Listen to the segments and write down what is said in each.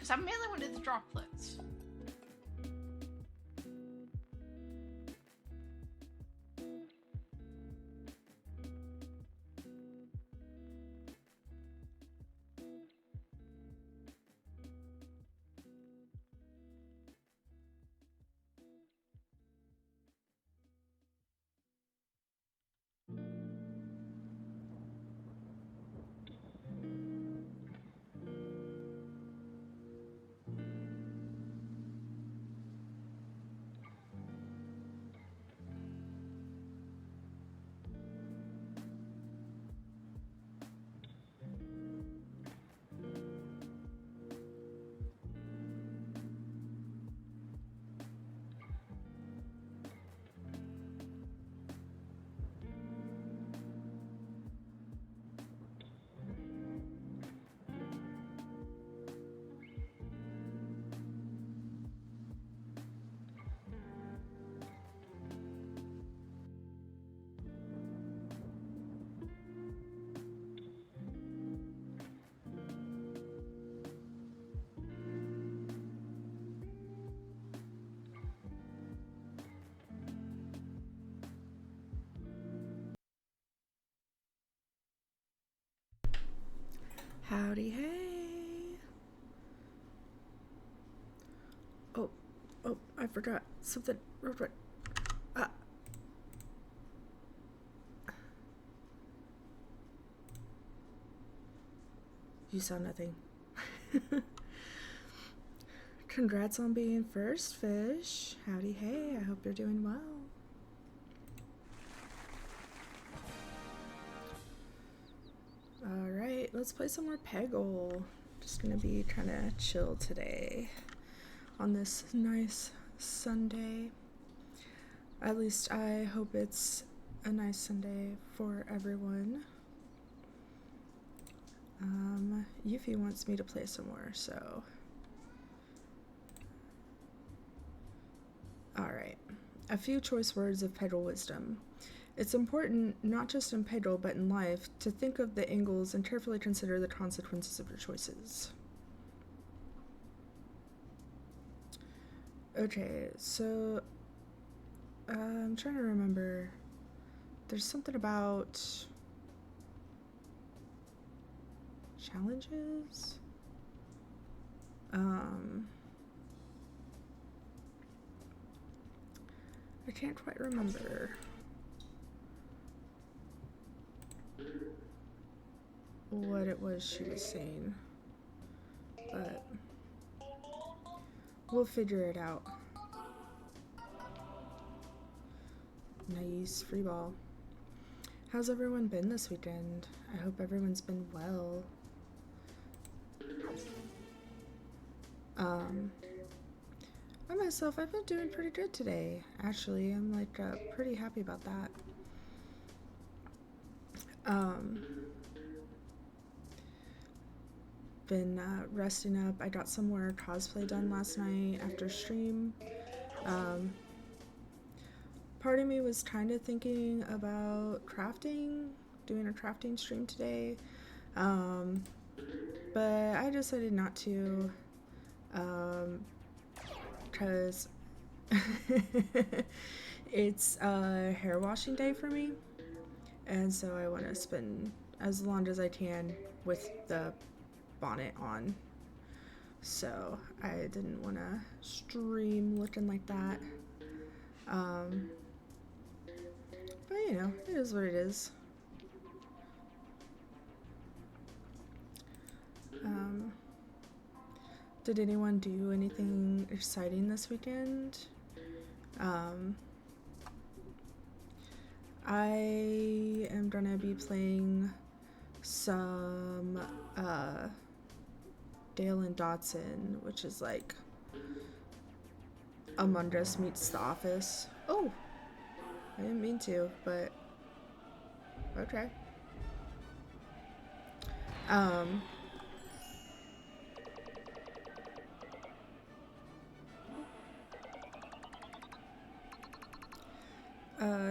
Because I mainly wanted the droplets. Howdy, hey. Oh, I forgot something real quick. You saw nothing. Congrats on being first, fish. Howdy, hey. I hope you're doing well. Alright, let's play some more Peggle. Just gonna be kind of chill today on this nice Sunday. At least I hope it's a nice Sunday for everyone. Yuffie wants me to play some more, so. Alright, a few choice words of Peggle wisdom. It's important, not just in Peggle but in life, to think of the angles and carefully consider the consequences of your choices. Okay, so I'm trying to remember. There's something about challenges? I can't quite remember what it was she was saying, but we'll figure it out. Nice, free ball. How's everyone been this weekend? I hope everyone's been well. I myself, I've been doing pretty good today, actually. I'm like pretty happy about that. Been resting up. I got some more cosplay done last night after stream. Part of me was kind of thinking about crafting, doing a crafting stream today, but I decided not to, because it's hair washing day for me, and so I want to spend as long as I can with the bonnet on, so I didn't want to stream looking like that. But you know, it is what it is. Did anyone do anything exciting this weekend? I am gonna be playing some Dale and Dotson, which is like Among Us meets The Office. Oh, I didn't mean to, but okay.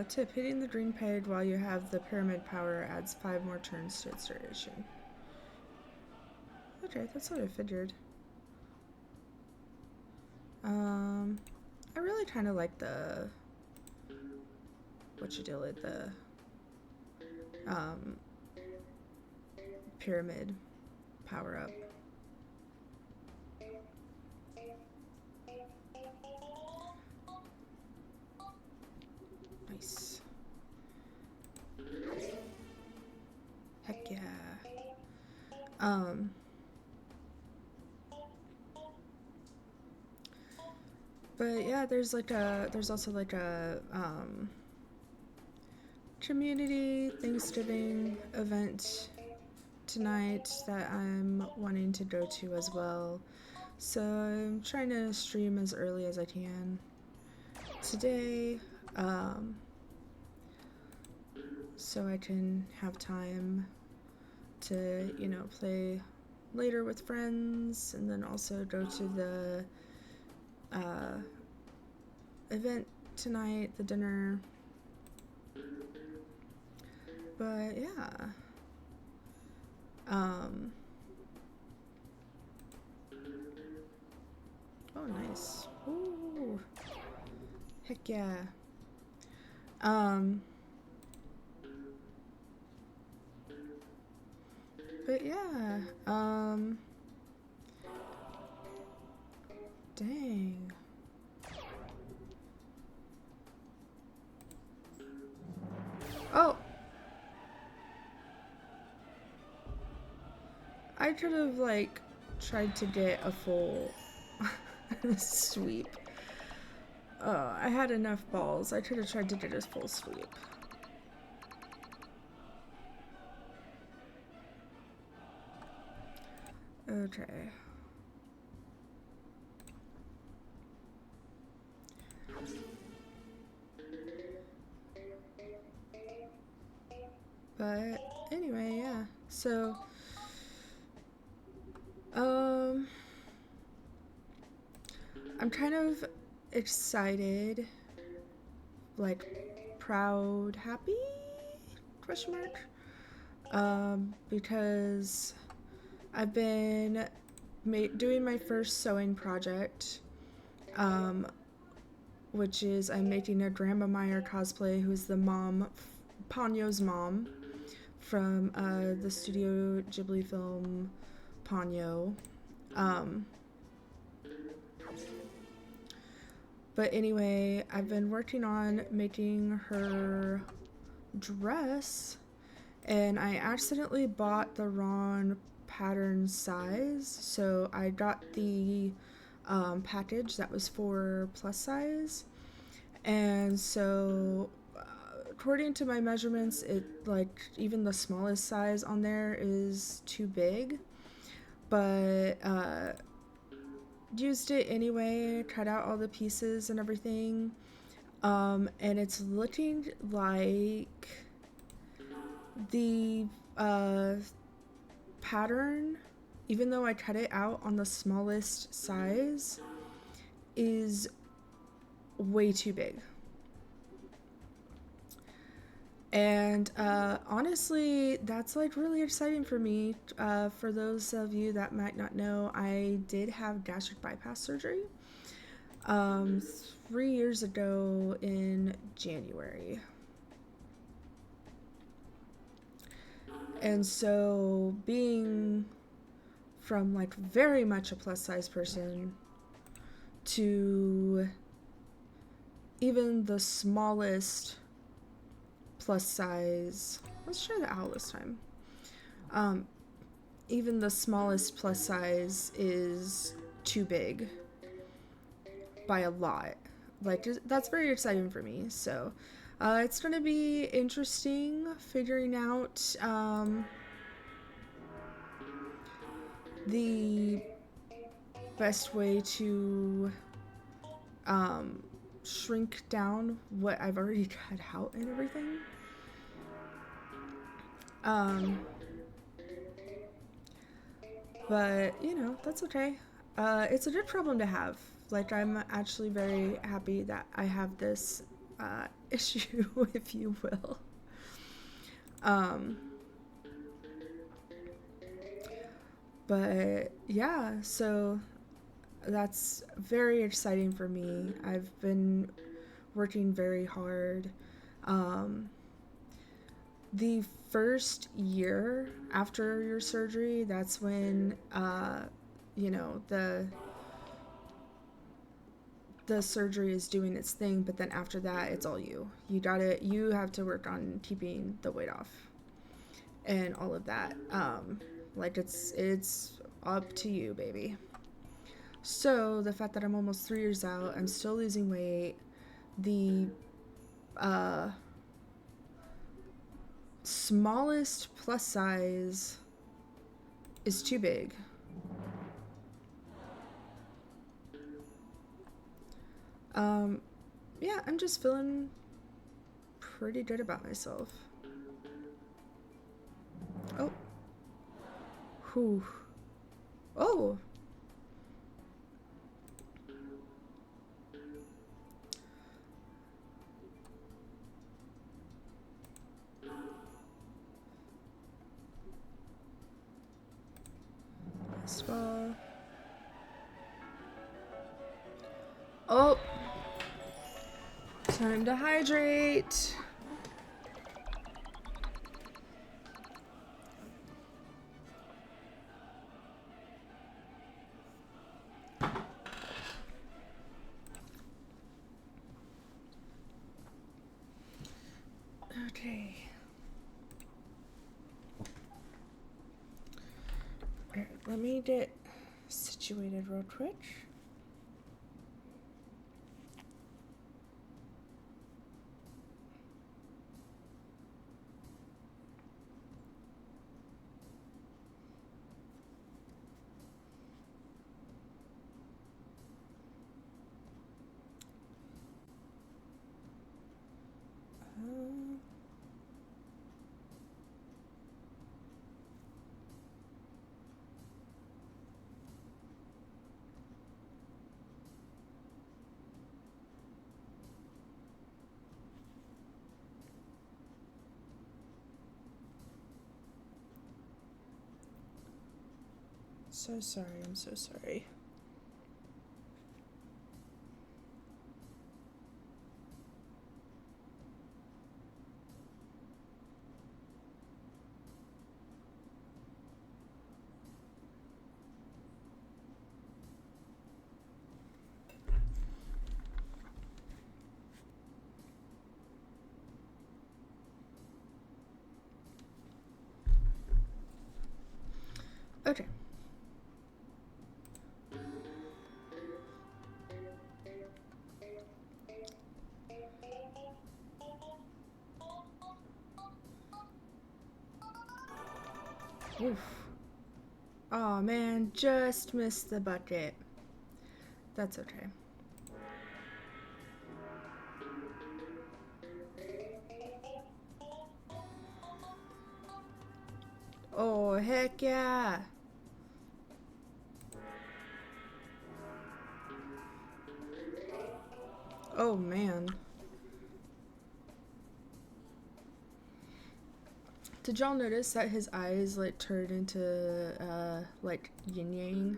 Tip, hitting the green peg while you have the pyramid power adds 5 more turns to its duration. Okay, that's what I figured. I really kind of like the the pyramid power up. Nice. Heck yeah. But yeah, there's also like a community Thanksgiving event tonight that I'm wanting to go to as well. So I'm trying to stream as early as I can today, so I can have time to, play later with friends, and then also go to the event tonight, the dinner. But yeah. Oh, nice. Ooh. Heck yeah. But yeah. Dang. Oh. I could have, like, tried to get a full sweep. I had enough balls. I could have tried to get a full sweep. Okay. But anyway, yeah. So, I'm kind of excited, like, proud, happy, question mark, because I've been doing my first sewing project, which is I'm making a Grandma Meyer cosplay, who's the mom, Ponyo's mom, from the Studio Ghibli film Ponyo. But anyway, I've been working on making her dress, and I accidentally bought the wrong pattern size, so I got the package that was for plus size, and so according to my measurements, even the smallest size on there is too big, but used it anyway, cut out all the pieces and everything, and it's looking like the pattern, even though I cut it out on the smallest size, is way too big. And honestly, that's like really exciting for me. For those of you that might not know, I did have gastric bypass surgery 3 years ago in January. And so being from like very much a plus size person to even the smallest plus size, let's try the owl this time. Even the smallest plus size is too big by a lot. Like, that's very exciting for me. So it's going to be interesting figuring out the best way to shrink down what I've already cut out and everything. But, that's okay. It's a good problem to have. Like, I'm actually very happy that I have this issue, if you will. But, yeah, so that's very exciting for me. I've been working very hard. Um, the first year after your surgery, that's when, you know, the surgery is doing its thing, but then after that, it's all you. You have to work on keeping the weight off and all of that. Like it's up to you, baby. So the fact that I'm almost 3 years out, I'm still losing weight. The uh, smallest plus size is too big. Yeah, I'm just feeling pretty good about myself. Oh. Whew. Oh. Spa. Oh. Time to hydrate. Okay. Alright, let me get situated real quick. So sorry, I'm so sorry. Okay. Oof. Oh man, just missed the bucket. That's okay. Oh, heck yeah. Oh man. Did y'all notice that his eyes like turned into like yin yang?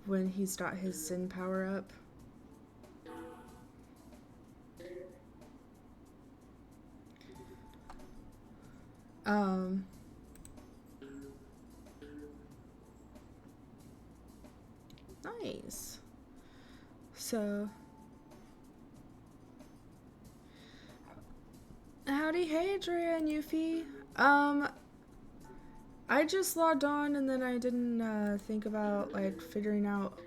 When he's got his Zen power up? Um Nice. So howdy, hey Drea and Yuffie. I just logged on and then I didn't think about like figuring out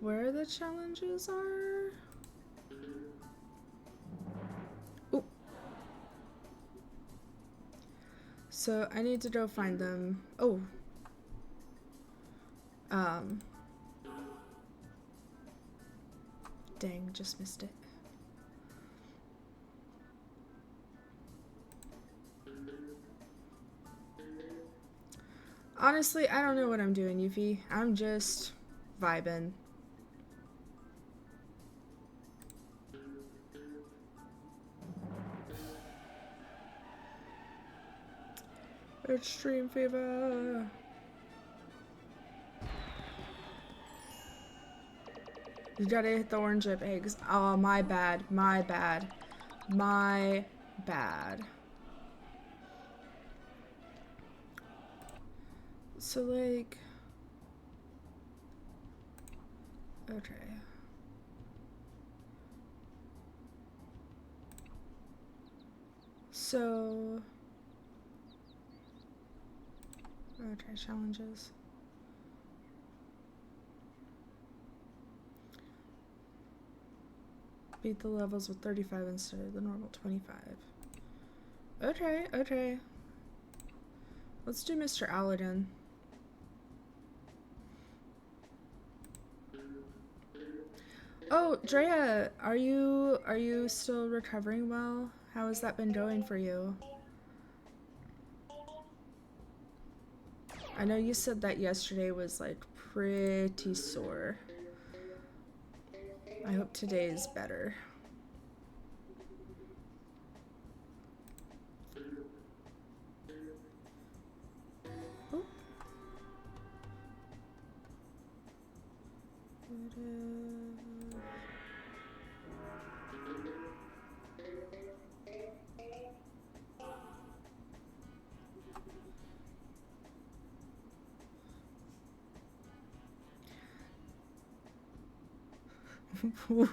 where the challenges are. Ooh. So I need to go find them. Oh. Dang, just missed it. Honestly, I don't know what I'm doing, Yuffie. I'm just vibing. Extreme fever. You gotta hit the orange chip eggs. Oh, my bad. My bad. My bad. So, like... Okay. So... Okay, challenges. Beat the levels with 35 instead of the normal 25. Okay, okay. Let's do Mr. Aladdin. Oh, Drea, are you still recovering well? How has that been going for you? I know you said that yesterday was like pretty sore. I hope today is better. Oh.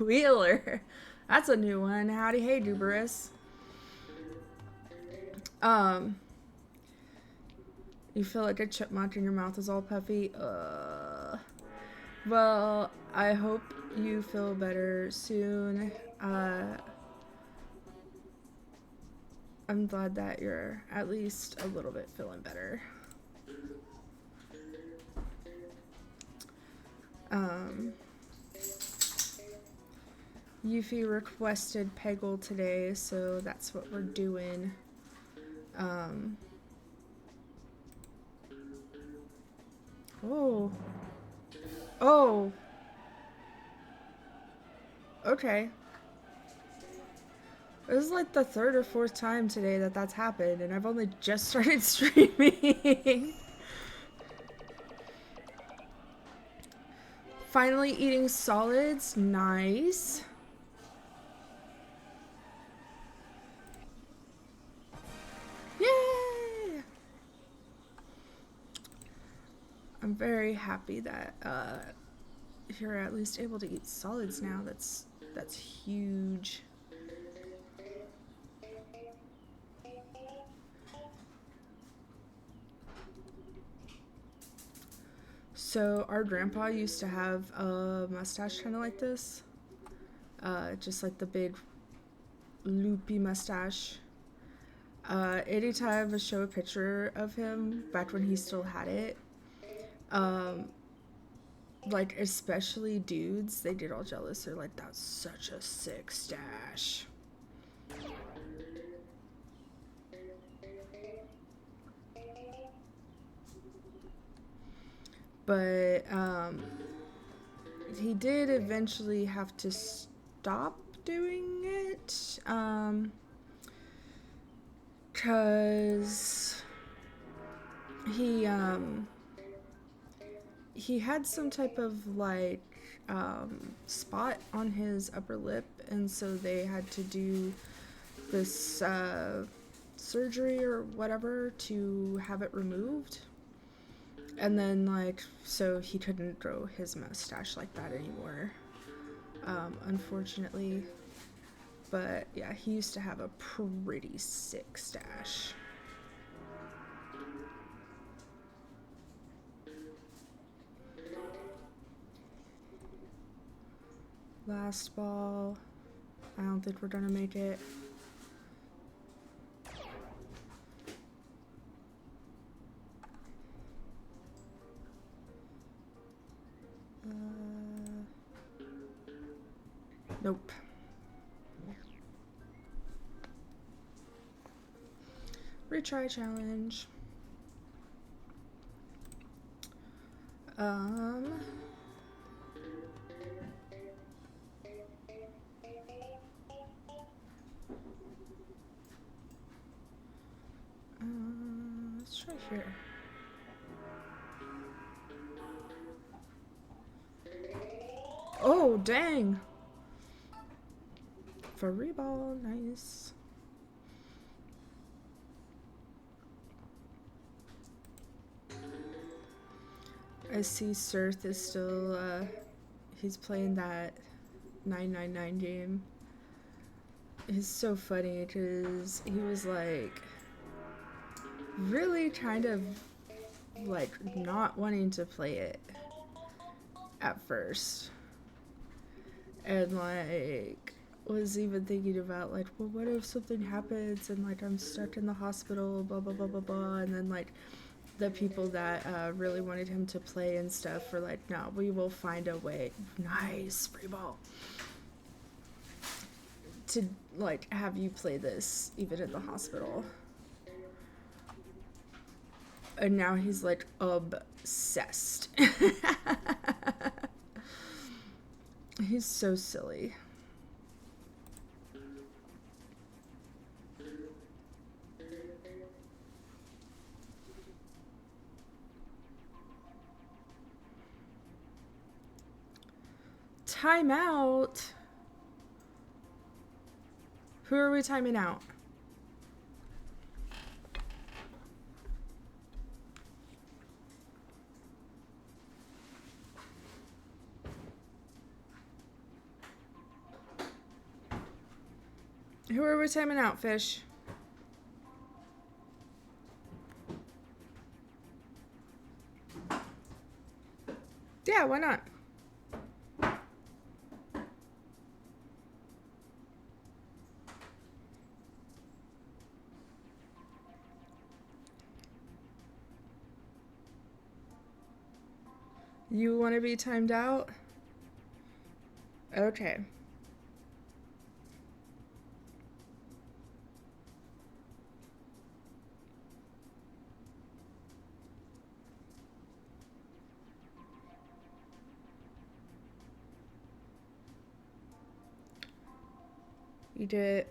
Wheeler. That's a new one. Howdy, hey, Duberus. You feel like a chipmunk and your mouth is all puffy? Well, I hope you feel better soon. I'm glad that you're at least a little bit feeling better. Yuffie requested Peggle today, so that's what we're doing. Oh. Oh. Okay. This is like the third or fourth time today that that's happened, and I've only just started streaming. Finally eating solids. Nice. Yay! I'm very happy that you're at least able to eat solids now. That's huge. So our grandpa used to have a mustache kind of like this. Just like the big loopy mustache. Anytime I show a picture of him back when he still had it, like especially dudes, they get all jealous. They're like, that's such a sick stash. But he did eventually have to stop doing it, because he had some type of like spot on his upper lip, and so they had to do this surgery or whatever to have it removed. And then, like, so he couldn't grow his mustache like that anymore, unfortunately. But yeah, he used to have a pretty sick stash. Last ball. I don't think we're gonna make it. Nope. Retry challenge. Let's right here. Oh, dang. Free ball, nice. I see Sirth is still, he's playing that 999 game. It's so funny because he was like really kind of like not wanting to play it at first, and like was even thinking about like, well, what if something happens and like I'm stuck in the hospital, blah blah blah blah blah, and then like the people that really wanted him to play and stuff were like, no, we will find a way. Nice free ball. To like have you play this even in the hospital. And now he's like obsessed. He's so silly. Time out. Who are we timing out? Who are we timing out, Fish? Yeah, why not? You want to be timed out? Okay. You did.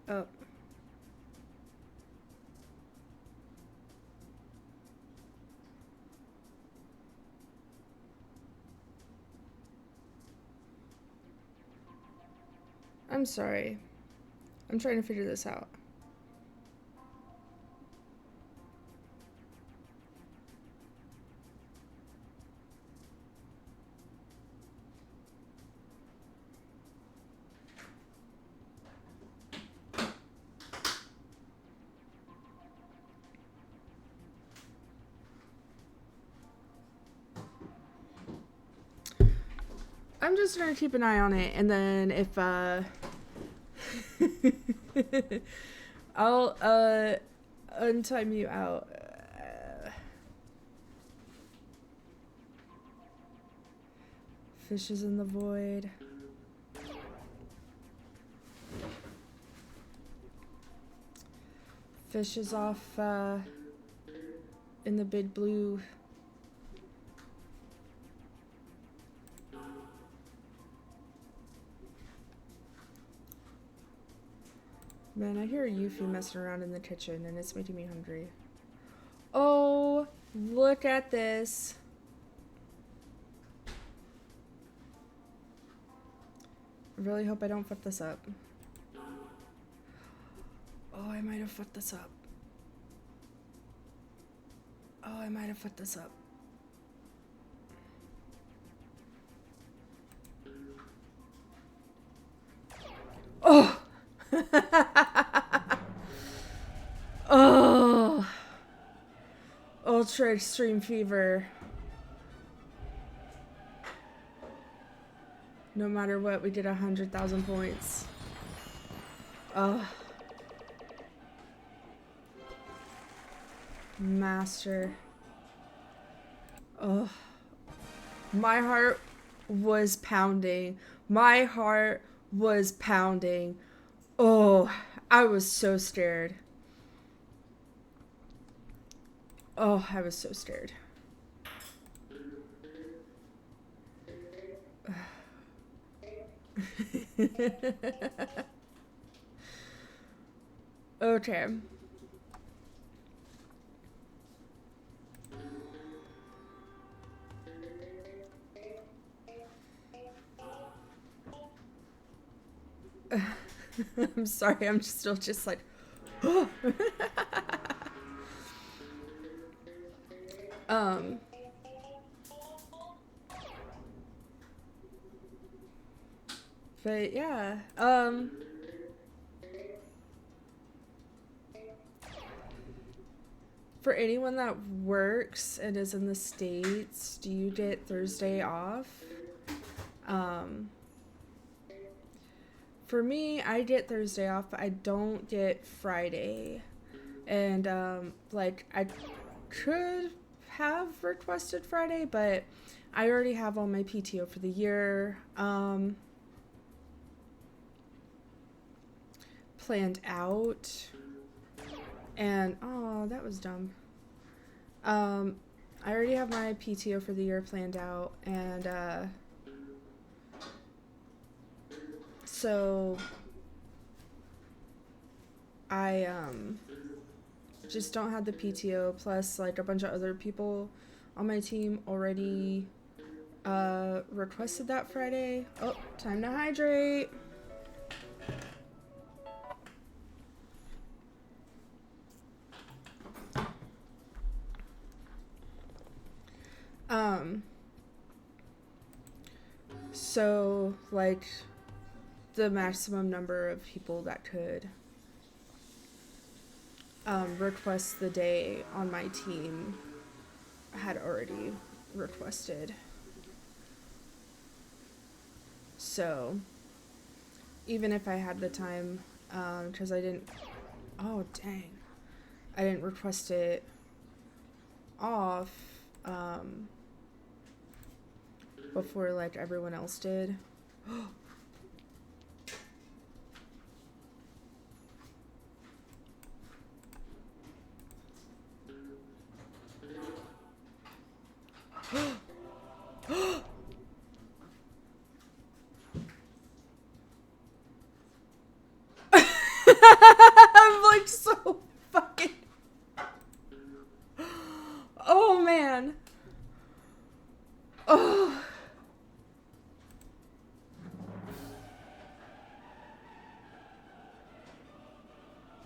Oh. I'm sorry. I'm trying to figure this out. I'm just gonna keep an eye on it, and then if I'll untime you out. Fish is in the void. Fish is off in the big blue. Man, I hear Yuffie messing around in the kitchen and it's making me hungry. Oh, look at this. I really hope I don't fuck this up. Oh, I might have fucked this up. Oh, I might have fucked this up. Oh! Oh! Ultra extreme fever. No matter what, we did 100,000 points. Oh. Master. Oh. My heart was pounding. My heart was pounding. Oh, I was so scared. Oh, I was so scared. Okay. I'm sorry, I'm still just like, um, but yeah, for anyone that works and is in the States, do you get Thursday off? Um, for me, I get Thursday off, but I don't get Friday. And, like, I could have requested Friday, but I already have all my PTO for the year, planned out. And, oh, that was dumb. I already have my PTO for the year planned out, and, so I, just don't have the PTO, plus, like, a bunch of other people on my team already, requested that Friday. Oh, time to hydrate. So, like, the maximum number of people that could request the day on my team had already requested. So, even if I had the time, because I didn't, oh dang, I didn't request it off before like everyone else did. I'm like so fucking. Oh man. Oh.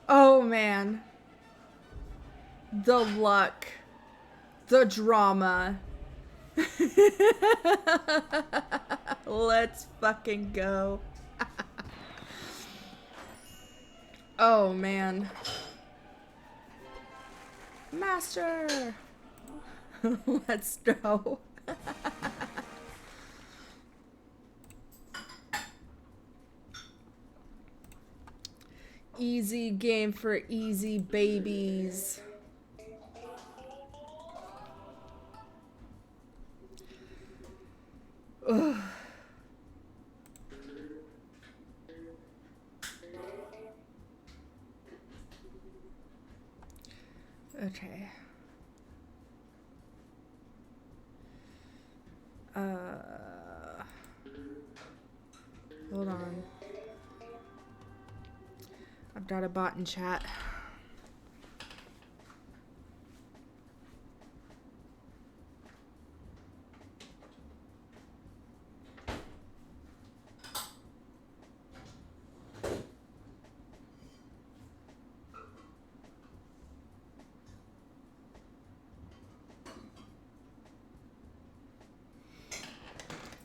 Oh man. The luck. The drama. Let's fucking go. Oh man. Master. Let's go. Easy game for easy babies. Ugh. Okay. Hold on. I've got a bot in chat.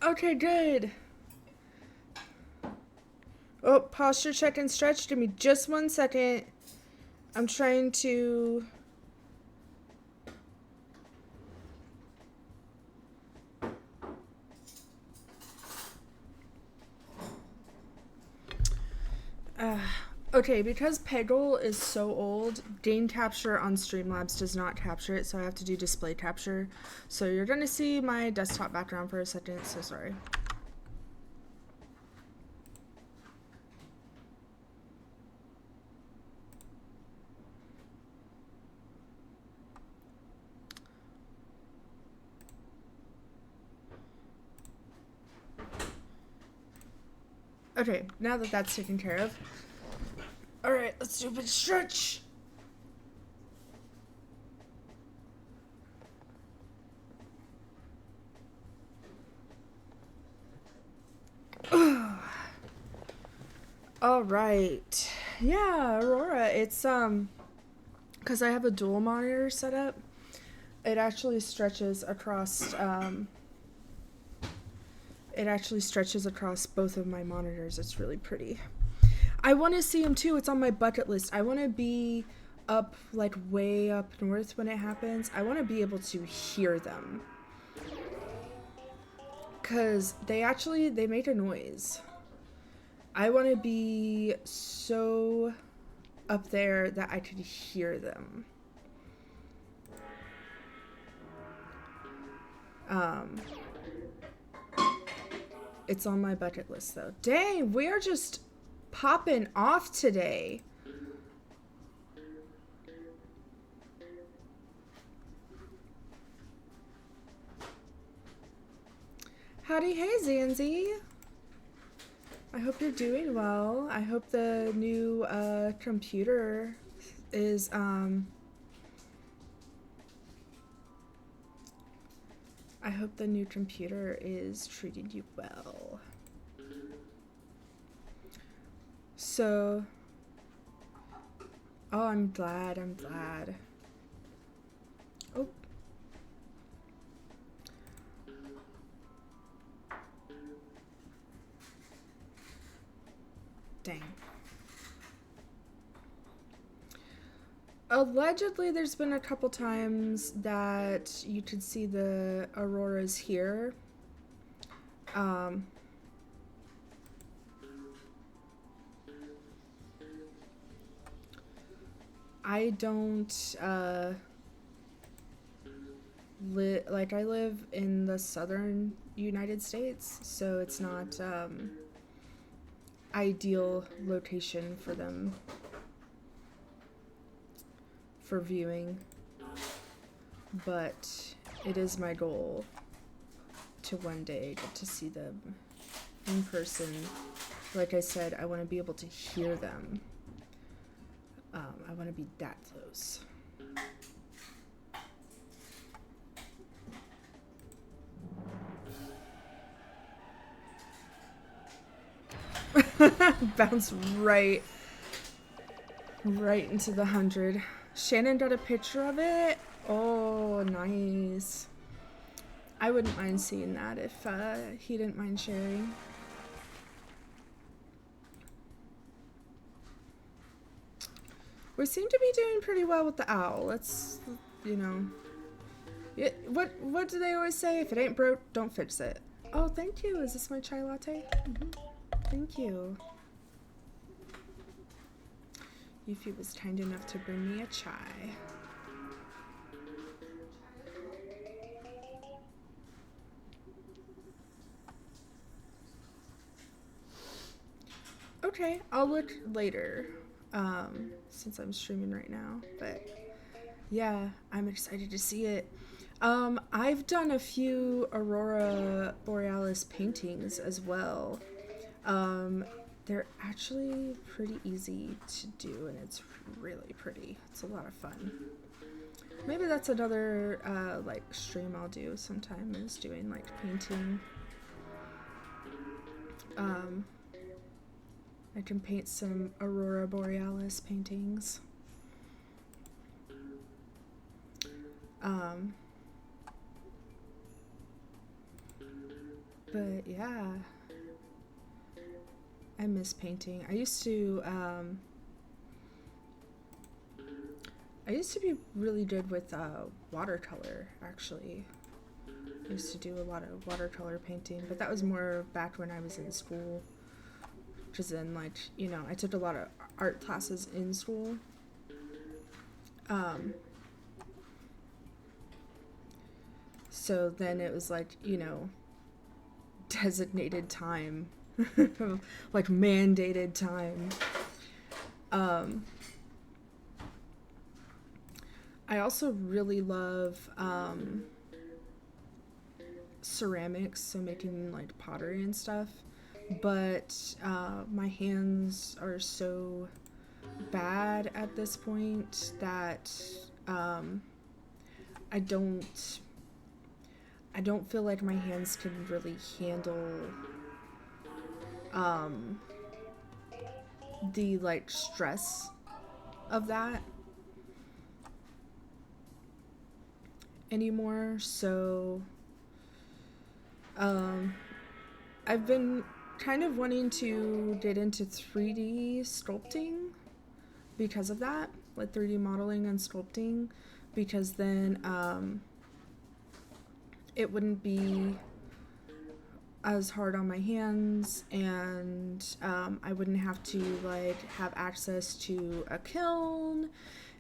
Okay, good. Oh, posture check and stretch. Give me just 1 second. I'm trying to... Okay, because Peggle is so old, game capture on Streamlabs does not capture it, so I have to do display capture. So you're gonna see my desktop background for a second, so sorry. Okay, now that that's taken care of. Alright, let's do a bit of stretch. All right. Yeah, Aurora. It's because I have a dual monitor set up. It actually stretches across both of my monitors. It's really pretty. I want to see them too. It's on my bucket list. I want to be up, like, way up north when it happens. I want to be able to hear them. Because they make a noise. I want to be so up there that I could hear them. It's on my bucket list though. Dang, we are just popping off today. Howdy, hey Zanzi. I hope you're doing well. I hope the new computer is treating you well. So, oh, I'm glad. Oh. Dang. Allegedly, there's been a couple times that you could see the auroras here. I don't, I live in the southern United States, so it's not, ideal location for them for viewing, but it is my goal to one day get to see them in person. Like I said, I want to be able to hear them. I want to be that close. Bounce right into the 100. Shannon got a picture of it. Oh, nice. I wouldn't mind seeing that if he didn't mind sharing. We seem to be doing pretty well with the owl. Let's, you know. What do they always say? If it ain't broke, don't fix it. Oh, thank you. Is this my chai latte? Mm-hmm. Thank you. Yuffie was kind enough to bring me a chai. Okay, I'll look later, since I'm streaming right now, but yeah, I'm excited to see it. I've done a few Aurora Borealis paintings as well. They're actually pretty easy to do, and it's really pretty. It's a lot of fun. Maybe that's another, like, stream I'll do sometime, is doing, like, painting. I can paint some Aurora Borealis paintings. But yeah, I miss painting. I used to be really good with watercolor, actually. I used to do a lot of watercolor painting, but that was more back when I was in school. Because then, like, you know, I took a lot of art classes in school. So then it was like, you know, designated time, like mandated time. I also really love ceramics, so making like pottery and stuff, but my hands are so bad at this point that I don't feel like my hands can really handle the like stress of that anymore. So I've been kind of wanting to get into 3D sculpting because of that, like 3D modeling and sculpting, because then it wouldn't be as hard on my hands, and I wouldn't have to like have access to a kiln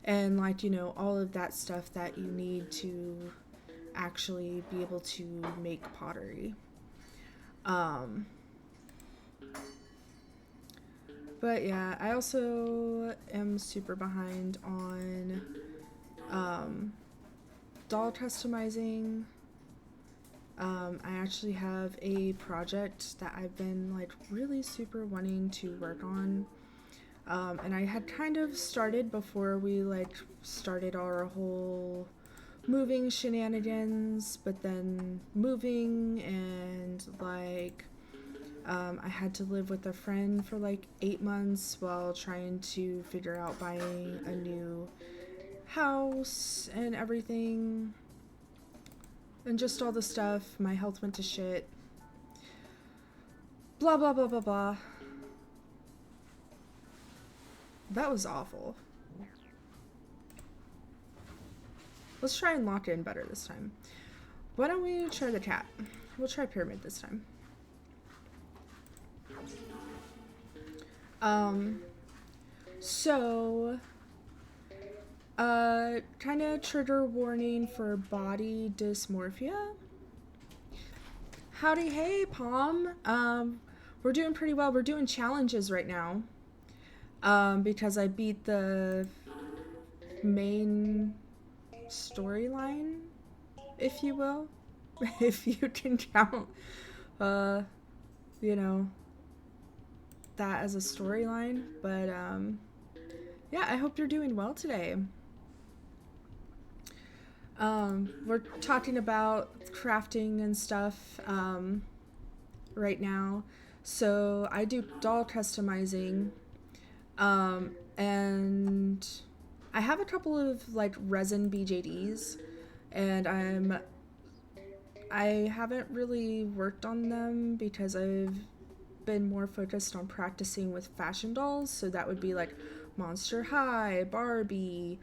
and like, you know, all of that stuff that you need to actually be able to make pottery. But yeah, I also am super behind on doll customizing. I actually have a project that I've been like really super wanting to work on. And I had kind of started before we like started our whole moving shenanigans, but then moving and like I had to live with a friend for like 8 months while trying to figure out buying a new house and everything. And just all the stuff. My health went to shit. Blah, blah, blah, blah, blah. That was awful. Let's try and lock in better this time. Why don't we try the cat? We'll try pyramid this time. Kind of trigger warning for body dysmorphia. Howdy, hey, Palm. We're doing pretty well. We're doing challenges right now. Because I beat the main storyline, if you will. If you can count, you know, that as a storyline. But, yeah, I hope you're doing well today. We're talking about crafting and stuff right now. So I do doll customizing, and I have a couple of like resin BJDs, and I haven't really worked on them because I've been more focused on practicing with fashion dolls. So that would be like Monster High, Barbie,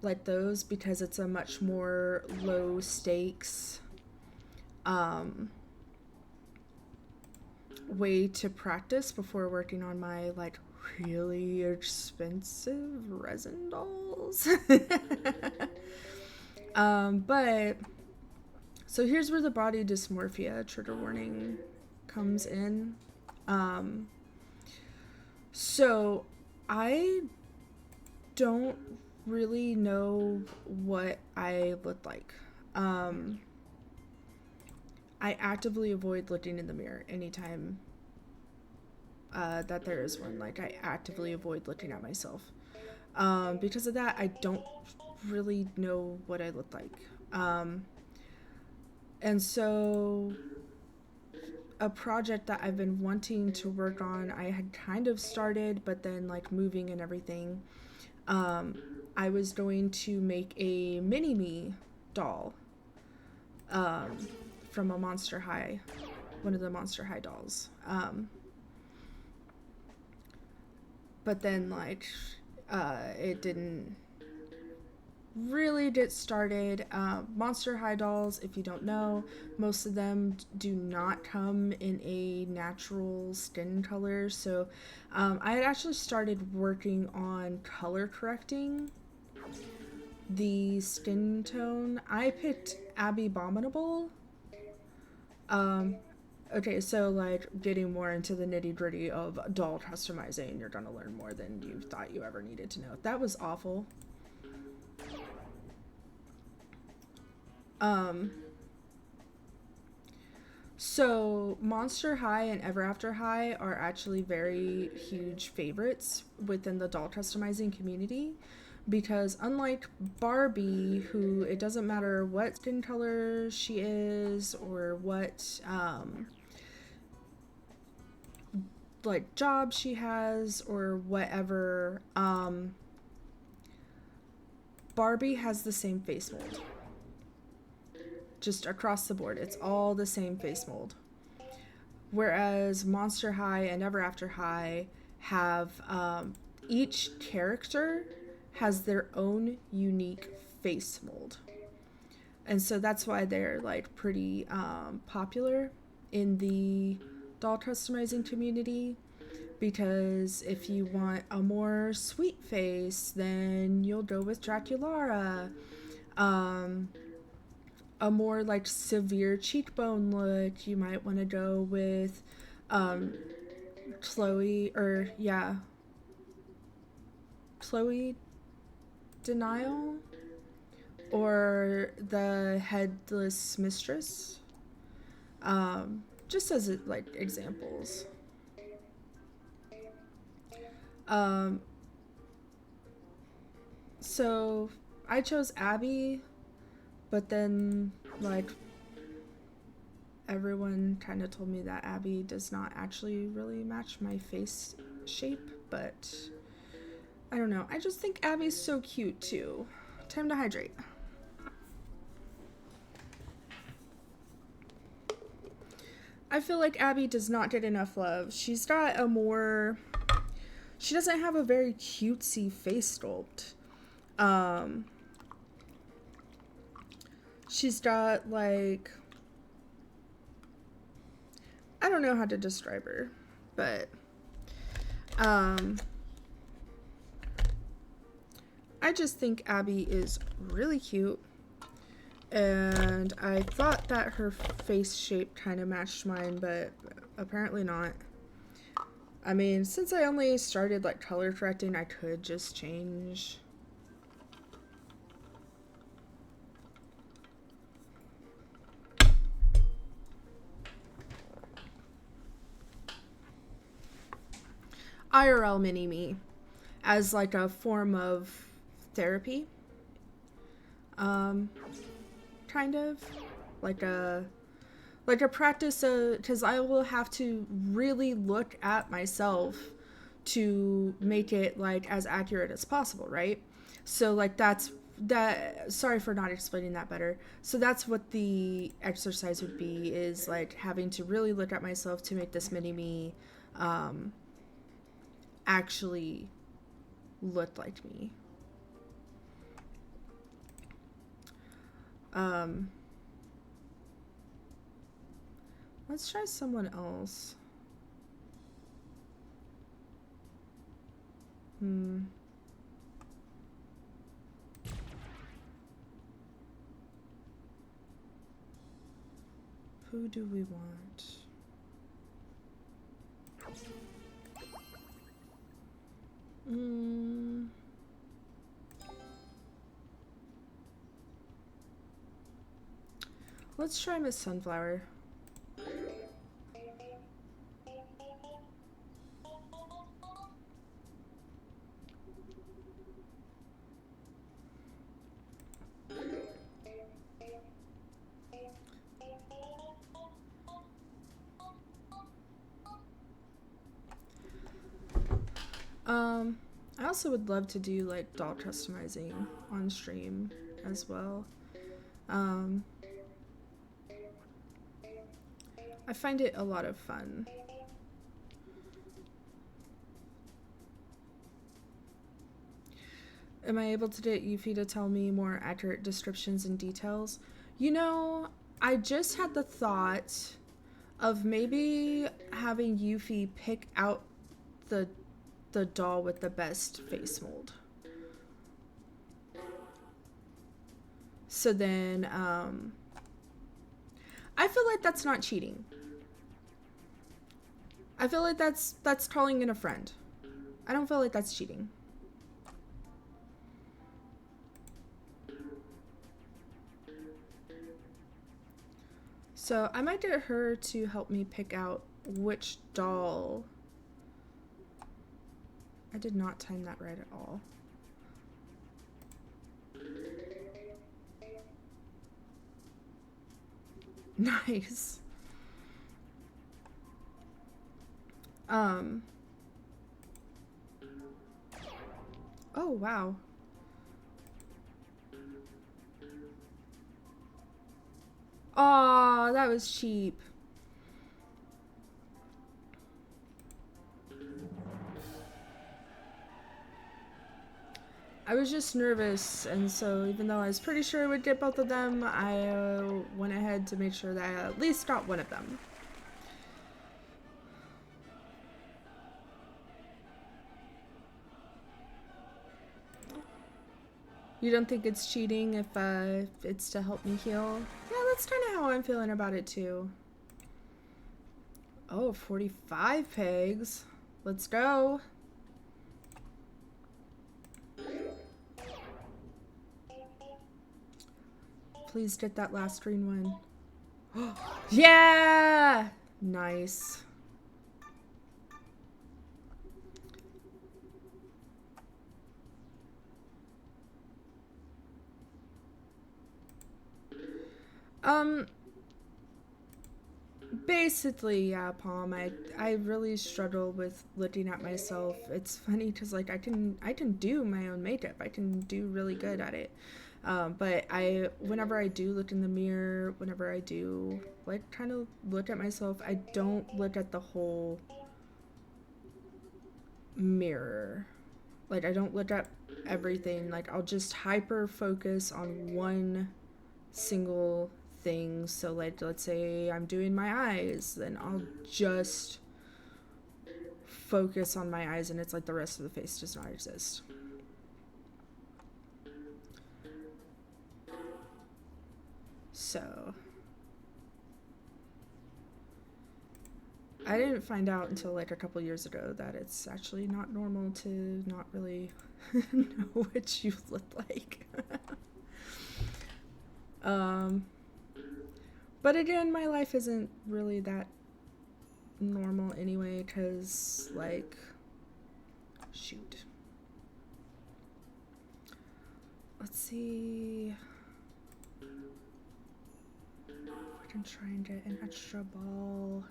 like those, because it's a much more low stakes way to practice before working on my like really expensive resin dolls. But so here's where the body dysmorphia trigger warning comes in. So I don't really know what I look like. I actively avoid looking in the mirror anytime that there is one. Like, I actively avoid looking at myself. Because of that, I don't really know what I look like. And so a project that I've been wanting to work on, I had kind of started, but then like moving and everything, I was going to make a mini-me doll from a Monster High, one of the Monster High dolls. But then like it didn't really get started. Monster High dolls, if you don't know, most of them do not come in a natural skin color. So I had actually started working on color correcting the skin tone. I picked Abby Abominable. Okay, so like getting more into the nitty gritty of doll customizing, you're gonna learn more than you thought you ever needed to know. That was awful. So Monster High and Ever After High are actually very huge favorites within the doll customizing community, because unlike Barbie, who it doesn't matter what skin color she is or what like job she has or whatever, Barbie has the same face mold. Just across the board, it's all the same face mold. Whereas Monster High and Ever After High have each character has their own unique face mold. And so that's why they're like pretty popular in the doll customizing community, because if you want a more sweet face, then you'll go with Draculara. A more like severe cheekbone look, you might want to go with Chloe Denial, or the Headless Mistress, just as like examples. So I chose Abby, but then like everyone kind of told me that Abby does not actually really match my face shape, but I don't know. I just think Abby's so cute too. Time to hydrate. I feel like Abby does not get enough love. She's got a more... She doesn't have a very cutesy face sculpt. She's got like... I don't know how to describe her, but... I just think Abby is really cute. And I thought that her face shape kind of matched mine, but apparently not. I mean, since I only started like color correcting, I could just change. IRL mini-me as like a form of therapy. Kind of like a practice, because I will have to really look at myself to make it like as accurate as possible, right? So like sorry for not explaining that better. So that's what the exercise would be, is like having to really look at myself to make this mini-me actually look like me. Let's try someone else. Who do we want? Let's try Miss Sunflower. I also would love to do like doll customizing on stream as well. I find it a lot of fun. Am I able to get Yuffie to tell me more accurate descriptions and details? You know, I just had the thought of maybe having Yuffie pick out the doll with the best face mold. So then, I feel like that's not cheating. I feel like that's calling in a friend. I don't feel like that's cheating. So I might get her to help me pick out which doll. I did not time that right at all. Nice. Um. Oh, wow. Aw, that was cheap. I was just nervous, and so even though I was pretty sure I would get both of them, I went ahead to make sure that I at least got one of them. You don't think it's cheating if it's to help me heal? Yeah, that's kind of how I'm feeling about it too. Oh, 45 pegs. Let's go. Please get that last green one. Yeah! Nice. Basically, yeah, Palm. I really struggle with looking at myself. It's funny because like I can do my own makeup. I can do really good at it. But whenever I do look in the mirror, whenever I do like kind of look at myself, I don't look at the whole mirror. Like I don't look at everything. Like I'll just hyper focus on one single thing. So like let's say I'm doing my eyes, then I'll just focus on my eyes and it's like the rest of the face does not exist. So I didn't find out until like a couple years ago that it's actually not normal to not really know what you look like. But again, my life isn't really that normal anyway, because like, shoot. Let's see. I can try and get an extra ball.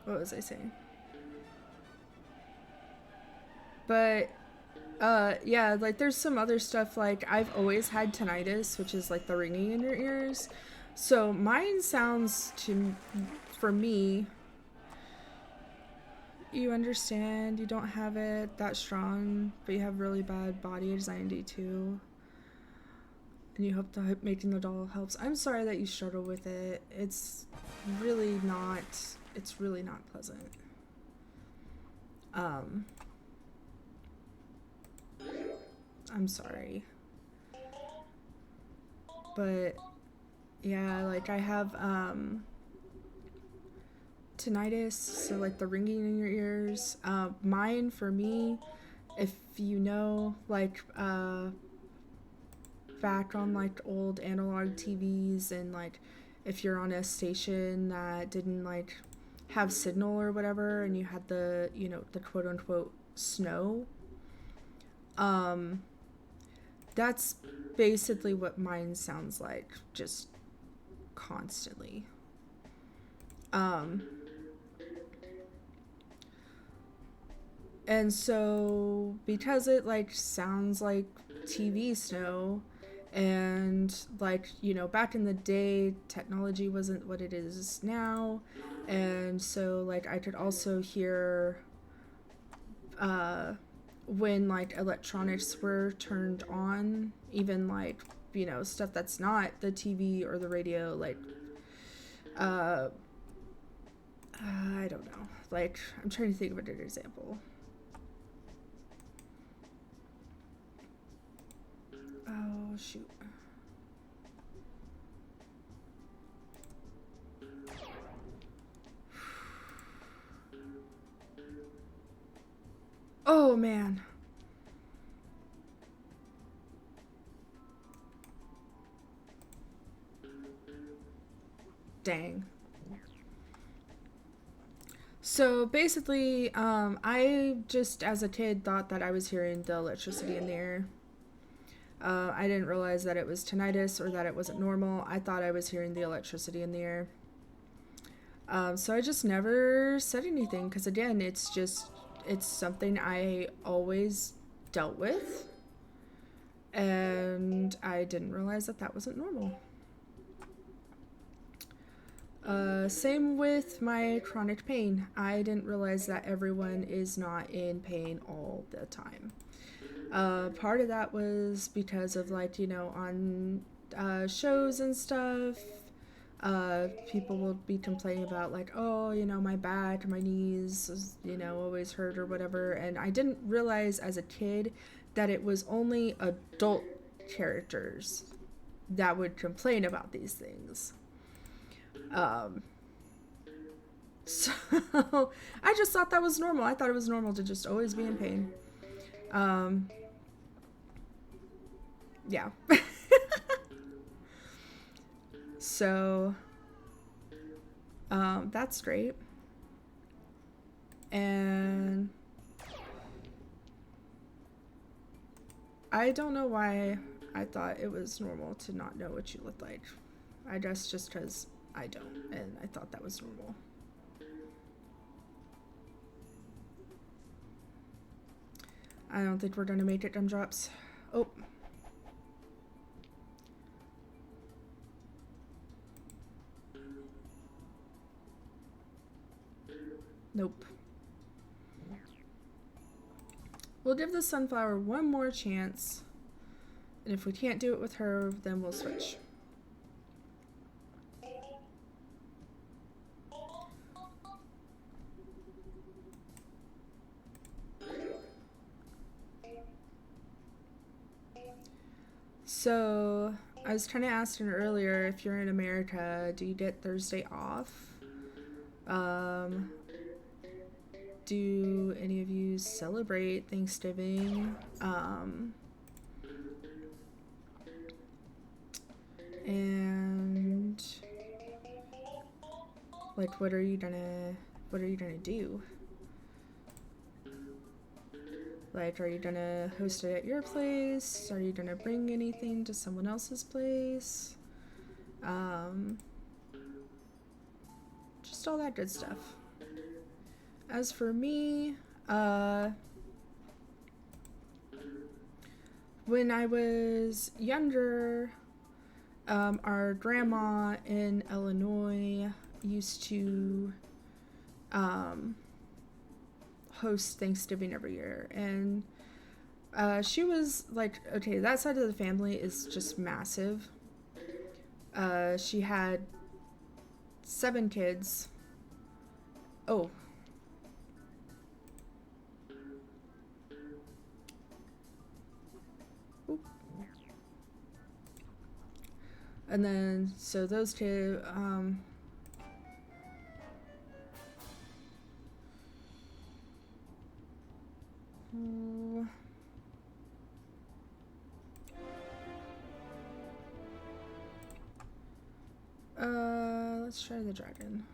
What was I saying? But yeah, like there's some other stuff. Like I've always had tinnitus, which is like the ringing in your ears. So mine sounds to, for me, you understand, you don't have it that strong, but you have really bad body anxiety too. And you hope that making the doll helps. I'm sorry that you struggle with it. Really not, it's really not pleasant. I'm sorry. But yeah, like I have tinnitus, so like the ringing in your ears. Mine, for me, if you know, like back on like old analog TVs, and like if you're on a station that didn't like have signal or whatever, and you had the, you know, the quote unquote snow, that's basically what mine sounds like, just constantly. And so because it like sounds like TV snow, and like, you know, back in the day technology wasn't what it is now, and so like I could also hear when like electronics were turned on, even like, you know, stuff that's not the TV or the radio, like I don't know, like I'm trying to think of a good example. Oh shoot. Oh man. Dang. So basically, I just as a kid thought that I was hearing the electricity in the air. I didn't realize that it was tinnitus or that it wasn't normal. I thought I was hearing the electricity in the air. So I just never said anything because, again, it's something I always dealt with. And I didn't realize that that wasn't normal. Same with my chronic pain. I didn't realize that everyone is not in pain all the time. Part of that was because of, like, on shows and stuff, people will be complaining about, like, oh, my back, my knees, always hurt or whatever. And I didn't realize as a kid that it was only adult characters that would complain about these things. So I just thought that was normal. I thought it was normal to just always be in pain. Yeah. So, that's great. And I don't know why I thought it was normal to not know what you look like. I guess just because I don't, and I thought that was normal. I don't think we're gonna make it, gumdrops. Oh. Nope. We'll give the sunflower one more chance. And if we can't do it with her, then we'll switch. So, I was trying to ask you earlier, if you're in America, do you get Thursday off? Do any of you celebrate Thanksgiving? And like, what are you gonna do? Like, are you gonna host it at your place? Are you gonna bring anything to someone else's place? Just all that good stuff. As for me, when I was younger, our grandma in Illinois used to host Thanksgiving every year, and she was like, okay, that side of the family is just massive. She had 7 kids. Oh. Oop. And then, so those two, let's try the dragon.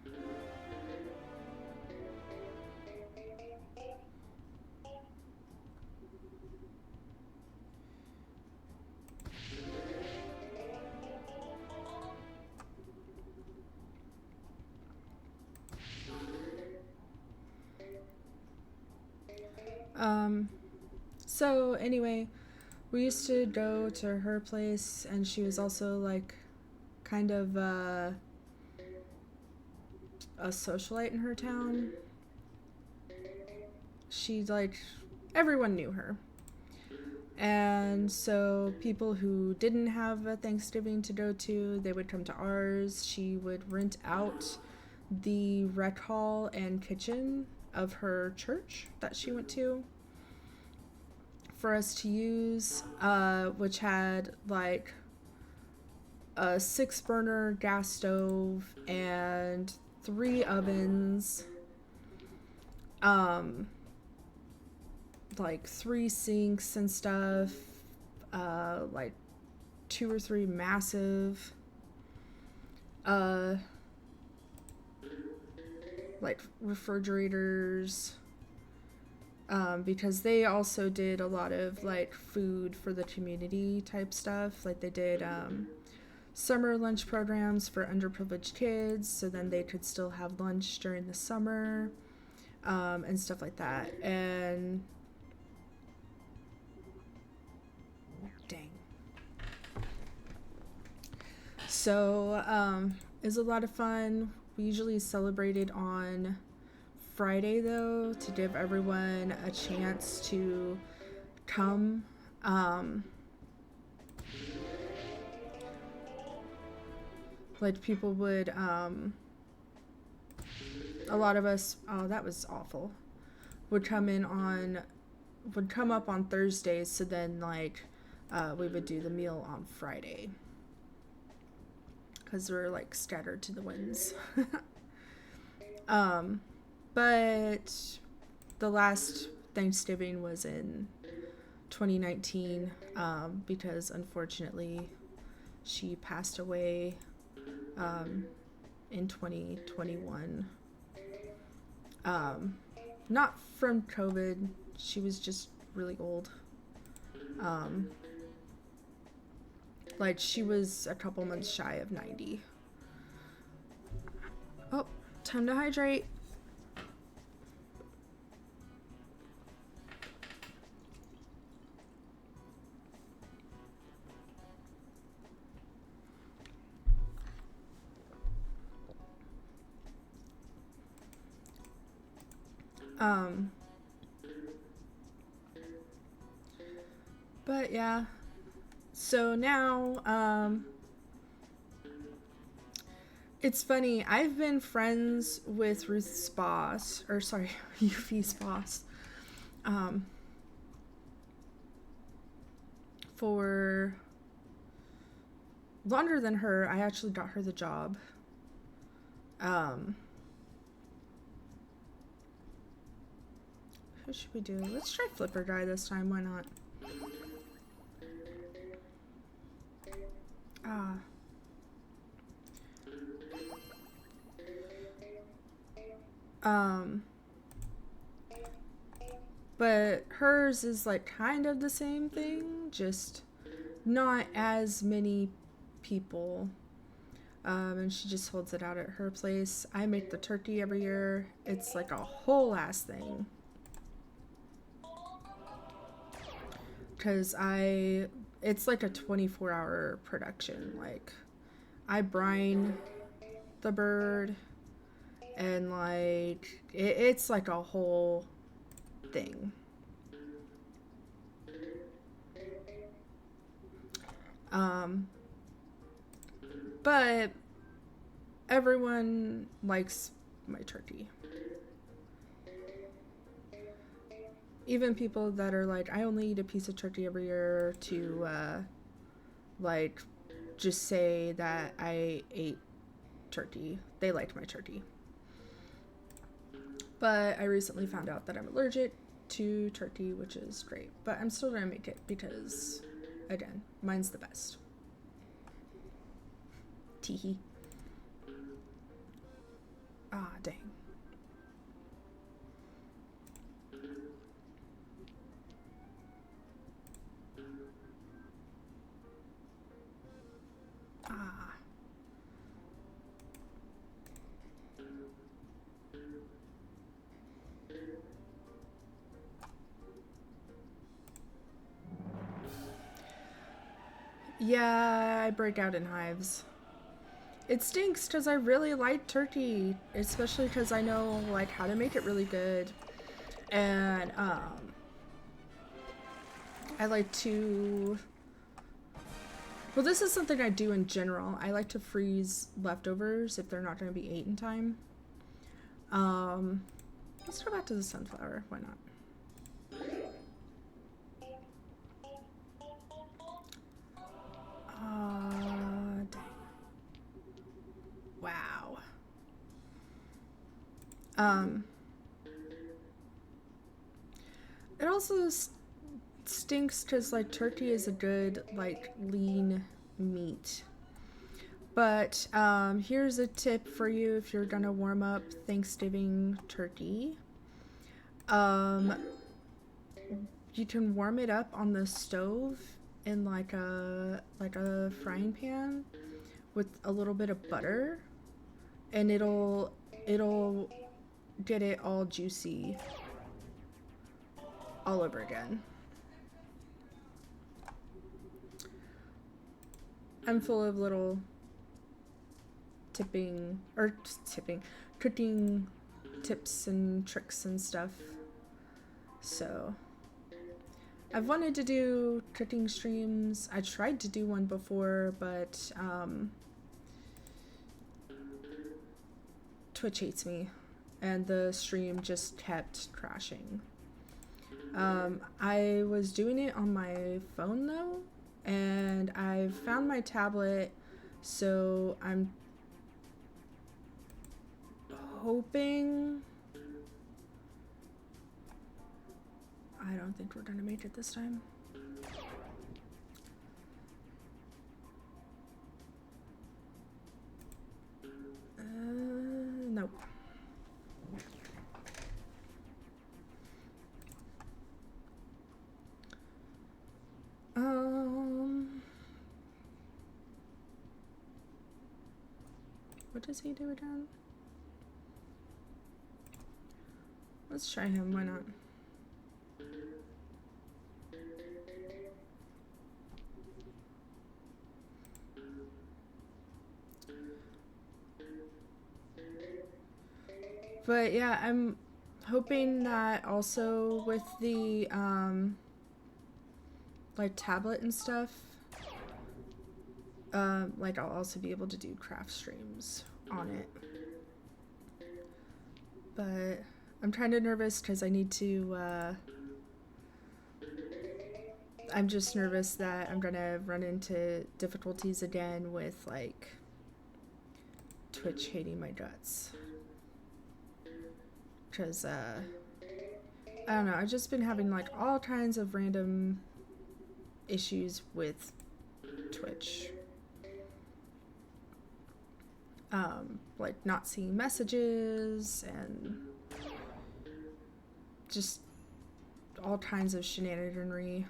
So anyway, we used to go to her place, and she was also like kind of a socialite in her town. She, like, everyone knew her. And so people who didn't have a Thanksgiving to go to, they would come to ours. She would rent out the rec hall and kitchen of her church that she went to for us to use, which had like a 6-burner gas stove and 3 ovens, like 3 sinks and stuff, like 2 or 3 massive like refrigerators, because they also did a lot of like food for the community type stuff. Like they did summer lunch programs for underprivileged kids, so then they could still have lunch during the summer, and stuff like that. And dang. So it was a lot of fun. We usually celebrated on Friday though, to give everyone a chance to come. Like people would, a lot of us, oh, that was awful, would come up on Thursdays, so then like we would do the meal on Friday because we're like scattered to the winds. But the last Thanksgiving was in 2019, because unfortunately she passed away in 2021. Not from COVID, she was just really old. Like she was a couple months shy of 90. Oh, time to hydrate. But yeah, so now, it's funny, I've been friends with Ruth's boss, or sorry, Yuffie's boss, for longer than her. I actually got her the job. Who should we do? Let's try Flipper Guy this time, why not? But hers is like kind of the same thing, just not as many people. And she just holds it out at her place. I make the turkey every year. It's like a whole ass thing. Because it's like a 24-hour production. Like, I brine the bird, and like, it's like a whole thing. But everyone likes my turkey. Even people that are like, I only eat a piece of turkey every year, to like just say that I ate turkey. They liked my turkey. But I recently found out that I'm allergic to turkey, which is great. But I'm still gonna make it because, again, mine's the best. Teehee. Ah, dang. Ah. Yeah, I break out in hives. It stinks because I really like turkey, especially because I know like how to make it really good. And I like to, well, this is something I do in general. I like to freeze leftovers if they're not going to be ate in time. Let's go back to the sunflower. Why not? Dang. Wow. It also stinks because like turkey is a good like lean meat, But here's a tip for you if you're gonna warm up Thanksgiving turkey. You can warm it up on the stove in like a frying pan with a little bit of butter, and it'll get it all juicy all over again. I'm full of little cooking tips and tricks and stuff. So I've wanted to do cooking streams. I tried to do one before, but Twitch hates me and the stream just kept crashing. I was doing it on my phone though, and I found my tablet, so I'm hoping. I don't think we're gonna make it this time. Nope. What does he do again? Let's try him, why not? But yeah, I'm hoping that also with the like tablet and stuff, like I'll also be able to do craft streams on it. But I'm kind of nervous because I need to I'm just nervous that I'm gonna run into difficulties again with like Twitch hating my guts. Because I don't know, I've just been having like all kinds of random issues with Twitch. Like not seeing messages and just all kinds of shenaniganry.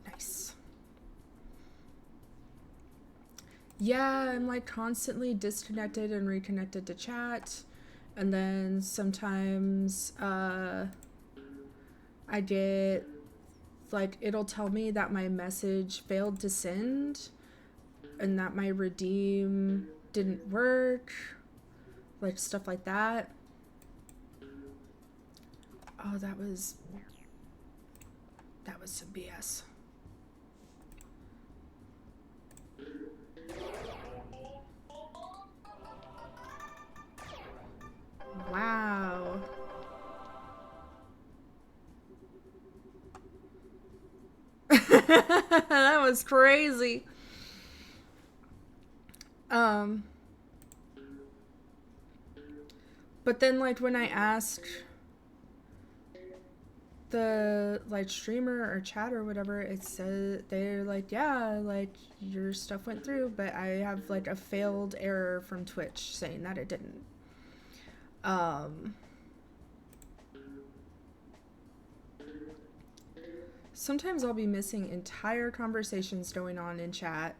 Nice. Yeah, I'm like constantly disconnected and reconnected to chat. And then sometimes I get like it'll tell me that my message failed to send and that my redeem didn't work, like stuff like that. Oh, that was some BS. Wow. That was crazy. But then like when I asked the like streamer or chat or whatever, it said they're like, yeah, like your stuff went through, but I have like a failed error from Twitch saying that it didn't. Sometimes I'll be missing entire conversations going on in chat,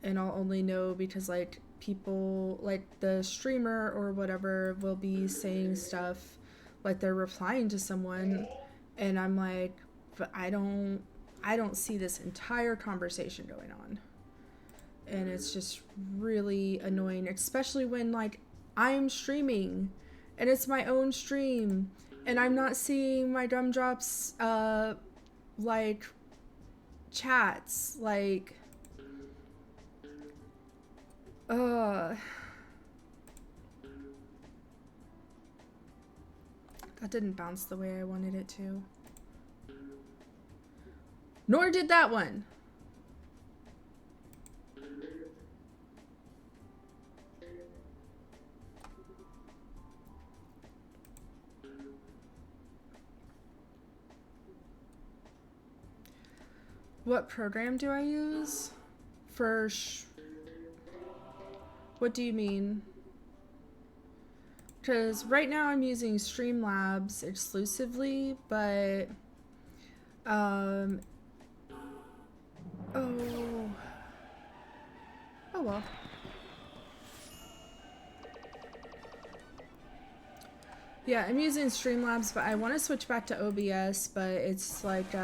and I'll only know because like people like the streamer or whatever will be saying stuff like they're replying to someone, and I'm like, but I don't see this entire conversation going on. And it's just really annoying, especially when like I'm streaming and it's my own stream and I'm not seeing my Gumdrops like chats, like that didn't bounce the way I wanted it to. Nor did that one. What program do I use? For what do you mean? Because right now I'm using Streamlabs exclusively, but oh well. Yeah, I'm using Streamlabs, but I want to switch back to OBS, but it's like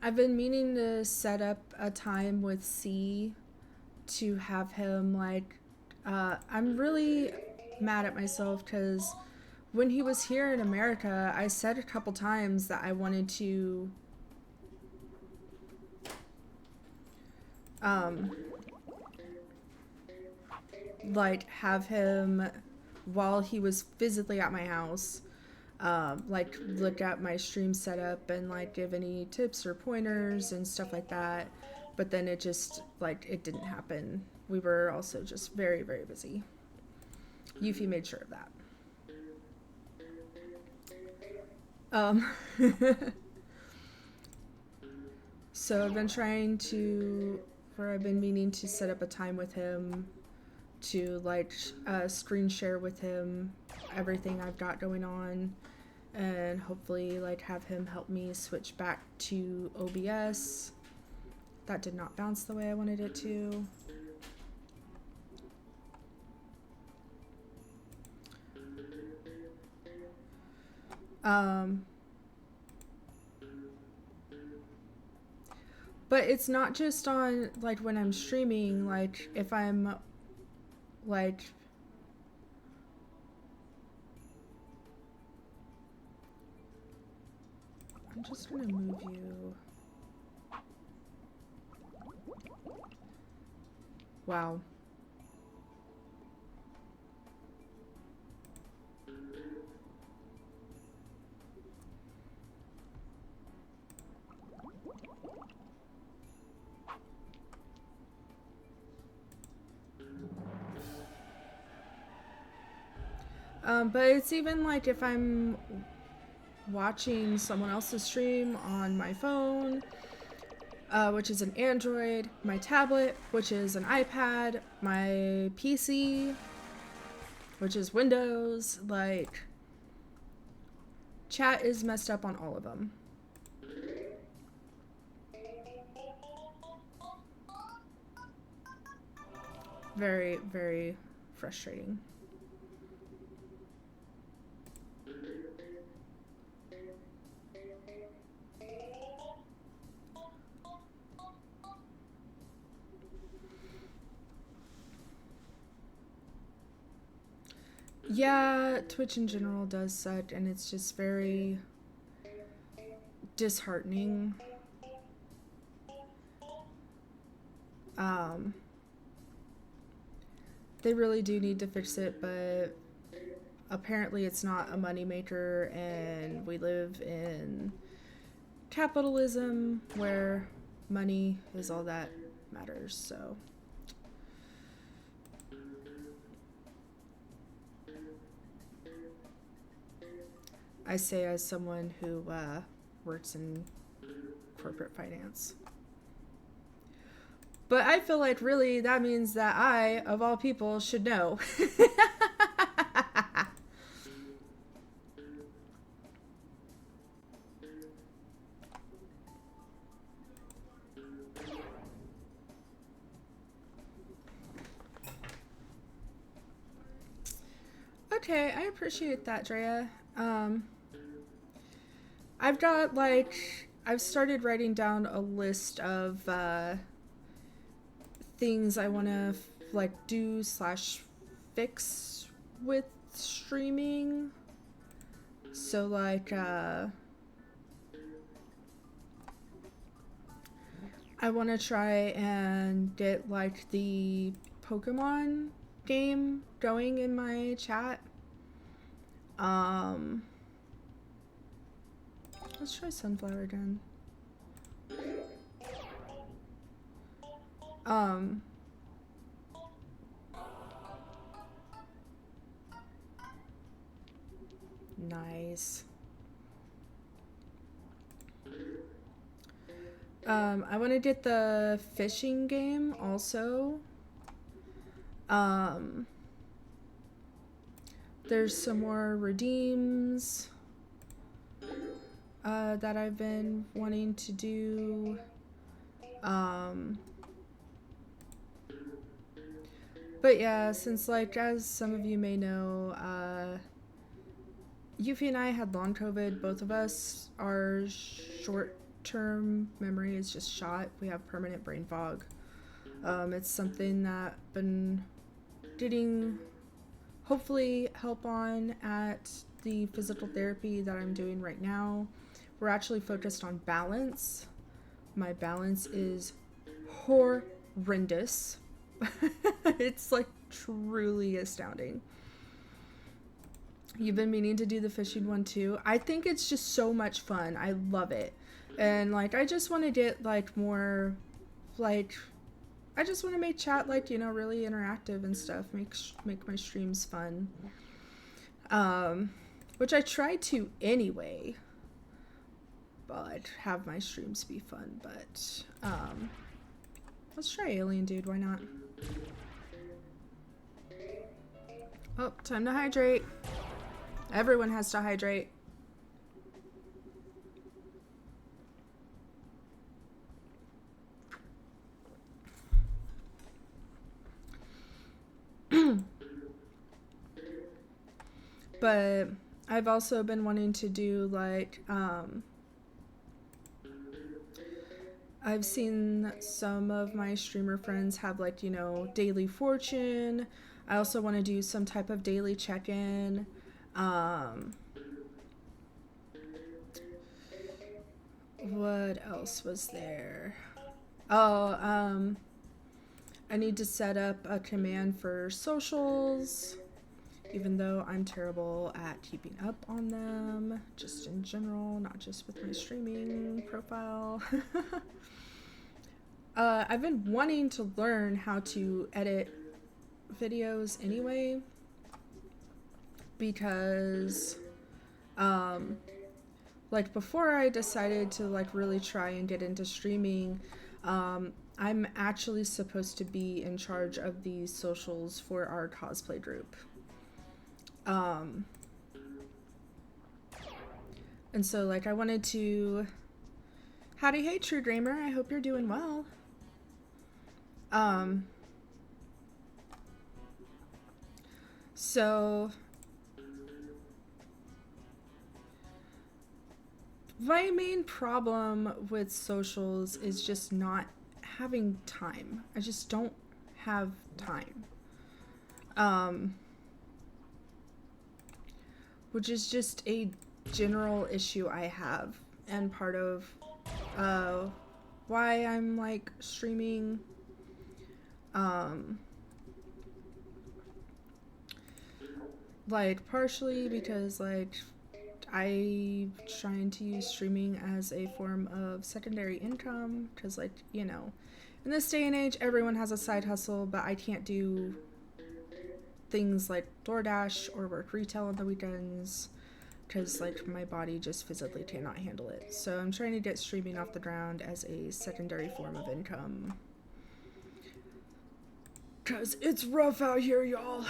I've been meaning to set up a time with C to have him like I'm really mad at myself because when he was here in America, I said a couple times that I wanted to like have him while he was physically at my house, like look at my stream setup and like give any tips or pointers and stuff like that. But then it just like it didn't happen. We were also just very, very busy. Yuffie made sure of that. So I've been I've been meaning to set up a time with him to like screen share with him everything I've got going on, and hopefully like have him help me switch back to OBS. That did not bounce the way I wanted it to. But it's not just on like when I'm streaming, like if I'm like I'm just gonna move you. Wow. But it's even like if I'm watching someone else's stream on my phone, which is an Android, my tablet, which is an iPad, my PC, which is Windows, like chat is messed up on all of them. Very, very frustrating. Yeah, Twitch in general does suck, and it's just very disheartening. They really do need to fix it, but apparently it's not a moneymaker, and we live in capitalism where money is all that matters, so. I say as someone who works in corporate finance. But I feel like really that means that I, of all people, should know. Okay, I appreciate that, Drea. I've got like, I've started writing down a list of things I want to like do / fix with streaming. So like I want to try and get like the Pokemon game going in my chat. Let's try Sunflower again. Nice. I want to get the fishing game also. There's some more redeems that I've been wanting to do. But yeah, since like as some of you may know, Yuffie and I had long COVID. Both of us, our short-term memory is just shot. We have permanent brain fog. It's something that I've been getting hopefully help on at the physical therapy that I'm doing right now. We're actually focused on balance. My balance is horrendous. It's like truly astounding. You've been meaning to do the fishing one too. I think it's just so much fun. I love it. And like I just want to get like more like I just want to make chat like, you know, really interactive and stuff. Make my streams fun. Which I try to anyway. But have my streams be fun, but let's try Alien Dude, why not? Oh, time to hydrate. Everyone has to hydrate. But I've also been wanting to do like I've seen some of my streamer friends have like, you know, daily fortune. I also want to do some type of daily check-in. What else was there? Oh, I need to set up a command for socials, even though I'm terrible at keeping up on them, just in general, not just with my streaming profile. I've been wanting to learn how to edit videos anyway, because like before I decided to like really try and get into streaming, I'm actually supposed to be in charge of the socials for our cosplay group. And so like I wanted to Howdy, hey True Gamer, I hope you're doing well. So my main problem with socials is just not having time. I just don't have time. Which is just a general issue I have, and part of why I'm like streaming. Like partially because like I'm trying to use streaming as a form of secondary income, because like, you know, in this day and age everyone has a side hustle, but I can't do things like DoorDash or work retail on the weekends because like my body just physically cannot handle it. So I'm trying to get streaming off the ground as a secondary form of income, because it's rough out here, y'all.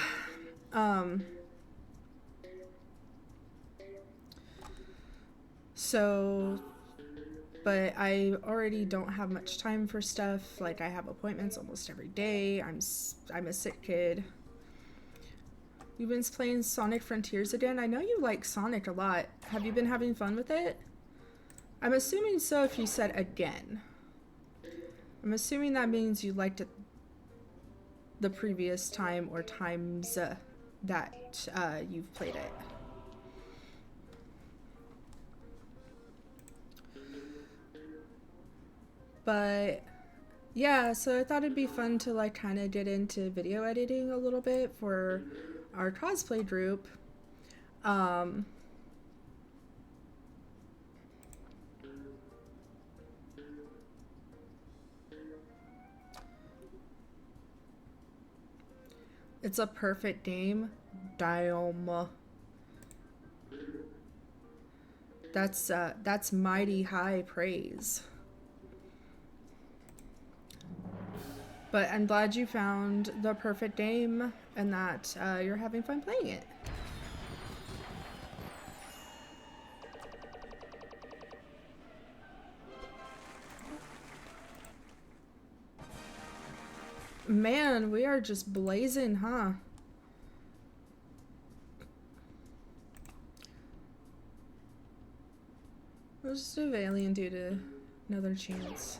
So, but I already don't have much time for stuff. Like I have appointments almost every day. I'm a sick kid. You've been playing Sonic Frontiers again? I know you like Sonic a lot. Have you been having fun with it? I'm assuming so if you said again. I'm assuming that means you liked it the previous time or times that you've played it. But yeah, so I thought it'd be fun to like kind of get into video editing a little bit for our cosplay group. It's a perfect game. Damn. That's mighty high praise. But I'm glad you found the perfect game and that you're having fun playing it. Man, we are just blazing, huh? Let's just give Alien Dude another chance.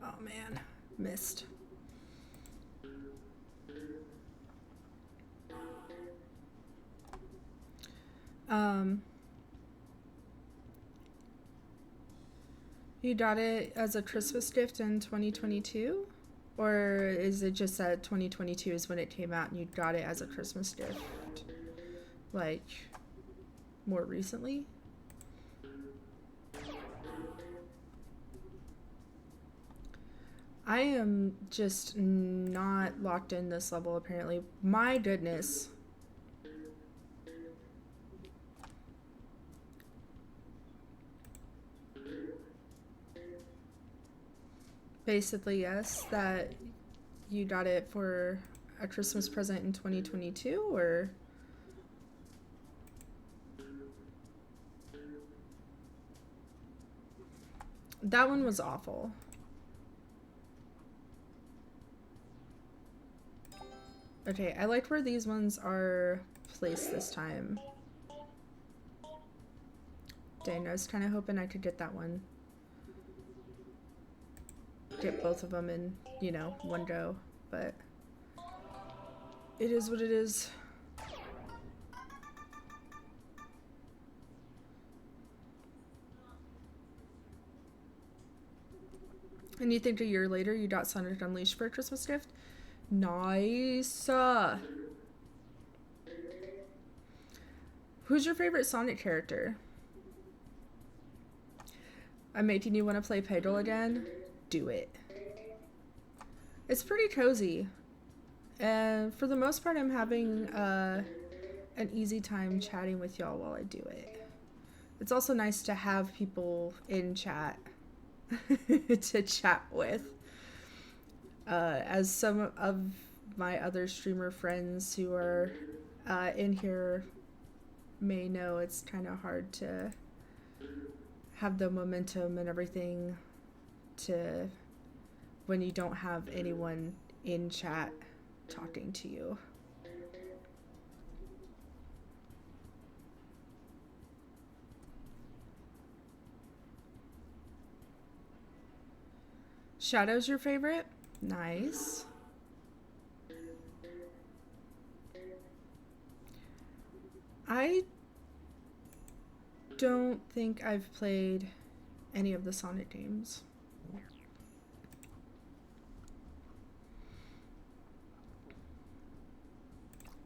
Oh man, missed. You got it as a Christmas gift in 2022? Or is it just that 2022 is when it came out and you got it as a Christmas gift? Like, more recently? I am just not locked in this level, apparently. My goodness. Basically, yes, that you got it for a Christmas present in 2022, or... That one was awful. Okay, I liked where these ones are placed this time. Dang, I was kind of hoping I could get that one. Get both of them in, you know, one go, but it is what it is. And you think a year later you got Sonic Unleashed for a Christmas gift? Nice. Who's your favorite Sonic character? I'm making you want to play Peggle again? Do it. It's pretty cozy. And for the most part, I'm having an easy time chatting with y'all while I do it. It's also nice to have people in chat to chat with. As some of my other streamer friends who are in here may know, it's kind of hard to have the momentum and everything to when you don't have anyone in chat talking to you. Shadow's your favorite? Nice. I don't think I've played any of the Sonic games.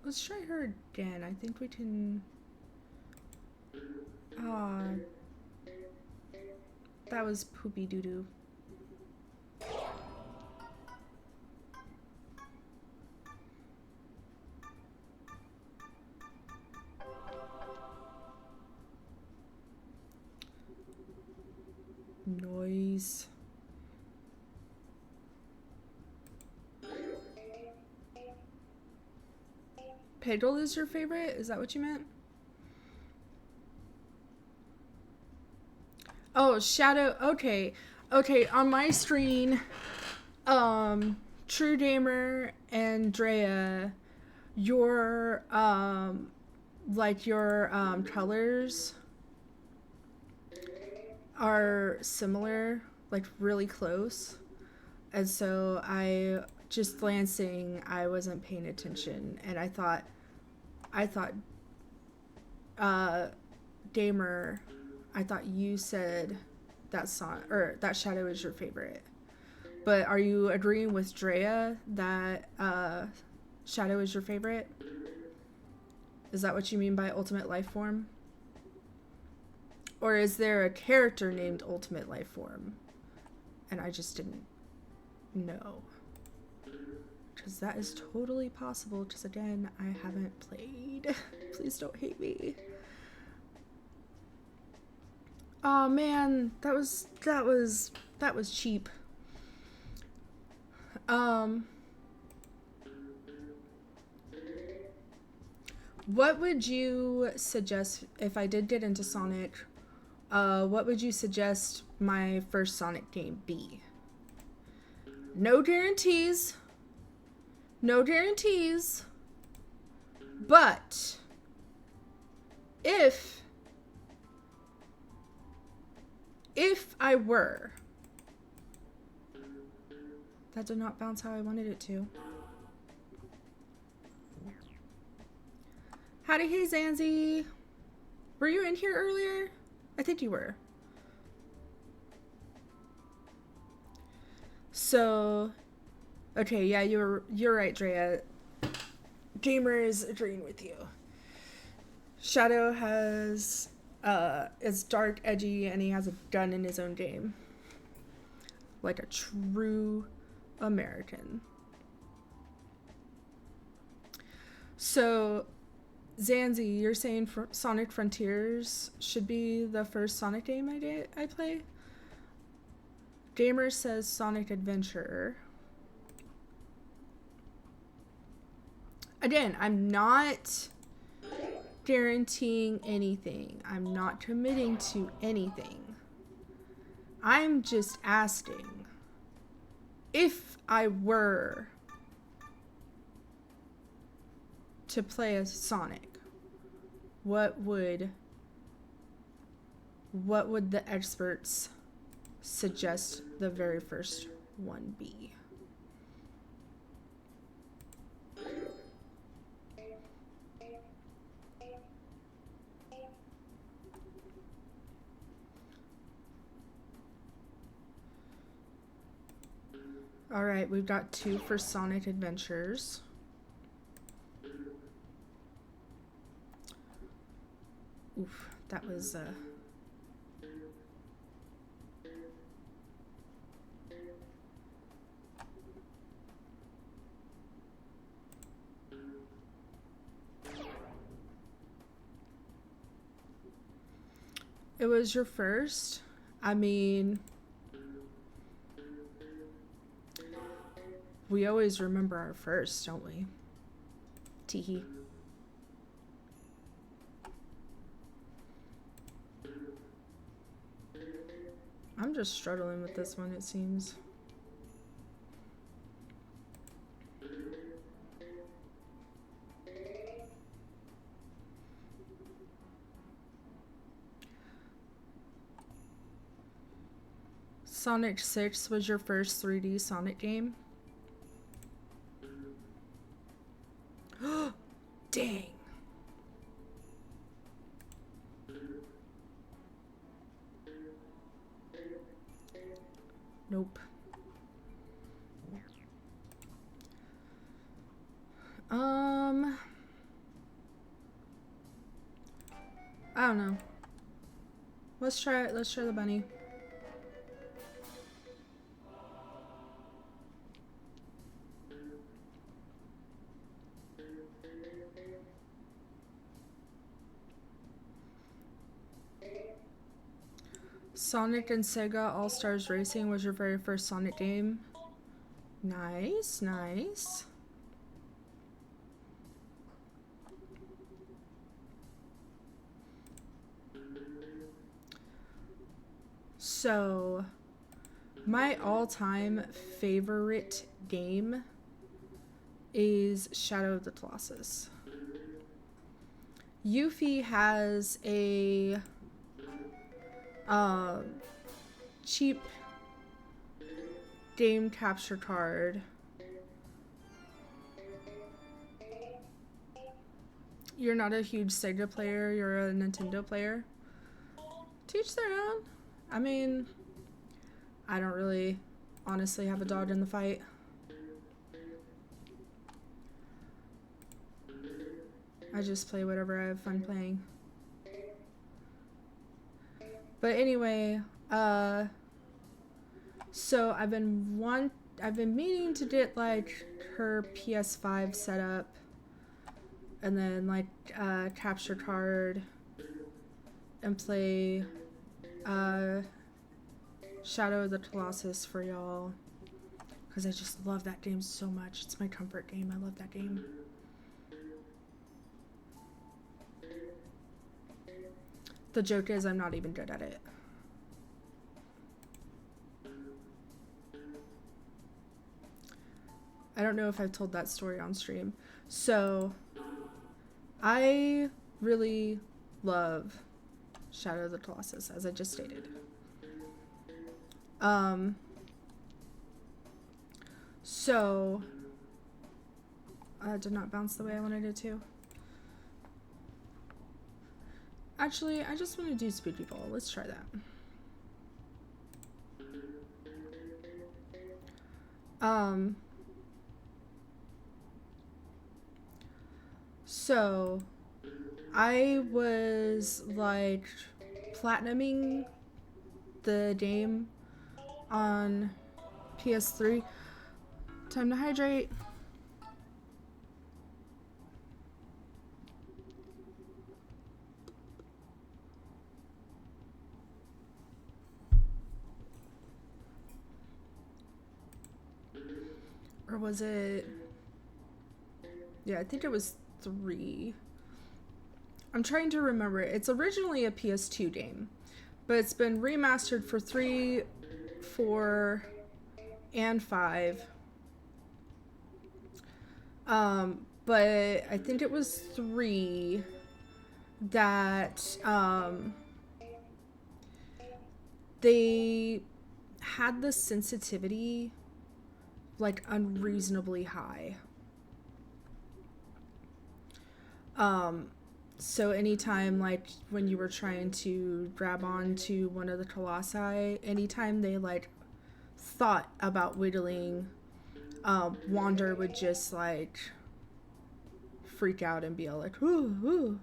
Let's try her again. I think we can... Ah. That was poopy doo-doo. Noise. Peggle is your favorite? Is that what you meant? Oh, Shadow. Okay. Okay, on my screen, True Gamer and Drea, your, like your, colors are similar, like really close. And so I just glancing, I wasn't paying attention, and I thought Gamer, I thought you said that song or that Shadow is your favorite. But are you agreeing with Drea that Shadow is your favorite? Is that what you mean by ultimate life form? Or is there a character named Ultimate Life Form? And I just didn't know. Because that is totally possible. Just again, I haven't played. Please don't hate me. Oh man, that was cheap. What would you suggest if I did get into Sonic? What would you suggest my first Sonic game be? No guarantees. No guarantees. But if I were, that did not bounce how I wanted it to. Howdy, hey Zanzi. Were you in here earlier? I think you were. So, okay, yeah, you're right, Drea. Gamer is agreeing with you. Shadow has is dark, edgy, and he has a gun in his own game. Like a true American. So, Zanzi, you're saying Sonic Frontiers should be the first Sonic game I play? Gamer says Sonic Adventure. Again, I'm not guaranteeing anything. I'm not committing to anything. I'm just asking, if I were to play as Sonic, what would the experts suggest the very first one be? All right, we've got 2 for Sonic Adventures. Oof, that was it was your first? I mean, we always remember our first, don't we? Teehee. I'm just struggling with this one, it seems. Sonic 6 was your first 3D Sonic game? Dang. Nope. I don't know. Let's try the bunny. Sonic and Sega All-Stars Racing was your very first Sonic game. Nice, nice. So, my all-time favorite game is Shadow of the Colossus. Yuffie has a cheap game capture card. You're not a huge Sega player, you're a Nintendo player. Teach their own. I mean, I don't really honestly have a dog in the fight. I just play whatever I have fun playing. But anyway, so I've been meaning to get like her PS5 set up, and then like capture card, and play Shadow of the Colossus for y'all, because I just love that game so much. It's my comfort game. I love that game. The joke is I'm not even good at it. I don't know if I've told that story on stream. So, I really love Shadow of the Colossus, as I just stated. So, did not bounce the way I wanted it to. Actually, I just want to do Spooky Ball. Let's try that. So, I was like platinuming the game on PS3. Time to hydrate. Or was it? Yeah, I think it was 3. I'm trying to remember. It's originally a PS2 game, but it's been remastered for 3, 4, and 5. But I think it was 3 that they had the sensitivity like unreasonably high. So anytime, like, when you were trying to grab onto one of the colossi, anytime they, like, thought about whittling, Wander would just, like, freak out and be all like, ooh, ooh.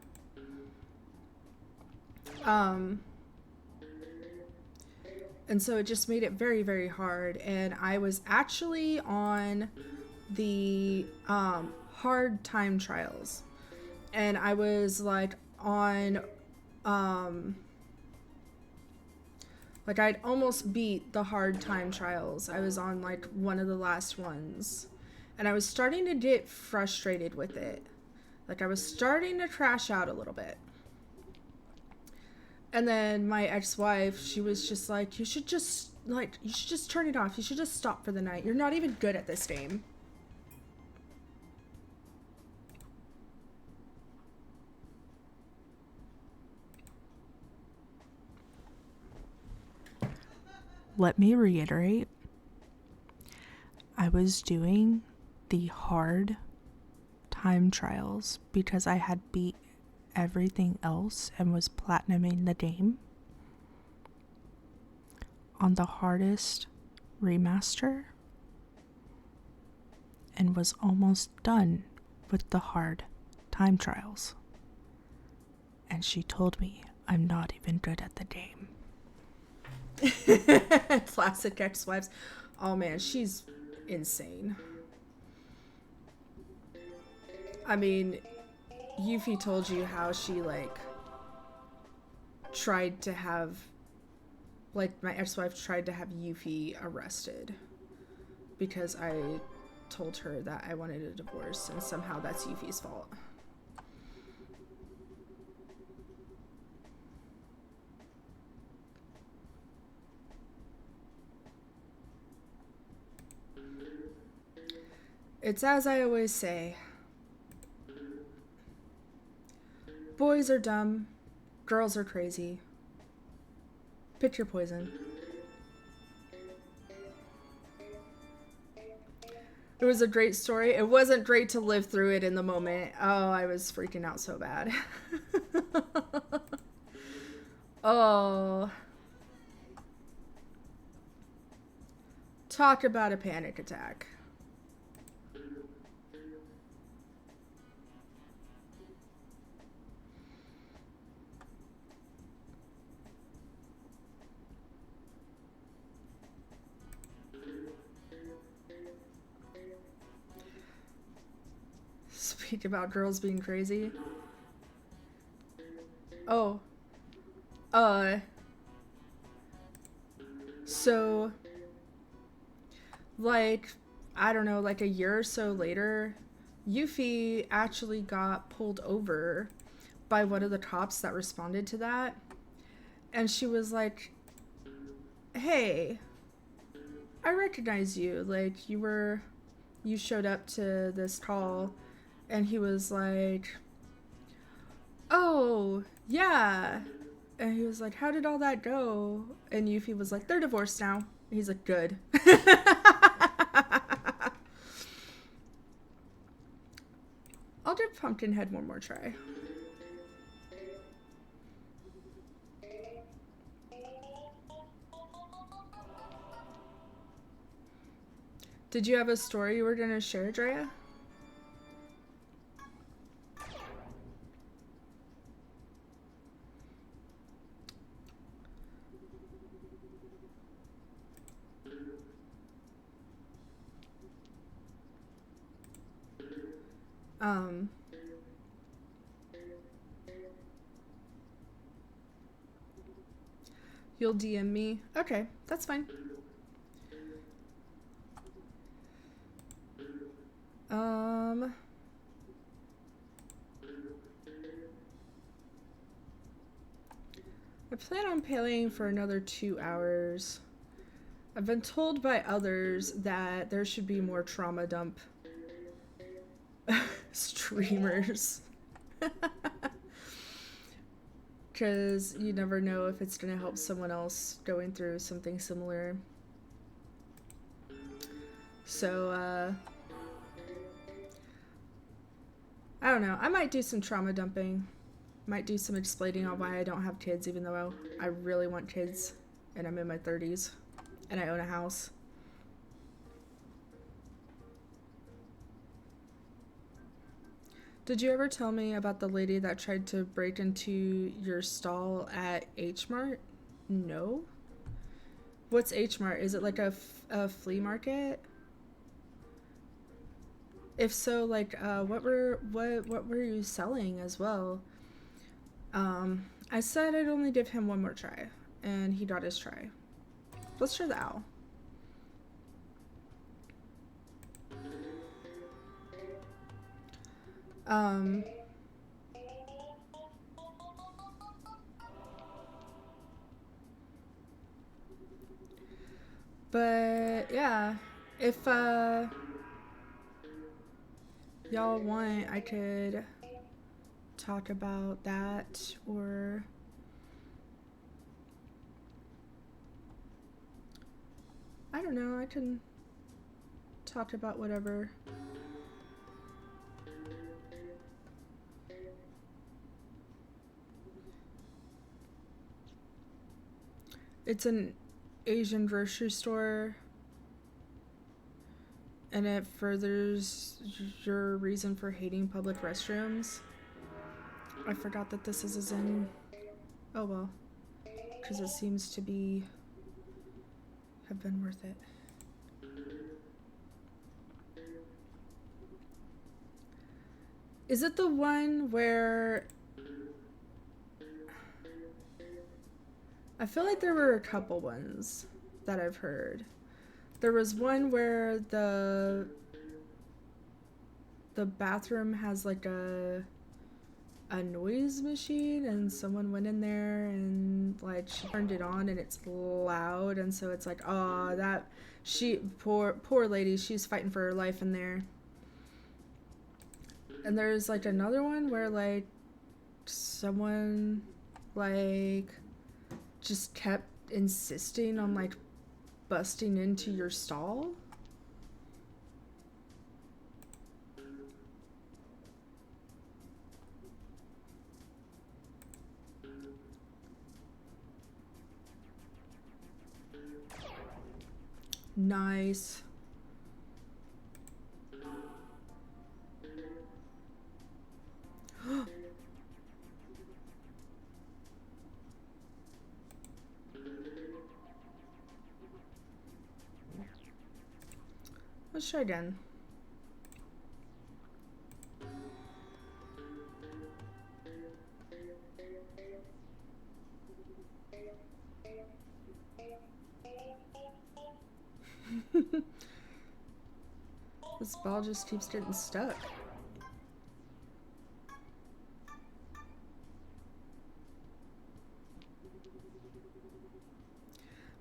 And so it just made it very, very hard. And I was actually on the, hard time trials. And I was like on, like I'd almost beat the hard time trials. I was on like one of the last ones. And I was starting to get frustrated with it. Like I was starting to crash out a little bit. And then my ex-wife, she was just like, you should just turn it off. You should just stop for the night. You're not even good at this game. Let me reiterate, I was doing the hard time trials because I had beat everything else and was platinuming the game on the hardest remaster and was almost done with the hard time trials. And she told me I'm not even good at the game. Classic ex-wives. Oh man, she's insane. I mean, Yuffie told you how she like tried to have, like, my ex-wife tried to have Yuffie arrested because I told her that I wanted a divorce, and somehow that's Yuffie's fault. It's as I always say. Boys are dumb. Girls are crazy. Pick your poison. It was a great story. It wasn't great to live through it in the moment. Oh, I was freaking out so bad. Oh. Talk about a panic attack. Talking about girls being crazy. Oh. So, like, I don't know, like a year or so later, Yuffie actually got pulled over by one of the cops that responded to that. And she was like, hey, I recognize you. Like, you showed up to this call. And he was like, oh, yeah. And he was like, how did all that go? And Yuffie was like, they're divorced now. And he's like, good. I'll give Pumpkinhead one more try. Did you have a story you were going to share, Drea? You'll DM me? Okay, that's fine. I plan on playing for another 2 hours. I've been told by others that there should be more trauma dump streamers. Because you never know if it's going to help someone else going through something similar. So, I don't know. I might do some trauma dumping. Might do some explaining on why I don't have kids, even though I really want kids. And I'm in my 30s. And I own a house. Did you ever tell me about the lady that tried to break into your stall at H Mart? No. What's H Mart? Is it like a flea market? If so, like, what were you selling as well? I said I'd only give him one more try, and he got his try. Let's try the owl. But yeah, if y'all want, I could talk about that, or I don't know, I can talk about whatever. It's an Asian grocery store, and it furthers your reason for hating public restrooms. I forgot that this is a Zen. Oh well, because it seems to have been worth it. Is it the one where I feel like there were a couple ones that I've heard. There was one where the bathroom has like a noise machine, and someone went in there and like she turned it on and it's loud, and so it's like, oh, that poor lady, she's fighting for her life in there. And there's like another one where like someone like just kept insisting on like busting into your stall. Nice. Let's try again. This ball just keeps getting stuck.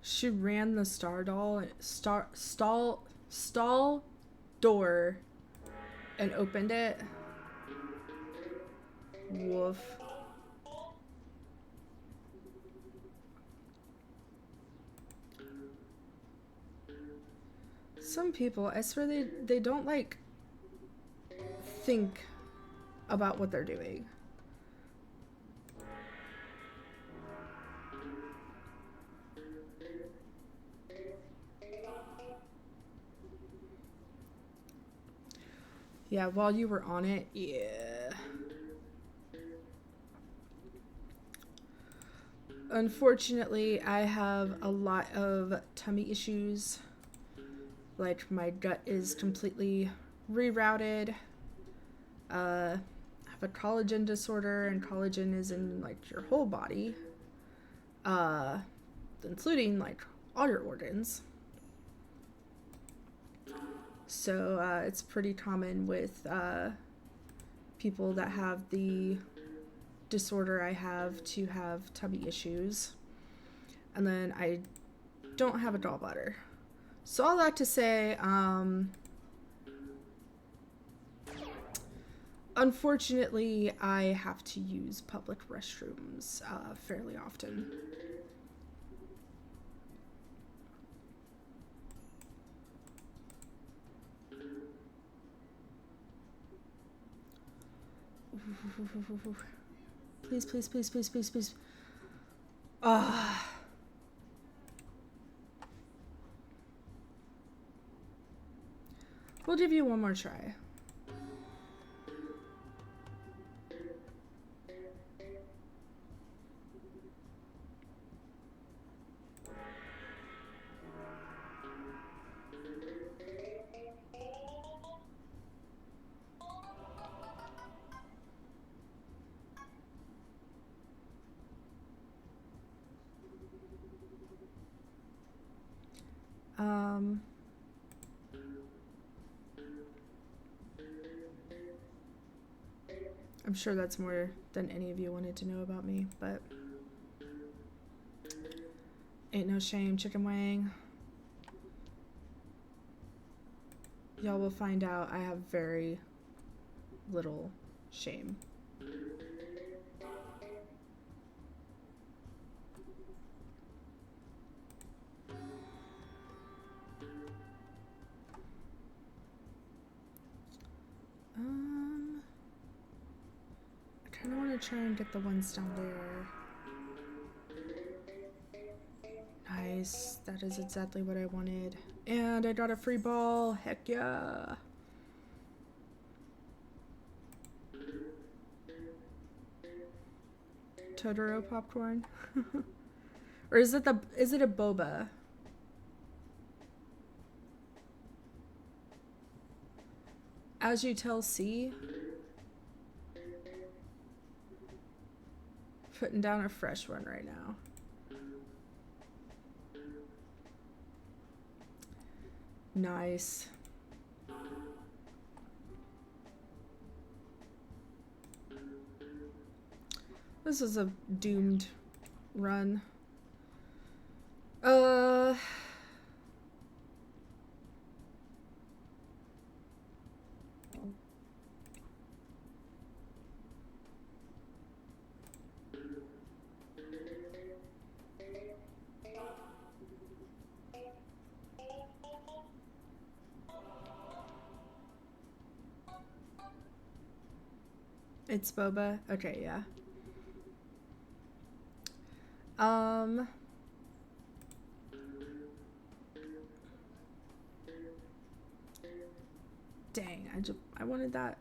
She ran the stall door and opened it. Woof. Some people, I swear they don't like think about what they're doing. Yeah, while you were on it, yeah. Unfortunately, I have a lot of tummy issues. Like, my gut is completely rerouted. I have a collagen disorder, and collagen is in, like, your whole body. Including, like, all your organs. So, it's pretty common with, people that have the disorder I have to have tummy issues. And then I don't have a gallbladder. So all that to say, unfortunately, I have to use public restrooms fairly often. Please, please, please, please, please, please. We'll give you one more try. I'm sure that's more than any of you wanted to know about me, but ain't no shame, chicken wing. Y'all will find out I have very little shame. I kind of want to try and get the ones down there. Nice. That is exactly what I wanted. And I got a free ball. Heck yeah. Totoro popcorn. Or is it a boba? As you tell C. Putting down a fresh one right now. Nice. This is a doomed run. It's boba? Okay, yeah. Dang, I wanted that.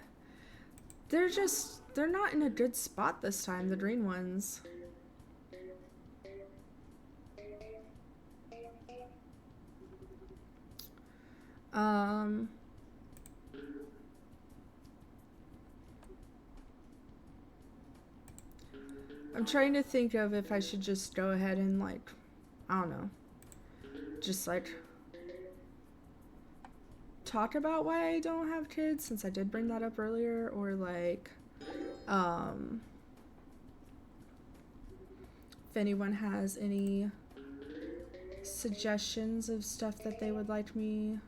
They're not in a good spot this time, the green ones. I'm trying to think of if I should just go ahead and, like, I don't know, just like talk about why I don't have kids, since I did bring that up earlier, or like, if anyone has any suggestions of stuff that they would like me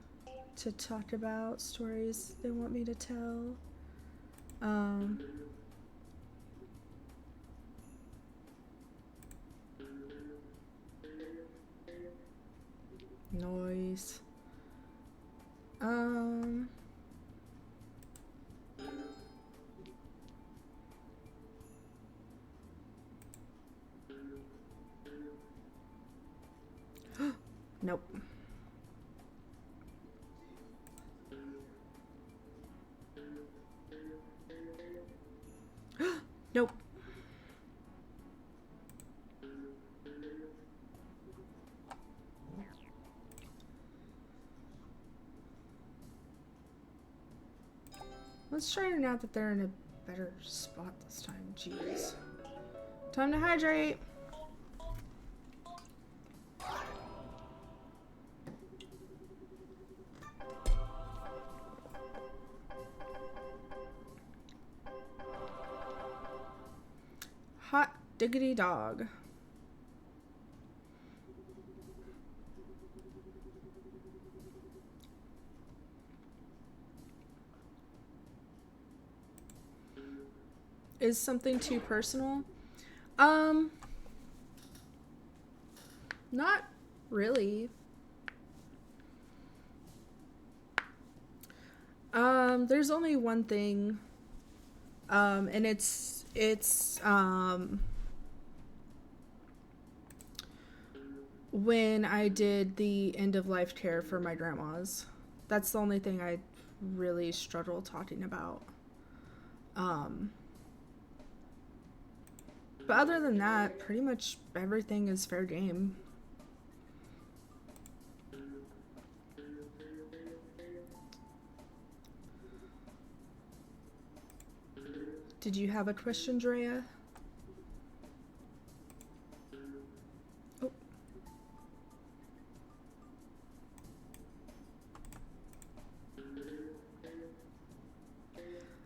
to talk about, stories they want me to tell. Noise. Nope. Nope. Let's try it now that they're in a better spot this time. Jeez. Time to hydrate. Hot diggity dog. Is something too personal? Not really. There's only one thing, and it's when I did the end of life care for my grandmas. That's the only thing I really struggle talking about. But other than that, pretty much everything is fair game. Did you have a question, Drea? Oh.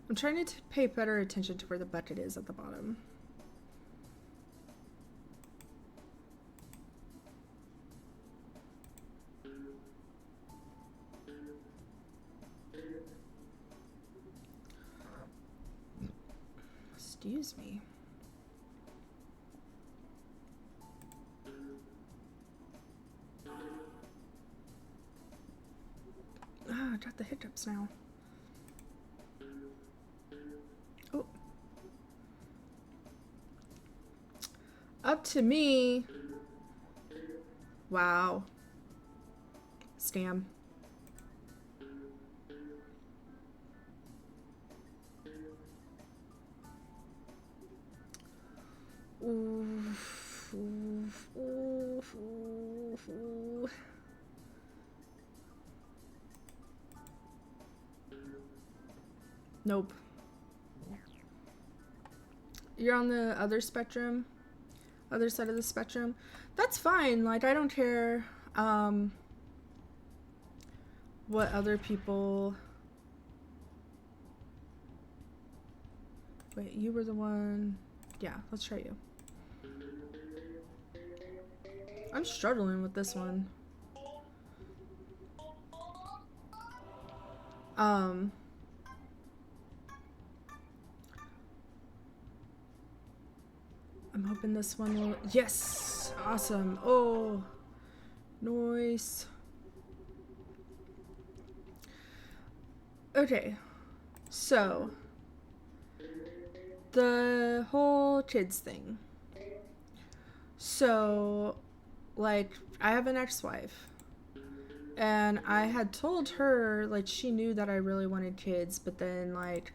I'm trying to pay better attention to where the bucket is at the bottom. Excuse me. Ah, I got the hiccups now. Oh. Up to me. Wow. Scam. Oof, oof, oof, oof, oof. Nope. You're on the other spectrum, other side of the spectrum. That's fine. Like, I don't care what other people. Wait, you were the one. Yeah, let's try you. I'm struggling with this one. I'm hoping this one will. Yes! Awesome. Oh, nice. Okay, so the whole kids thing. So, like, I have an ex-wife, and I had told her, like, she knew that I really wanted kids, but then, like,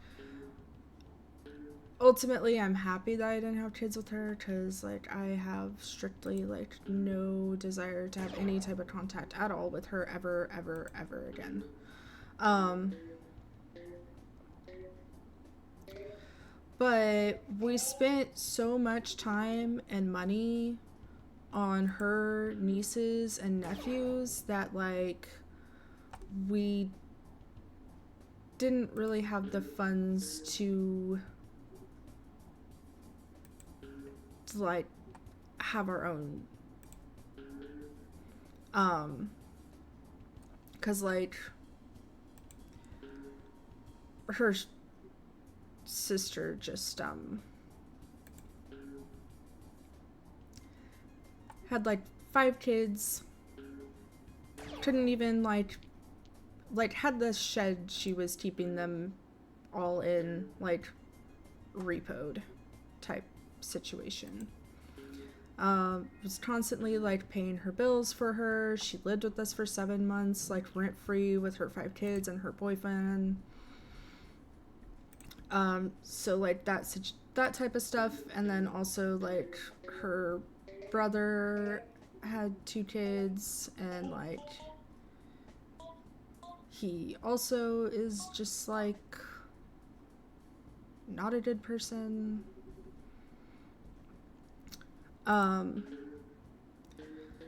ultimately I'm happy that I didn't have kids with her, because, like, I have strictly, like, no desire to have any type of contact at all with her ever, ever, ever again. But we spent so much time and money on her nieces and nephews that, like, we didn't really have the funds to like have our own, because like her sister just had like 5 kids, couldn't even like had this shed she was keeping them all in, like repoed type situation. Was constantly like paying her bills for her. She lived with us for 7 months, like rent free, with her 5 kids and her boyfriend. So like that type of stuff. And then also like her brother had 2 kids, and like he also is just like not a good person.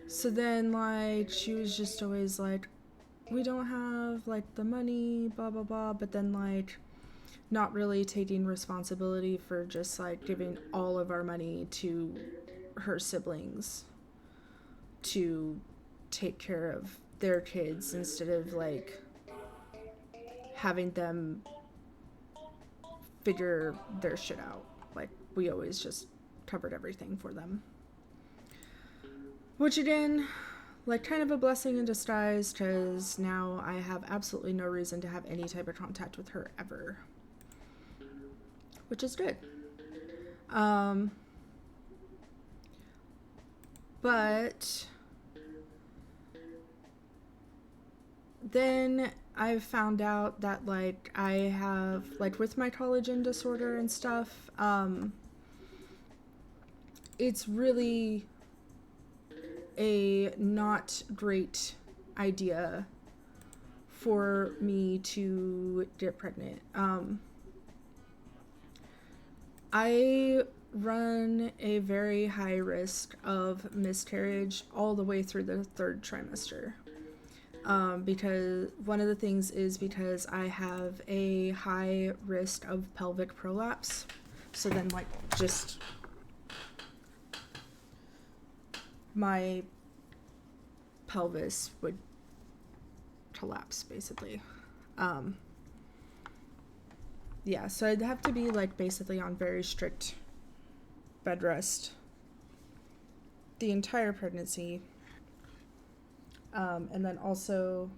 So then like she was just always like, we don't have like the money, blah blah blah, but then like not really taking responsibility for just like giving all of our money to her siblings to take care of their kids, instead of like having them figure their shit out. Like we always just covered everything for them, which again, like kind of a blessing in disguise, because now I have absolutely no reason to have any type of contact with her ever, which is good. But then I found out that like I have, like with my collagen disorder and stuff, it's really a not great idea for me to get pregnant. I run a very high risk of miscarriage all the way through the 3rd trimester. Because one of the things is because I have a high risk of pelvic prolapse. So then like just my pelvis would collapse basically. Yeah, so I'd have to be like basically on very strict bed rest the entire pregnancy. And then also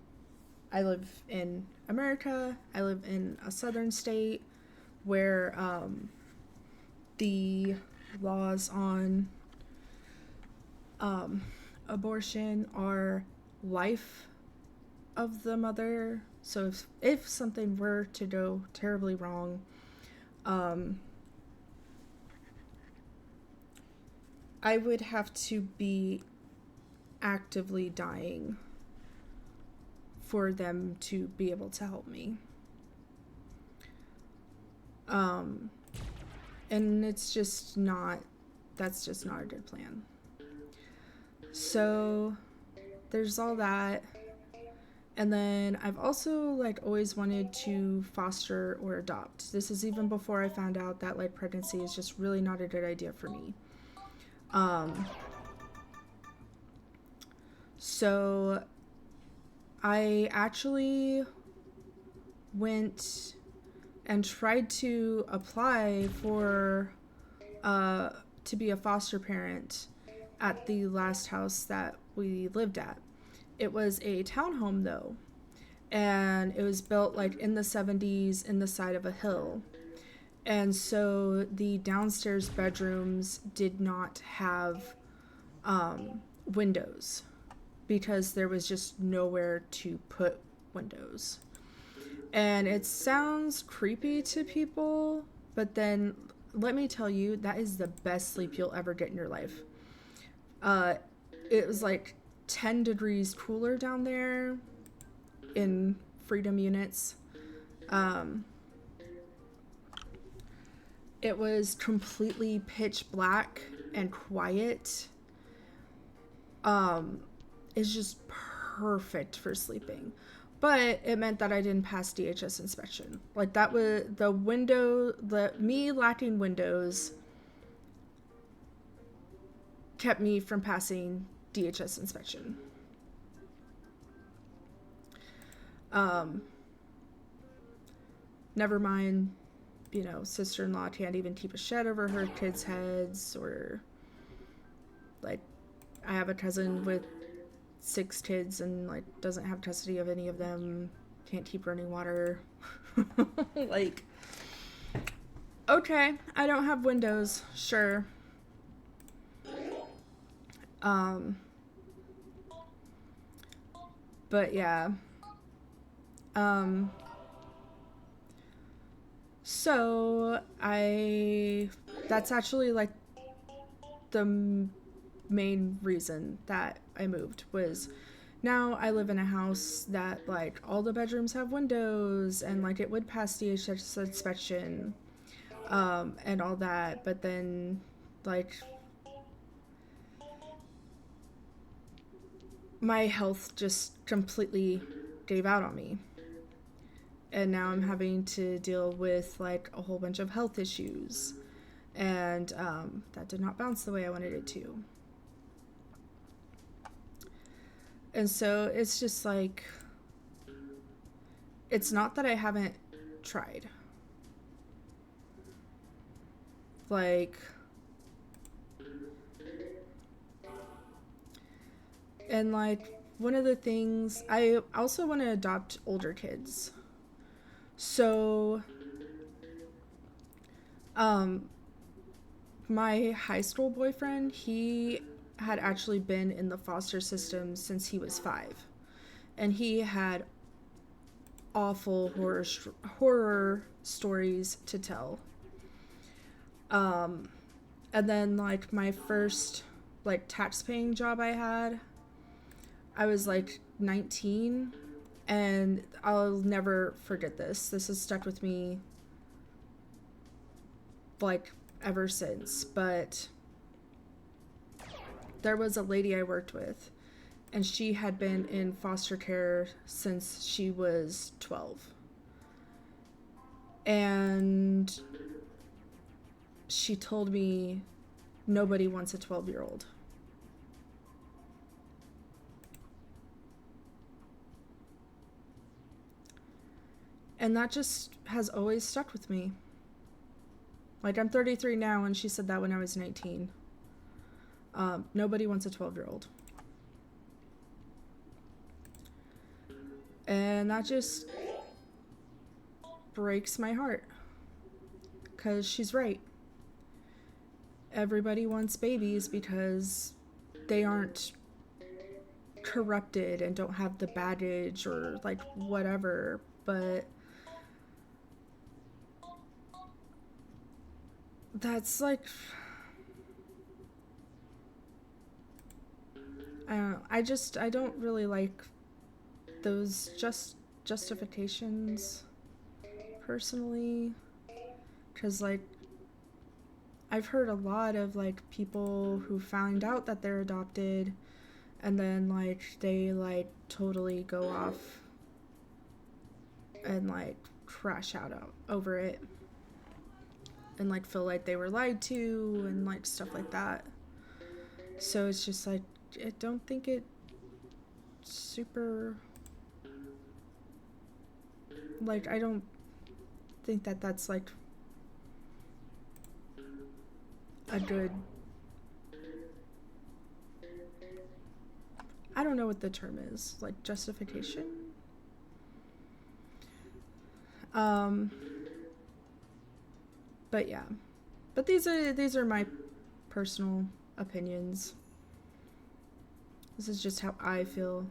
I live in America. I live in a southern state where the laws on abortion are life of the mother. So if something were to go terribly wrong, I would have to be actively dying for them to be able to help me. And that's just not a good plan. So there's all that. And then I've also like always wanted to foster or adopt. This is even before I found out that like pregnancy is just really not a good idea for me. So I actually went and tried to apply for to be a foster parent at the last house that we lived at. It was a townhome though, and it was built like in the 70s in the side of a hill. And so the downstairs bedrooms did not have windows because there was just nowhere to put windows. And it sounds creepy to people, but then let me tell you, that is the best sleep you'll ever get in your life. It was like 10 degrees cooler down there in Freedom units. It was completely pitch black and quiet. It's just perfect for sleeping. But it meant that I didn't pass DHS inspection. Like, that was the window, me lacking windows kept me from passing DHS inspection. Never mind, you know, sister-in-law can't even keep a shed over her kids' heads, or like, I have a cousin with 6 kids and like doesn't have custody of any of them, can't keep running water. Like, okay, I don't have windows, sure. But yeah. So that's actually like the main reason that I moved, was now I live in a house that like all the bedrooms have windows and like it would pass DHS inspection, and all that, but then like my health just completely gave out on me. And now I'm having to deal with like a whole bunch of health issues. And that did not bounce the way I wanted it to. And so it's just like, it's not that I haven't tried. Like, and like, one of the things, I also want to adopt older kids. So, my high school boyfriend, he had actually been in the foster system since he was 5. And he had awful horror stories to tell. And then like my first like tax-paying job I had, I was like 19, and I'll never forget this. This has stuck with me like ever since. But there was a lady I worked with, and she had been in foster care since she was 12. And she told me nobody wants a 12-year-old. And that just has always stuck with me. Like, I'm 33 now, and she said that when I was 19. Nobody wants a 12-year-old. And that just breaks my heart. Because she's right. Everybody wants babies because they aren't corrupted and don't have the baggage or like whatever. But that's like, I don't know. I don't really like those justifications personally, because like I've heard a lot of like people who found out that they're adopted and then like they like totally go off and like crash out over it and like feel like they were lied to and like stuff like that. So it's just like, I don't think it super, like, I don't think that that's like a good, I don't know what the term is, like justification. But yeah, but these are my personal opinions. This is just how I feel.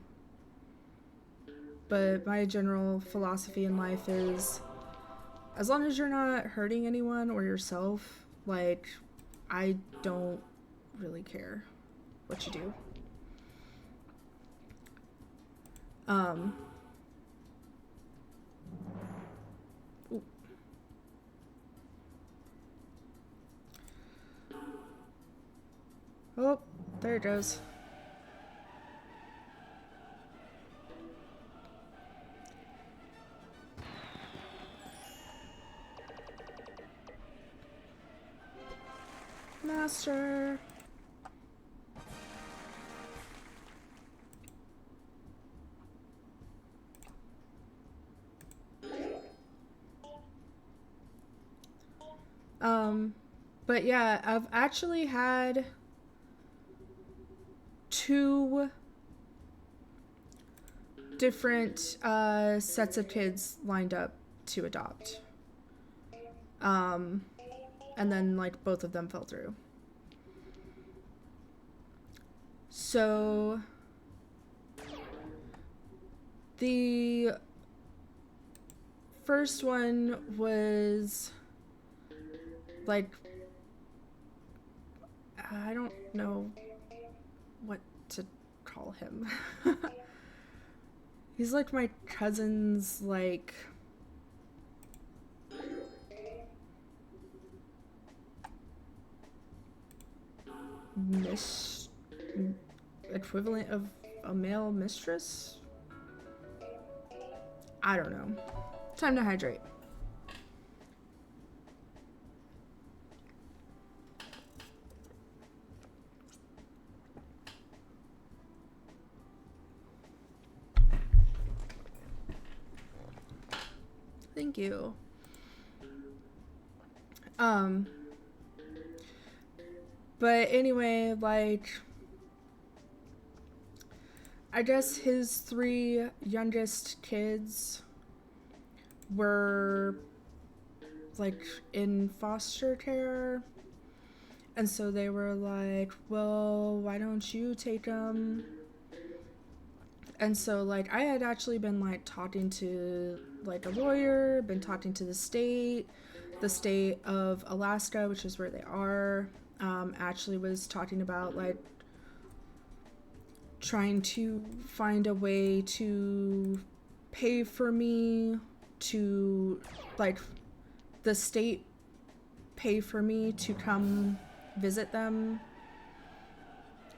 But my general philosophy in life is, as long as you're not hurting anyone or yourself, like, I don't really care what you do. Ooh. Oh, there it goes. Master. But yeah, I've actually had 2 different sets of kids lined up to adopt. And then like both of them fell through. So the first one was like, I don't know what to call him. He's like my cousin's like equivalent of a male mistress. I don't know. Time to hydrate. Thank you. But anyway, like, I guess his 3 youngest kids were like in foster care, and so they were like, well, why don't you take them? And so like I had actually been like talking to like a lawyer, been talking to the state of Alaska, which is where they are. Actually was talking about like trying to find a way to pay for me to, like, the state pay for me to come visit them.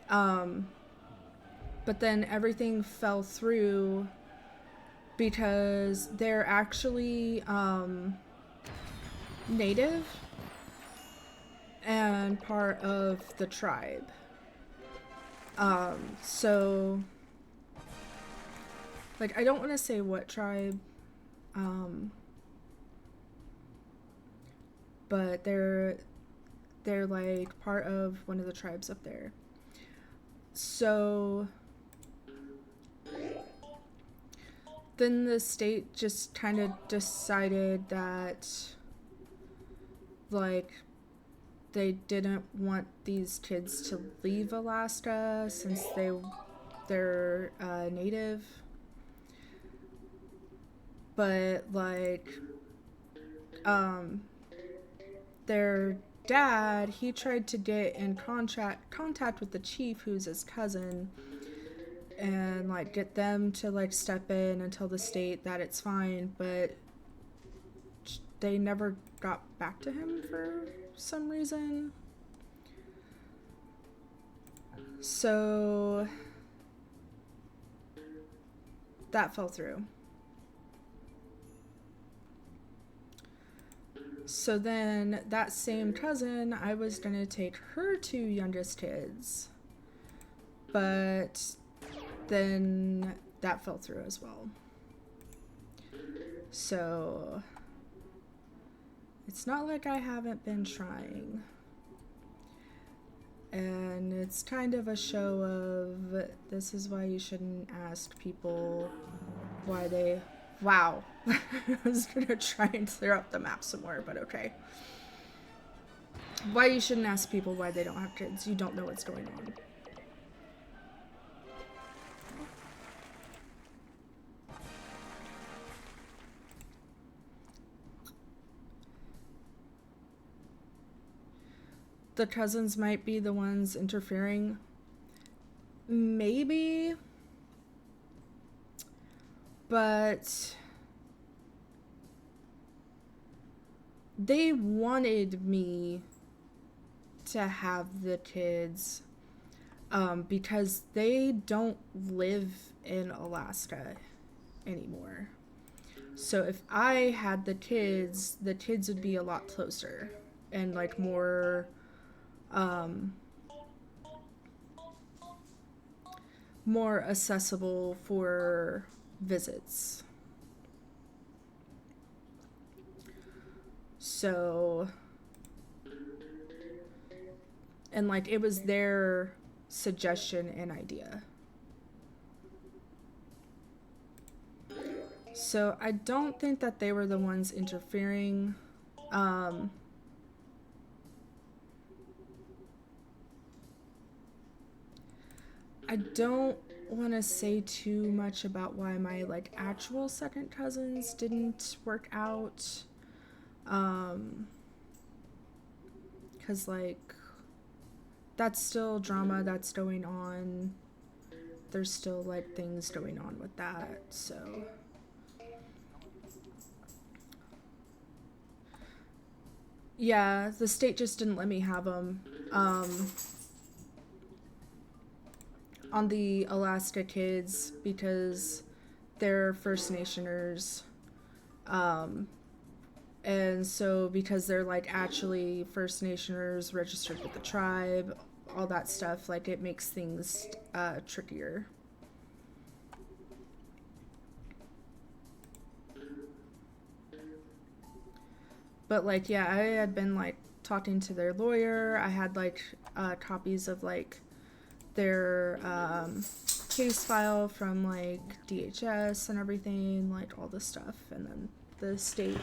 But then everything fell through because they're actually native and part of the tribe. So, like, I don't want to say what tribe, but they're like part of one of the tribes up there. So then the state just kind of decided that, like, they didn't want these kids to leave Alaska since they're native. But like, their dad, he tried to get in contact with the chief, who's his cousin, and like get them to like step in and tell the state that it's fine, but they never got back to him for some reason. So that fell through. So then that same cousin, I was gonna take her 2 youngest kids, but then that fell through as well. So it's not like I haven't been trying. And it's kind of a show of, this is why you shouldn't ask people why they... Wow. I was gonna try and clear up the map some more, but okay. Why you shouldn't ask people why they don't have kids. You don't know what's going on. The cousins might be the ones interfering. Maybe. But they wanted me to have the kids because they don't live in Alaska anymore. So if I had the kids would be a lot closer and like more more accessible for visits. So, and like it was their suggestion and idea. So I don't think that they were the ones interfering. I don't want to say too much about why my like actual second cousins didn't work out. Cause like that's still drama that's going on. There's still like things going on with that. So yeah, the state just didn't let me have them. On the Alaska kids because they're First Nationers. And so because they're like actually First Nationers registered with the tribe, all that stuff, like it makes things trickier. But like yeah, I had been like talking to their lawyer. I had like copies of like their case file from like DHS and everything, like all this stuff. And then the state,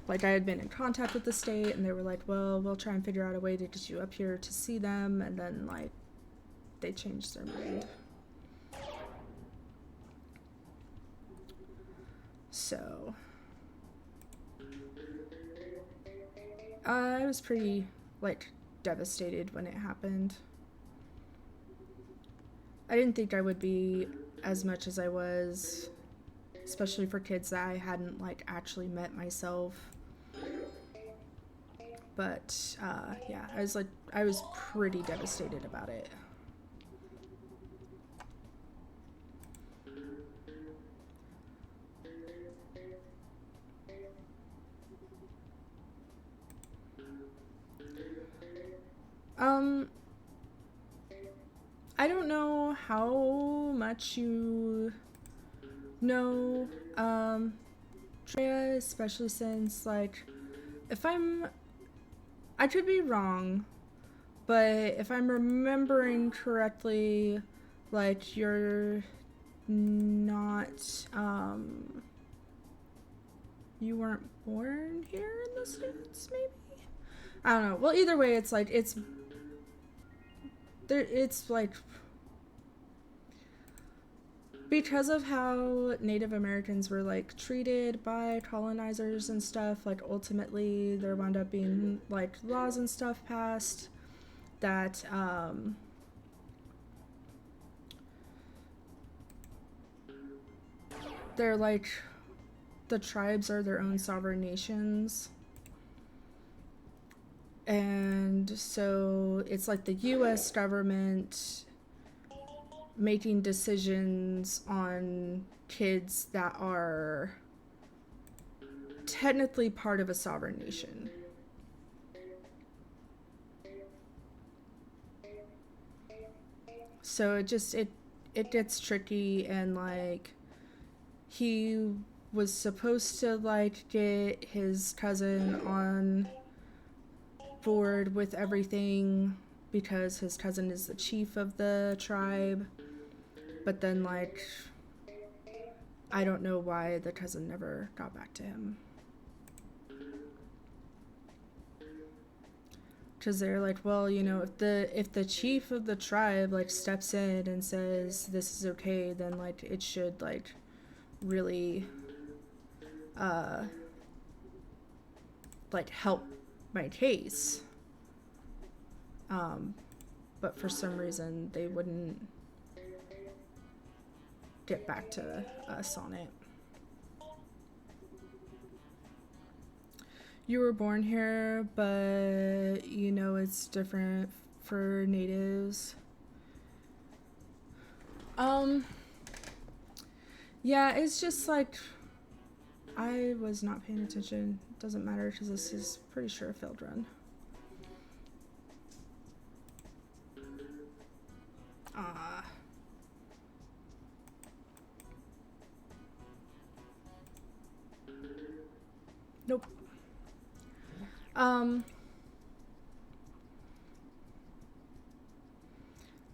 like I had been in contact with the state and they were like, well, we'll try and figure out a way to get you up here to see them. And then like they changed their mind. So I was pretty like devastated when it happened. I didn't think I would be as much as I was, especially for kids that I hadn't like actually met myself. But yeah, I was pretty devastated about it. I don't know how much you know, Treya, especially since, like, I could be wrong, but if I'm remembering correctly, like, you're not, you weren't born here in the States, maybe? I don't know. Well, either way, it's like, it's like because of how Native Americans were like treated by colonizers and stuff, like ultimately there wound up being like laws and stuff passed that they're like the tribes are their own sovereign nations. And so it's like the US government making decisions on kids that are technically part of a sovereign nation. So it gets tricky, and like he was supposed to like get his cousin on board with everything because his cousin is the chief of the tribe, but then like I don't know why the cousin never got back to him, because they're like, well, you know, if the chief of the tribe like steps in and says this is okay, then like it should like really like help my case. But for some reason they wouldn't get back to us on it. You were born here, but you know it's different for natives. Yeah, it's just like I was not paying attention. Doesn't matter because this is pretty sure a failed run. Nope.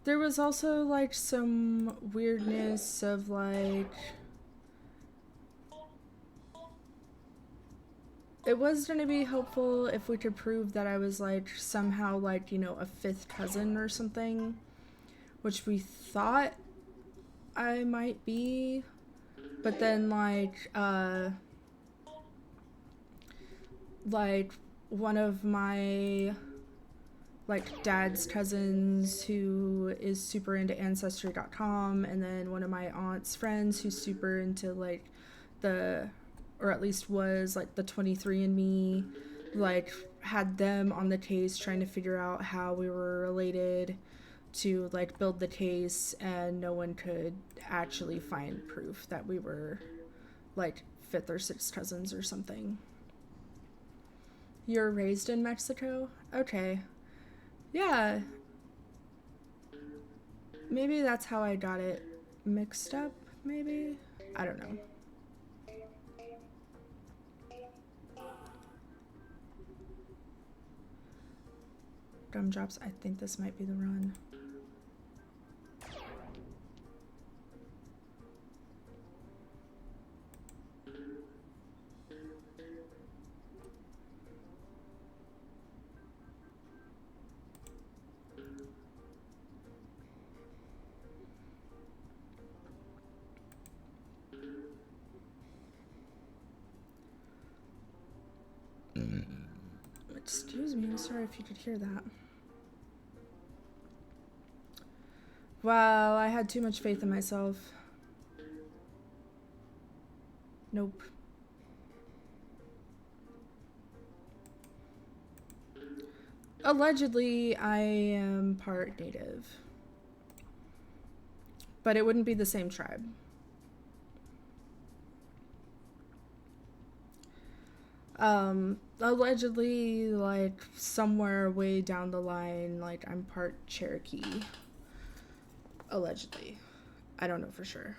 There was also like some weirdness of like it was gonna be helpful if we could prove that I was like somehow like, you know, a fifth cousin or something, which we thought I might be, but then like one of my like dad's cousins who is super into ancestry.com, and then one of my aunt's friends who's super into like the, or at least was like the 23andMe, like had them on the case trying to figure out how we were related to like build the case, and no one could actually find proof that we were like fifth or sixth cousins or something. You're raised in Mexico? Okay. Yeah. Maybe that's how I got it mixed up, maybe? I don't know. Gumdrops, I think this might be the run. Excuse me, I'm sorry if you could hear that. Wow, I had too much faith in myself. Nope. Allegedly, I am part native. But it wouldn't be the same tribe. Allegedly, like, somewhere way down the line, like, I'm part Cherokee. Allegedly. I don't know for sure.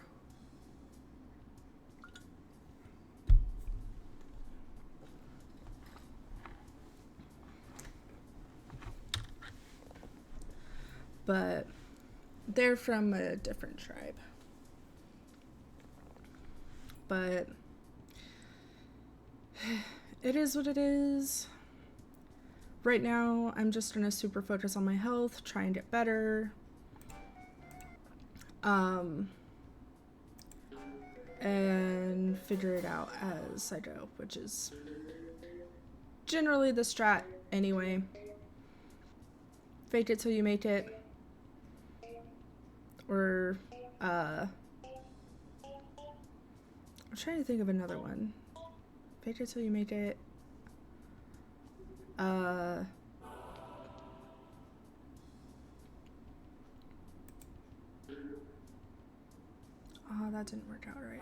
But they're from a different tribe. But it is what it is. Right now, I'm just gonna super focus on my health, try and get better. And figure it out as I go, which is generally the strat anyway. Fake it till you make it. Or, I'm trying to think of another one. Fake it till you make it. Oh, that didn't work out right.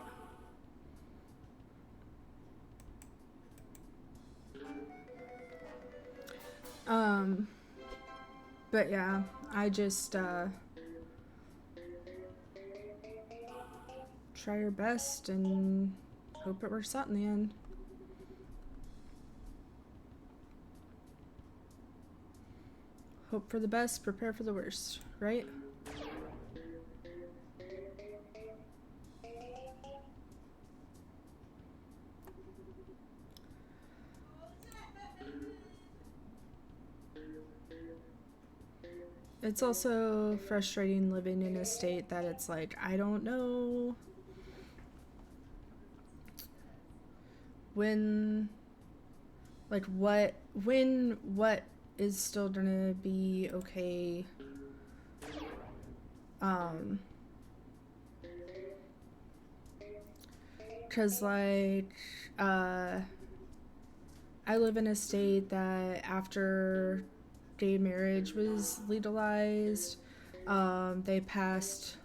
But yeah, I just, try your best and hope it works out in the end. Hope for the best, prepare for the worst, right? It's also frustrating living in a state that it's like, I don't know when, like, what is still gonna be okay. Cause like, I live in a state that after gay marriage was legalized, they passed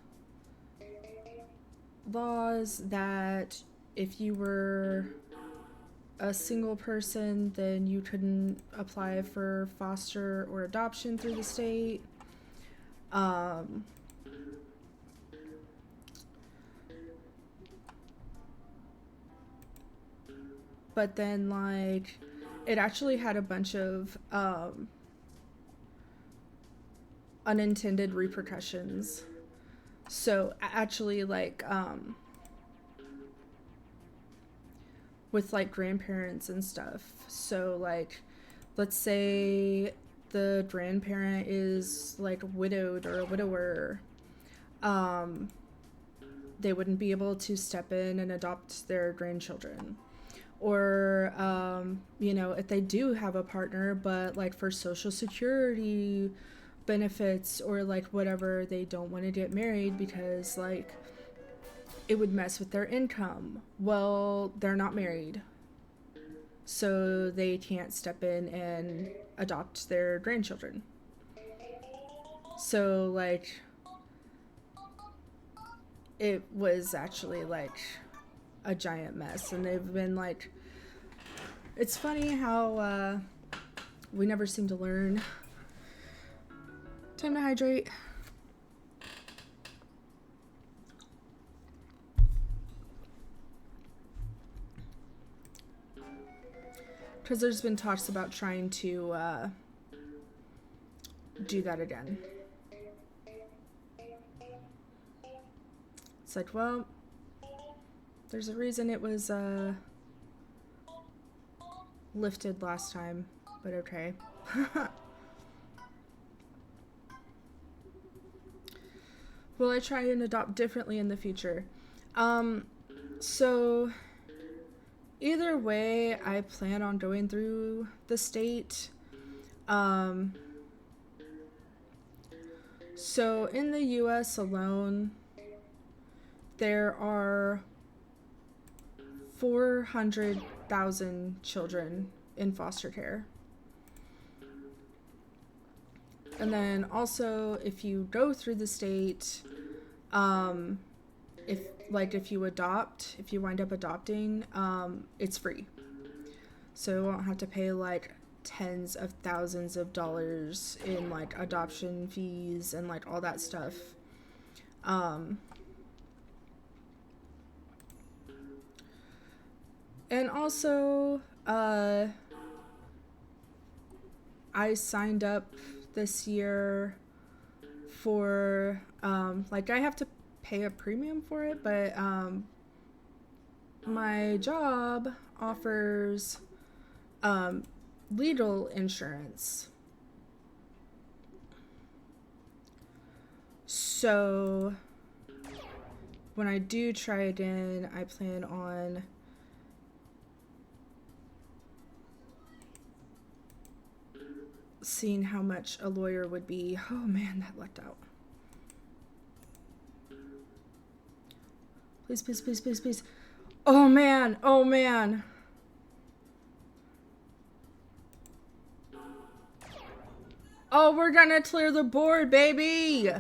laws that if you were a single person, then you couldn't apply for foster or adoption through the state. but then like it actually had a bunch of unintended repercussions. So actually like with like grandparents and stuff. So like let's say the grandparent is like widowed or a widower, they wouldn't be able to step in and adopt their grandchildren. Or you know, if they do have a partner but like for social security benefits or like whatever, they don't want to get married because like it would mess with their income. Well, they're not married, so they can't step in and adopt their grandchildren. So like it was actually like a giant mess, and they've been like, it's funny how we never seem to learn. Time to hydrate. Because there's been talks about trying to do that again. It's like, well, there's a reason it was lifted last time, but okay. Will I try and adopt differently in the future? So either way, I plan on going through the state. So in the US alone, there are 400,000 children in foster care. And then also, if you go through the state, if you wind up adopting, it's free. So you won't have to pay like tens of thousands of dollars in like adoption fees and like all that stuff. And also, I signed up this year for, like, I have to pay a premium for it, but my job offers legal insurance. So when I do try again, I plan on seeing how much a lawyer would be. Oh man, that lucked out. Please, please, please, please, please. Oh man, oh man. Oh, we're gonna clear the board, baby.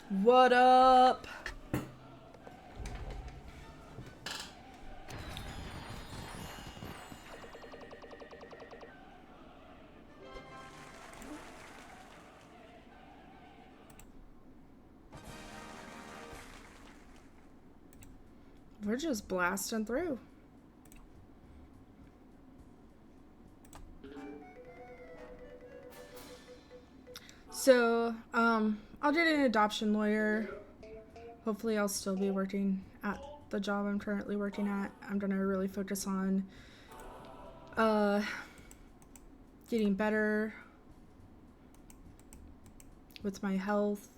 What up? We're just blasting through. So, I'll get an adoption lawyer. Hopefully I'll still be working at the job I'm currently working at. I'm gonna really focus on getting better with my health.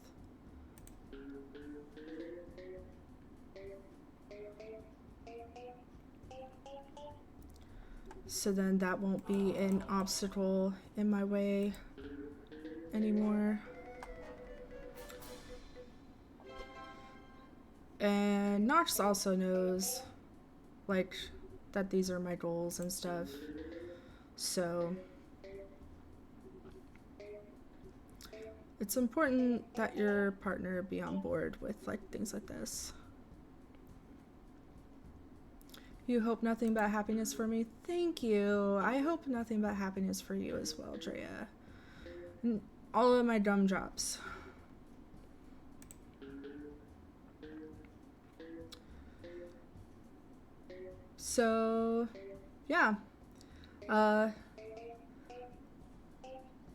So then that won't be an obstacle in my way anymore. And Nox also knows, like, that these are my goals and stuff. So it's important that your partner be on board with, like, things like this. You hope nothing but happiness for me? Thank you. I hope nothing but happiness for you as well, Drea. And all of my gumdrops. So, yeah. Uh,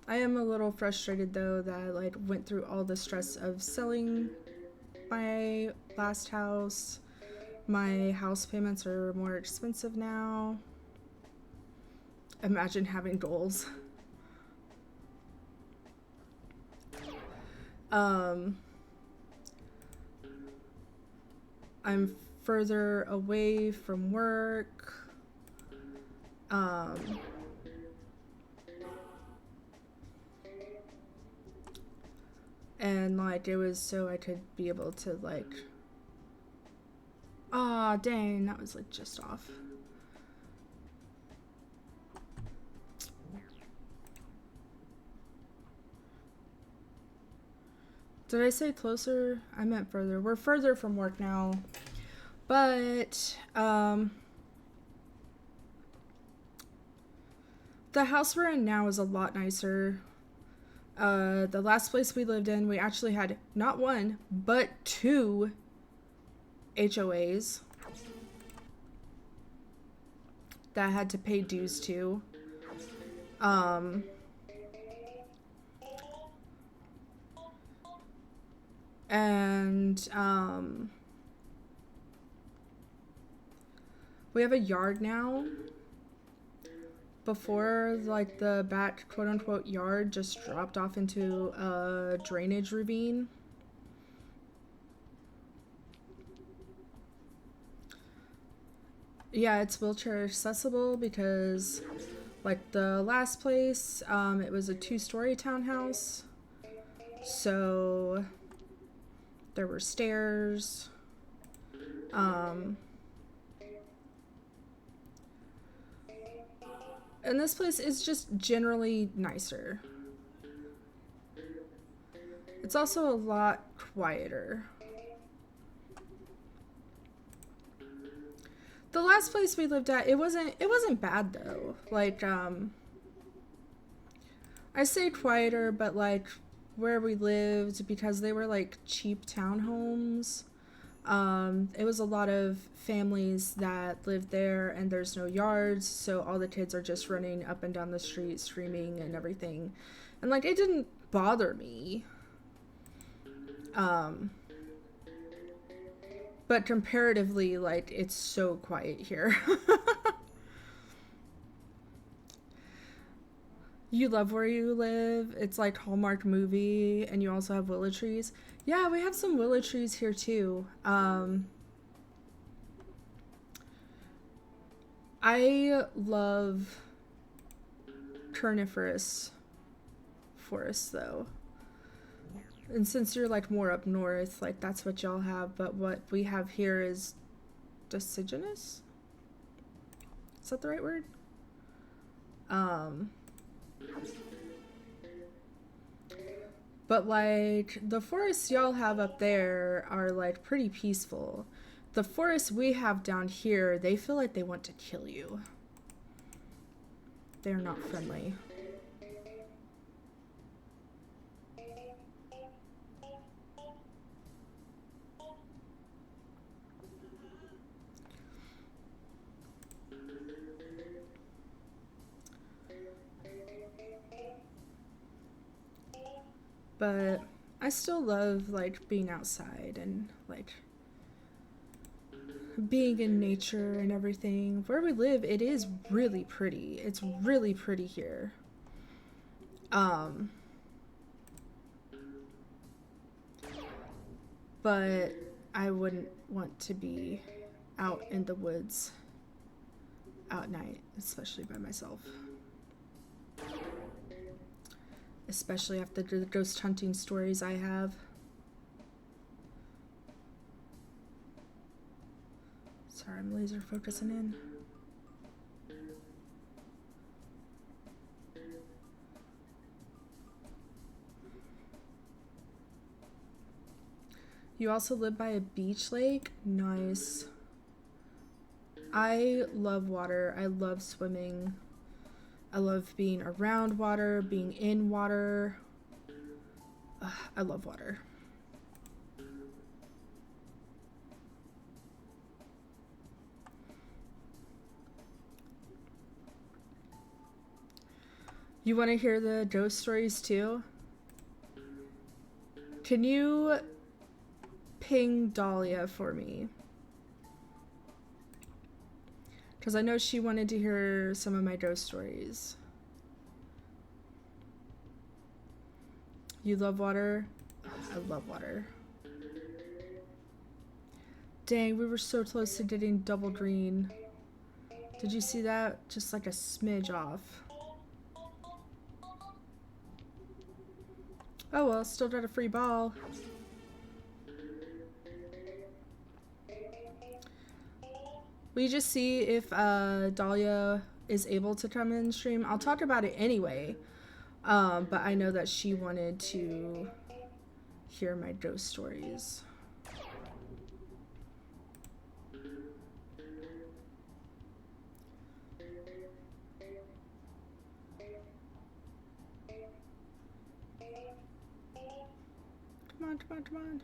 I am a little frustrated though that I like went through all the stress of selling my last house. My house payments are more expensive now. Imagine having goals. I'm further away from work. And like it was so I could be able to like, ah, dang, that was like just off. Did I say closer? I meant further. We're further from work now. But the house we're in now is a lot nicer. The last place we lived in, we actually had not one, but 2 HOAs that I had to pay dues to. And we have a yard now. Before, like, the back quote-unquote yard just dropped off into a drainage ravine. Yeah, it's wheelchair accessible because, like, the last place, it was a 2-story townhouse. So there were stairs. And this place is just generally nicer. It's also a lot quieter. The last place we lived at, it wasn't bad though. Like, I say quieter, but like where we lived, because they were like cheap townhomes, it was a lot of families that lived there and there's no yards, so all the kids are just running up and down the street screaming and everything. And like it didn't bother me. But comparatively, like, it's so quiet here. You love where you live. It's like Hallmark movie, and you also have willow trees. Yeah, we have some willow trees here too. I love coniferous forests though. And since you're like more up north, like that's what y'all have, but what we have here is deciduous? Is that the right word? But like the forests y'all have up there are like pretty peaceful. The forests we have down here, they feel like they want to kill you. They're not friendly. But I still love like being outside and like being in nature and everything. Where we live, it is really pretty. It's really pretty here. But I wouldn't want to be out in the woods at night, especially by myself. Especially after the ghost hunting stories I have. Sorry, I'm laser focusing in. You also live by a beach lake? Nice. I love water. I love swimming. I love being around water, being in water. I love water. You want to hear the ghost stories too? Can you ping Dahlia for me? Because I know she wanted to hear some of my ghost stories. You love water? I love water. Dang, we were so close to getting double green. Did you see that? Just like a smidge off. Oh well, still got a free ball. We just see if Dahlia is able to come in stream. I'll talk about it anyway. But I know that she wanted to hear my ghost stories. Come on, come on, come on.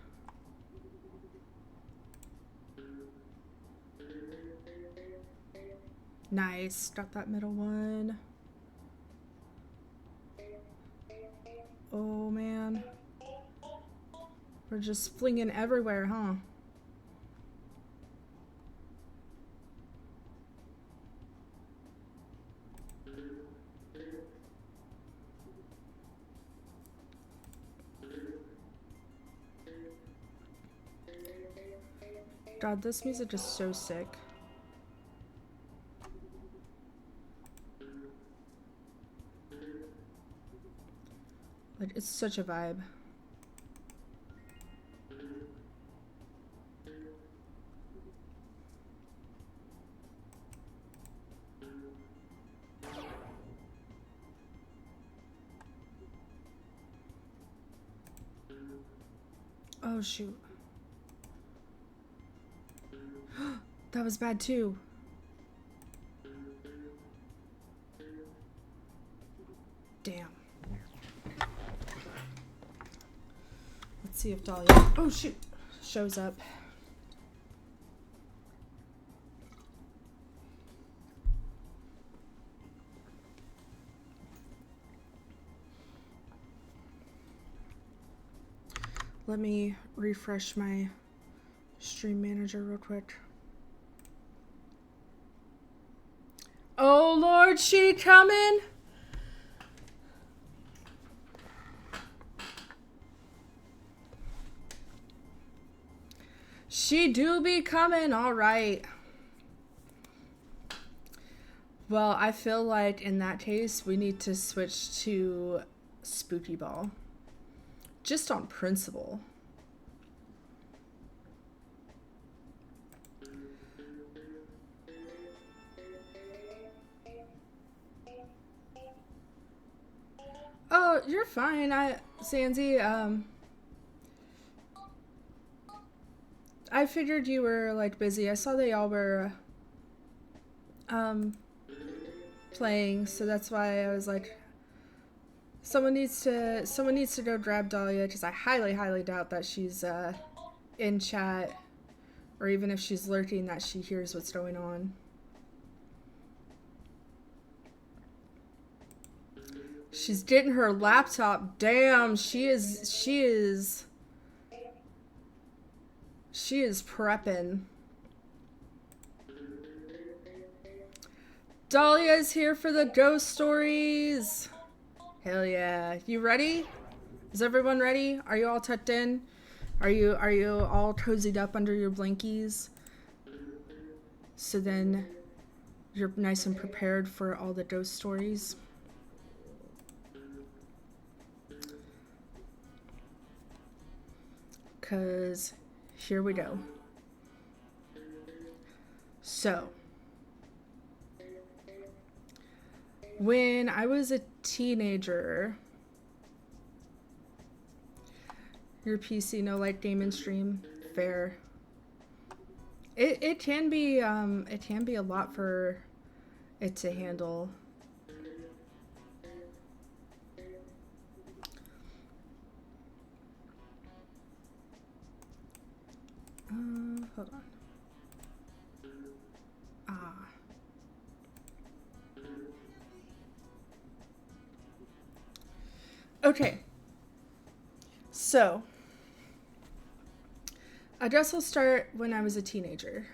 Nice, got that middle one. Oh man. We're just flinging everywhere, huh? God, this music is so sick. Like, it's such a vibe. Oh shoot. That was bad too. Damn. Let's see if Dahlia, oh shoot, shows up. Let me refresh my stream manager real quick. Oh Lord, she coming? She do be coming, all right. Well, I feel like in that case, we need to switch to Spooky Ball. Just on principle. Oh, you're fine. Zanzi, I figured you were like busy. I saw that y'all were playing, so that's why I was like, someone needs to go grab Dahlia, because I highly doubt that she's in chat, or even if she's lurking, that she hears what's going on. She's getting her laptop. Damn, she is prepping. Dahlia's here for the ghost stories. Hell yeah. You ready? Is everyone ready? Are you all tucked in? Are you all cozied up under your blankies? So then you're nice and prepared for all the ghost stories. Cause here we go. So when I was a teenager, your PC no light gaming stream, fair. It can be a lot for it to handle. Hold on. Okay. So, I guess I'll start when I was a teenager.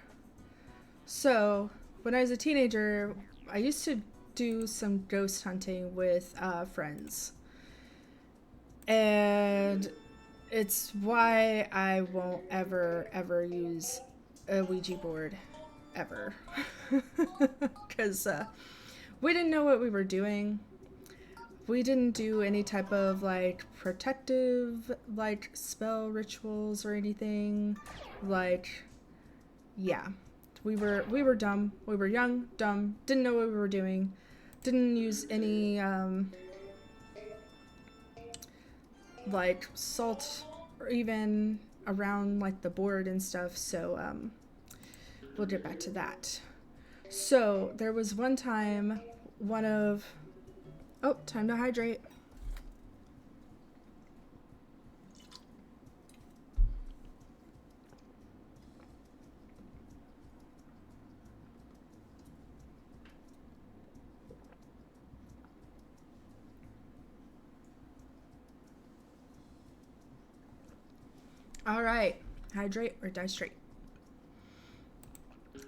So, when I was a teenager, I used to do some ghost hunting with friends. And it's why I won't ever use a Ouija board. Ever. Because we didn't know what we were doing. We didn't do any type of like protective like spell rituals or anything. Like, yeah, we were dumb. We were young, dumb, didn't know what we were doing. Didn't use any like salt or even around like the board and stuff. So we'll get back to that. So there was one time oh, time to hydrate. All right, hydrate or die straight.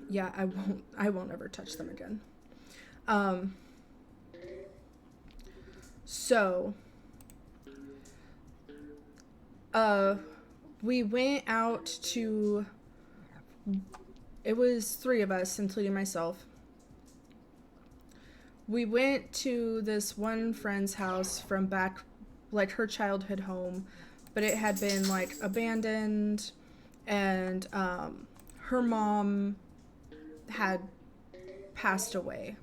Yeah, I won't ever touch them again. Um so we went out to, it was 3 of us including myself. We went to this one friend's house from back, like her childhood home, but it had been like abandoned, and her mom had passed away.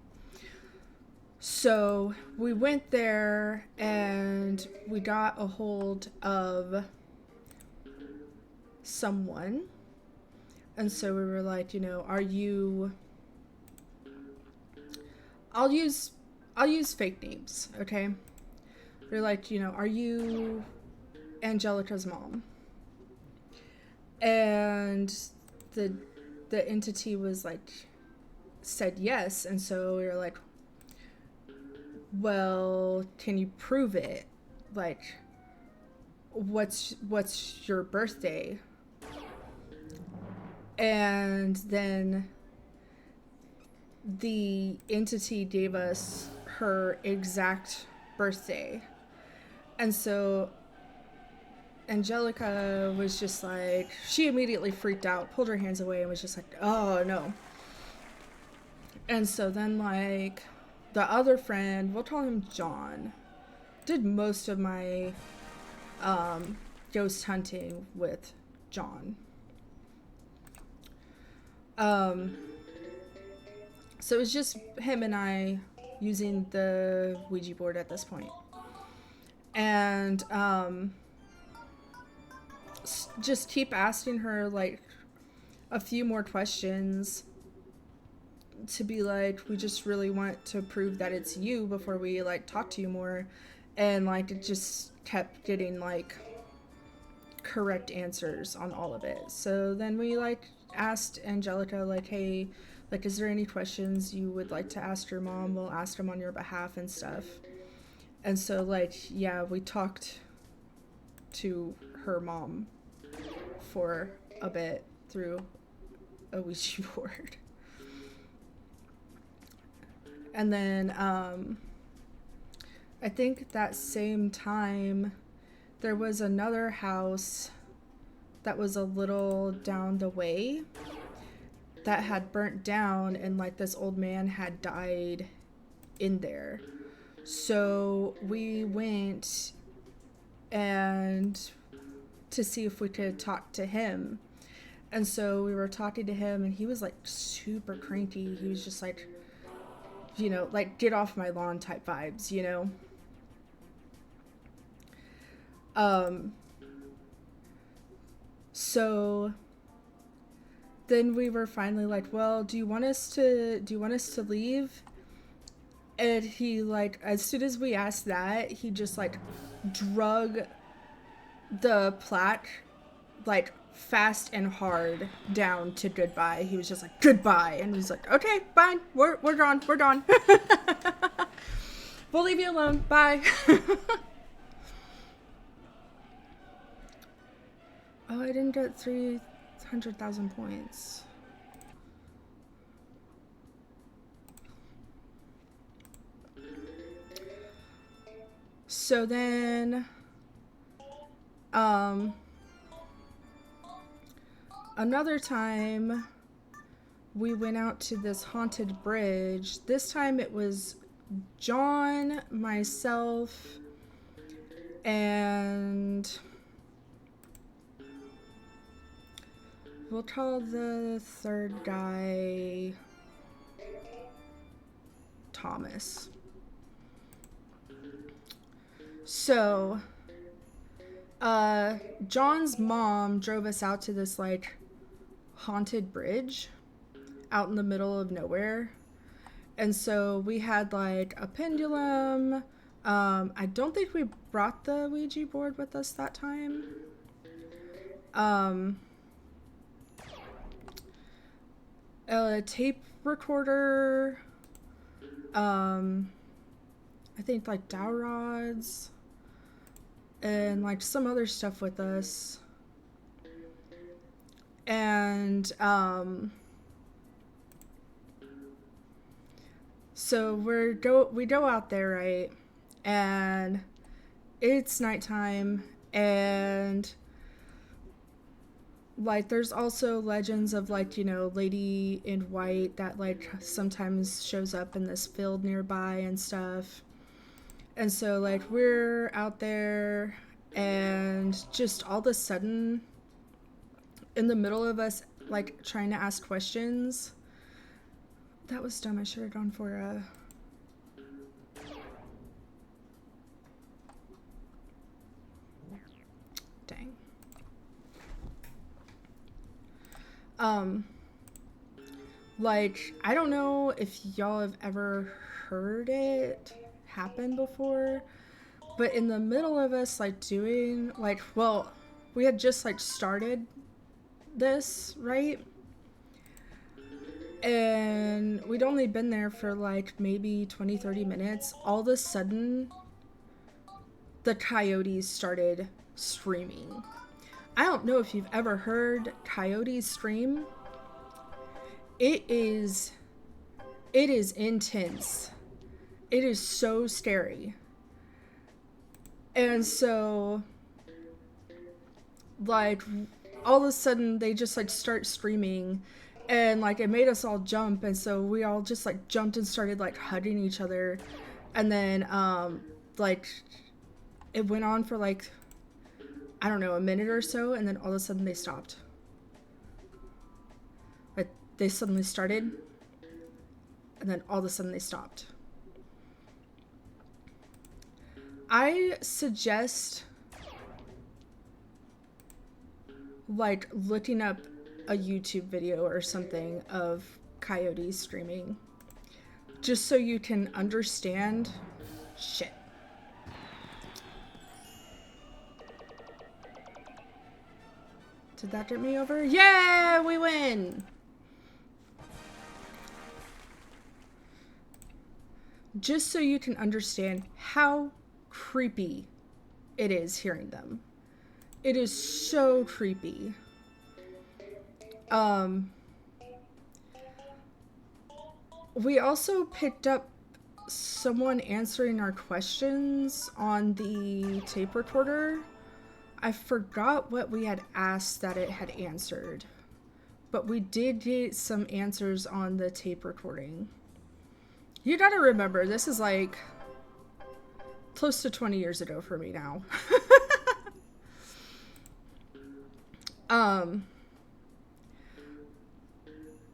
So we went there and we got a hold of someone. And so we were like, are you, I'll use fake names, okay? We're like, are you Angelica's mom? And the entity was like, said yes. And so we were like, well, can you prove it? Like, what's your birthday? And then the entity gave us her exact birthday. And so Angelica was just like, she immediately freaked out, pulled her hands away, and was just like, oh no. And so then, like, the other friend, we'll call him John, did most of my ghost hunting with John. So it was just him and I using the Ouija board at this point. And just keep asking her like a few more questions to be like, we just really want to prove that it's you before we like talk to you more. And like it just kept getting like correct answers on all of it. So then we like asked Angelica like, hey, like, is there any questions you would like to ask your mom? We'll ask them on your behalf and stuff. And so like, yeah, we talked to her mom for a bit through a Ouija board. And then I think that same time there was another house that was a little down the way that had burnt down, and like this old man had died in there. So we went and to see if we could talk to him. And so we were talking to him, and he was like super cranky. He was just like, like get off my lawn type vibes, So then we were finally like, well, do you want us to leave? And he like, as soon as we asked that, he just like drug the plaque like fast and hard down to goodbye. He was just like, goodbye. And he's like, okay, fine. We're gone. We're gone. We'll leave you alone. Bye. Oh, I didn't get 300,000 points. So then, another time we went out to this haunted bridge. This time it was John, myself, and we'll call the third guy Thomas. So, John's mom drove us out to this like haunted bridge out in the middle of nowhere. And so we had like a pendulum. I don't think we brought the Ouija board with us that time. A tape recorder. I think like dowel rods. And like some other stuff with us. And so we go out there, right? And it's nighttime, and like there's also legends of like, you know, lady in white that like sometimes shows up in this field nearby and stuff. And so like we're out there, and just all of a sudden, in the middle of us like trying to ask questions. That was dumb. I should have gone for a... Dang. Like, I don't know if y'all have ever heard it happen before, but in the middle of us like doing like, well, we had just like started this, right? And we'd only been there for like maybe 20-30 minutes. All of a sudden, the coyotes started screaming. I don't know if you've ever heard coyotes scream. It is intense. It is so scary. And so, like, all of a sudden they just like start screaming, and like it made us all jump, and so we all just like jumped and started like hugging each other. And then like it went on for like, I don't know, a minute or so, and then all of a sudden they stopped. Like they suddenly started, and then all of a sudden they stopped. I suggest like looking up a YouTube video or something of coyotes screaming, just so you can understand. Shit. Did that get me over? Yeah, we win! Just so you can understand how creepy it is hearing them. It is so creepy. We also picked up someone answering our questions on the tape recorder. I forgot what we had asked that it had answered, but we did get some answers on the tape recording. You gotta remember, this is like close to 20 years ago for me now.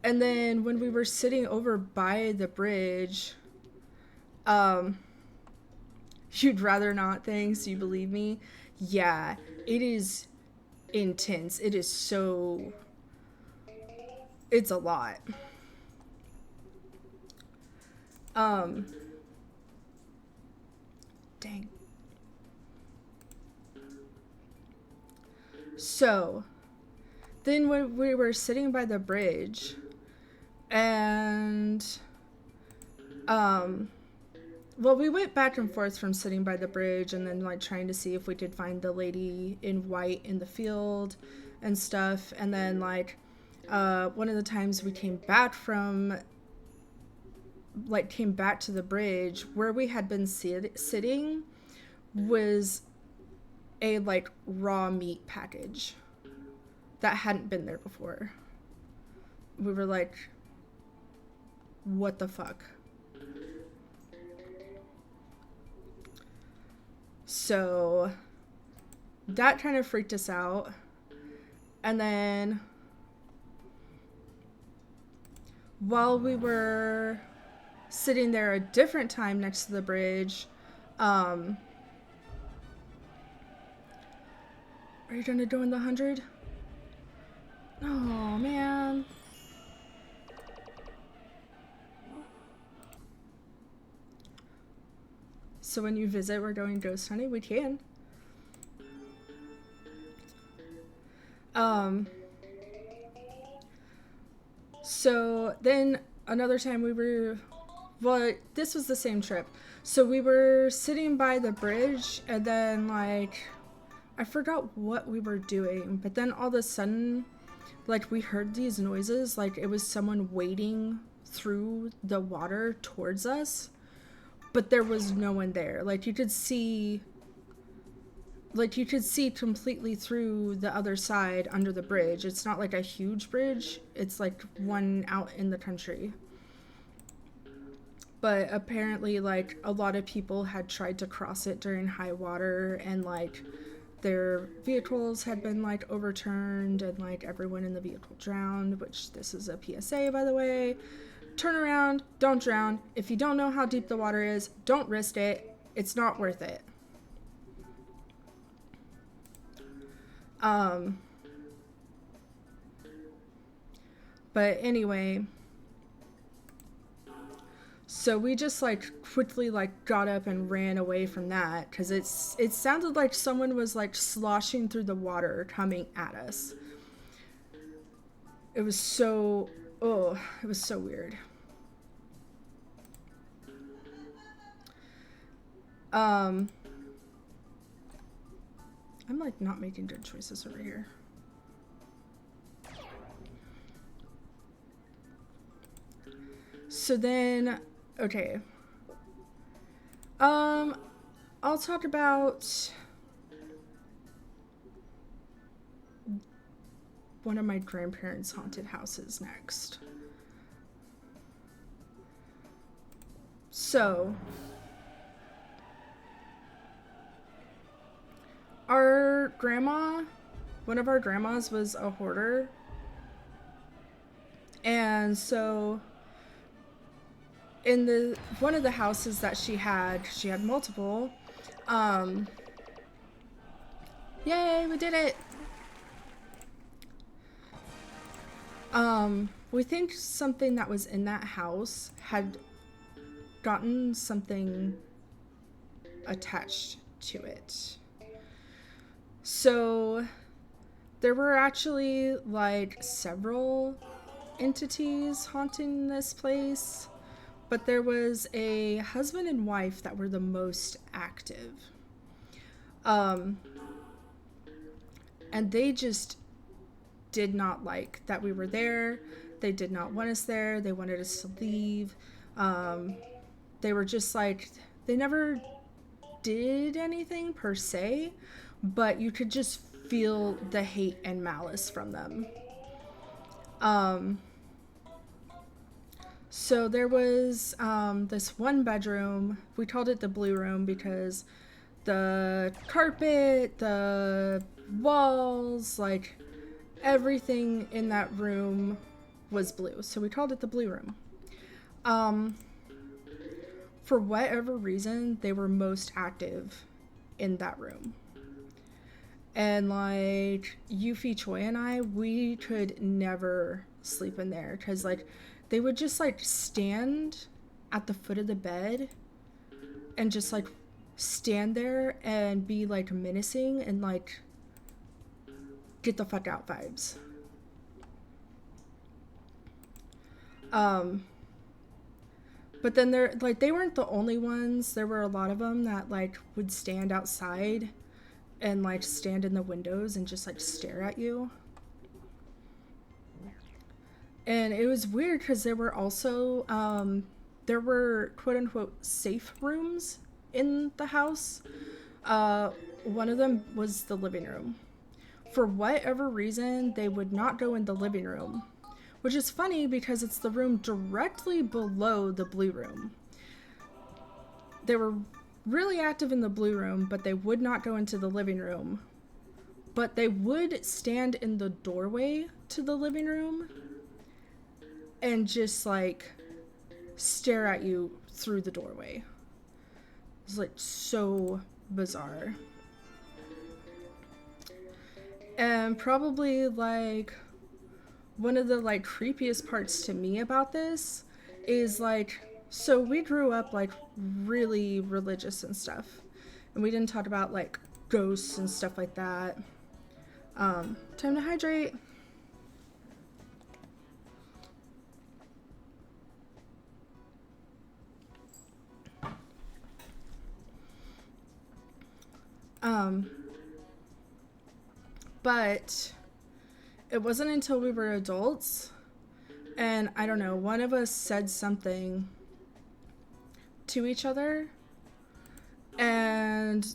And then when we were sitting over by the bridge, you'd rather not things, you believe me? Yeah, it is intense. It is so... It's a lot. Dang. So, then when we were sitting by the bridge, and, well, we went back and forth from sitting by the bridge and then, like, trying to see if we could find the lady in white in the field. and stuff. And then like one of the times we came back to the bridge, where we had been sitting was a like raw meat package that hadn't been there before. We were like, what the fuck? So that kind of freaked us out. And then while we were sitting there a different time next to the bridge, are you gonna join the 100? Oh, man. So when you visit, we're going ghost hunting. We can. So then another time this was the same trip. So we were sitting by the bridge, and then like, I forgot what we were doing, but then all of a sudden, like, we heard these noises, like it was someone wading through the water towards us, but there was no one there. Like you could see completely through the other side under the bridge. It's not like a huge bridge. It's like one out in the country. But apparently, like, a lot of people had tried to cross it during high water, and like their vehicles had been like overturned, and like everyone in the vehicle drowned, which this is a PSA, by the way. Turn around, don't drown. If you don't know how deep the water is, don't risk it. It's not worth it. But anyway, so we just like quickly like got up and ran away from that, because it sounded like someone was like sloshing through the water coming at us. It was so weird. I'm like not making good choices over here. So then, okay. I'll talk about one of my grandparents' haunted houses next. So, one of our grandmas was a hoarder. And so in one of the houses that she had multiple. Yay, we did it. We think something that was in that house had gotten something attached to it. So there were actually like several entities haunting this place, but there was a husband and wife that were the most active. And they just did not like that we were there. They did not want us there. They wanted us to leave. They were just like, they never did anything per se, but you could just feel the hate and malice from them. So there was this one bedroom. We called it the blue room because the carpet, the walls, like everything in that room was blue. So we called it the blue room. For whatever reason, they were most active in that room. And like Yuffie Choi and I, we could never sleep in there because like they would just like stand at the foot of the bed and just like stand there and be like menacing and like get the fuck out vibes. But then they weren't the only ones. There were a lot of them that like would stand outside and like stand in the windows and just like stare at you. And it was weird because there were also, there were quote unquote safe rooms in the house. One of them was the living room. For whatever reason, they would not go in the living room, which is funny because it's the room directly below the blue room. They were really active in the blue room, but they would not go into the living room. But they would stand in the doorway to the living room and just like stare at you through the doorway. It's like so bizarre. And probably like one of the like creepiest parts to me about this is like, so we grew up like really religious and stuff, and we didn't talk about like ghosts and stuff like that. Time to hydrate. But it wasn't until we were adults, and I don't know, one of us said something to each other, and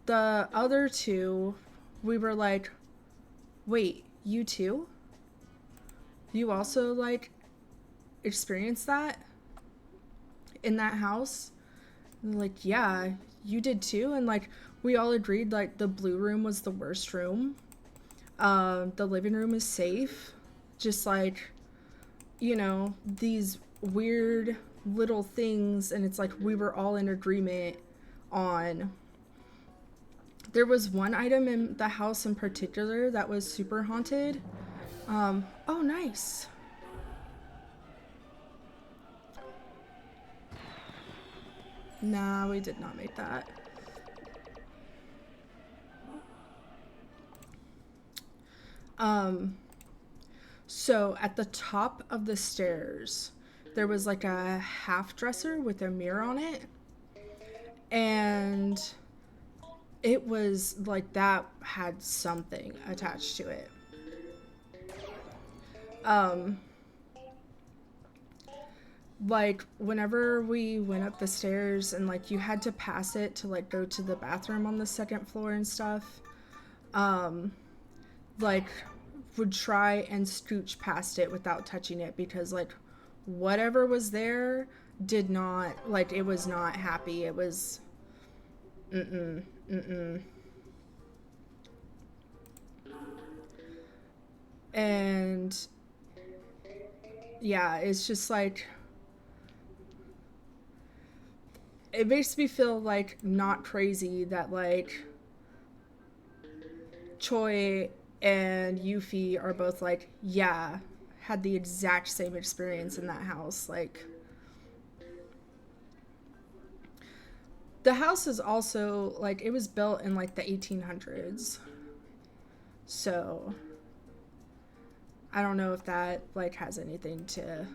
the other two, we were like, wait, you too? You also like experienced that in that house? And like, yeah, you did too. And like we all agreed like the blue room was the worst room. The living room is safe. Just like, you know, these weird little things, and it's like we were all in agreement on. There was one item in the house in particular that was super haunted. Oh, nice. Nah, we did not make that. So at the top of the stairs, there was like a half dresser with a mirror on it. And it was like that had something attached to it. Like whenever we went up the stairs and like you had to pass it to like go to the bathroom on the second floor and stuff, like would try and scooch past it without touching it because like whatever was there did not, like, it was not happy. It was and yeah, it's just like, it makes me feel like not crazy that like Choi and Yuffie are both like, yeah, had the exact same experience in that house. Like, the house is also like, it was built in like the 1800s, so I don't know if that like has anything to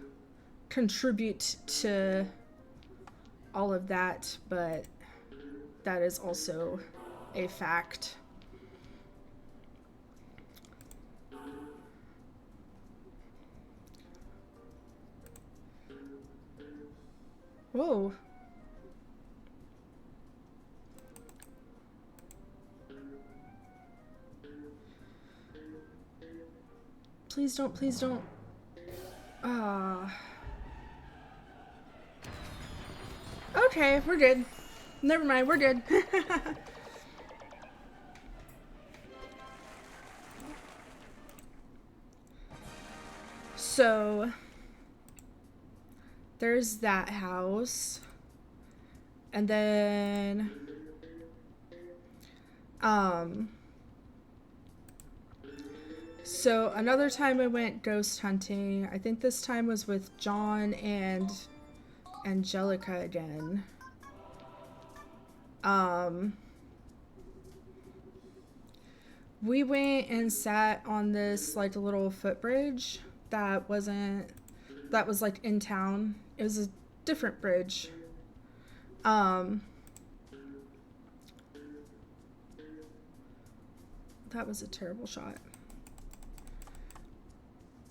contribute to all of that, but that is also a fact. Whoa. Please don't, please don't. Okay, we're good. Never mind, we're good. So, there's that house. And then, so another time I went ghost hunting. I think this time was with John and Angelica again. We went and sat on this like little footbridge that was like in town. It was a different bridge. That was a terrible shot.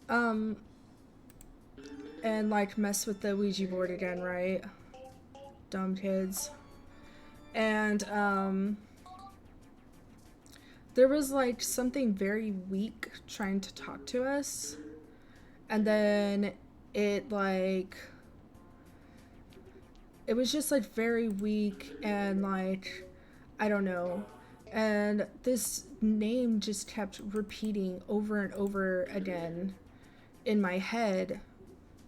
Um, and like mess with the Ouija board again, right? Dumb kids. And there was like something very weak trying to talk to us, and then it like it was just like very weak and like I don't know. And this name just kept repeating over and over again in my head,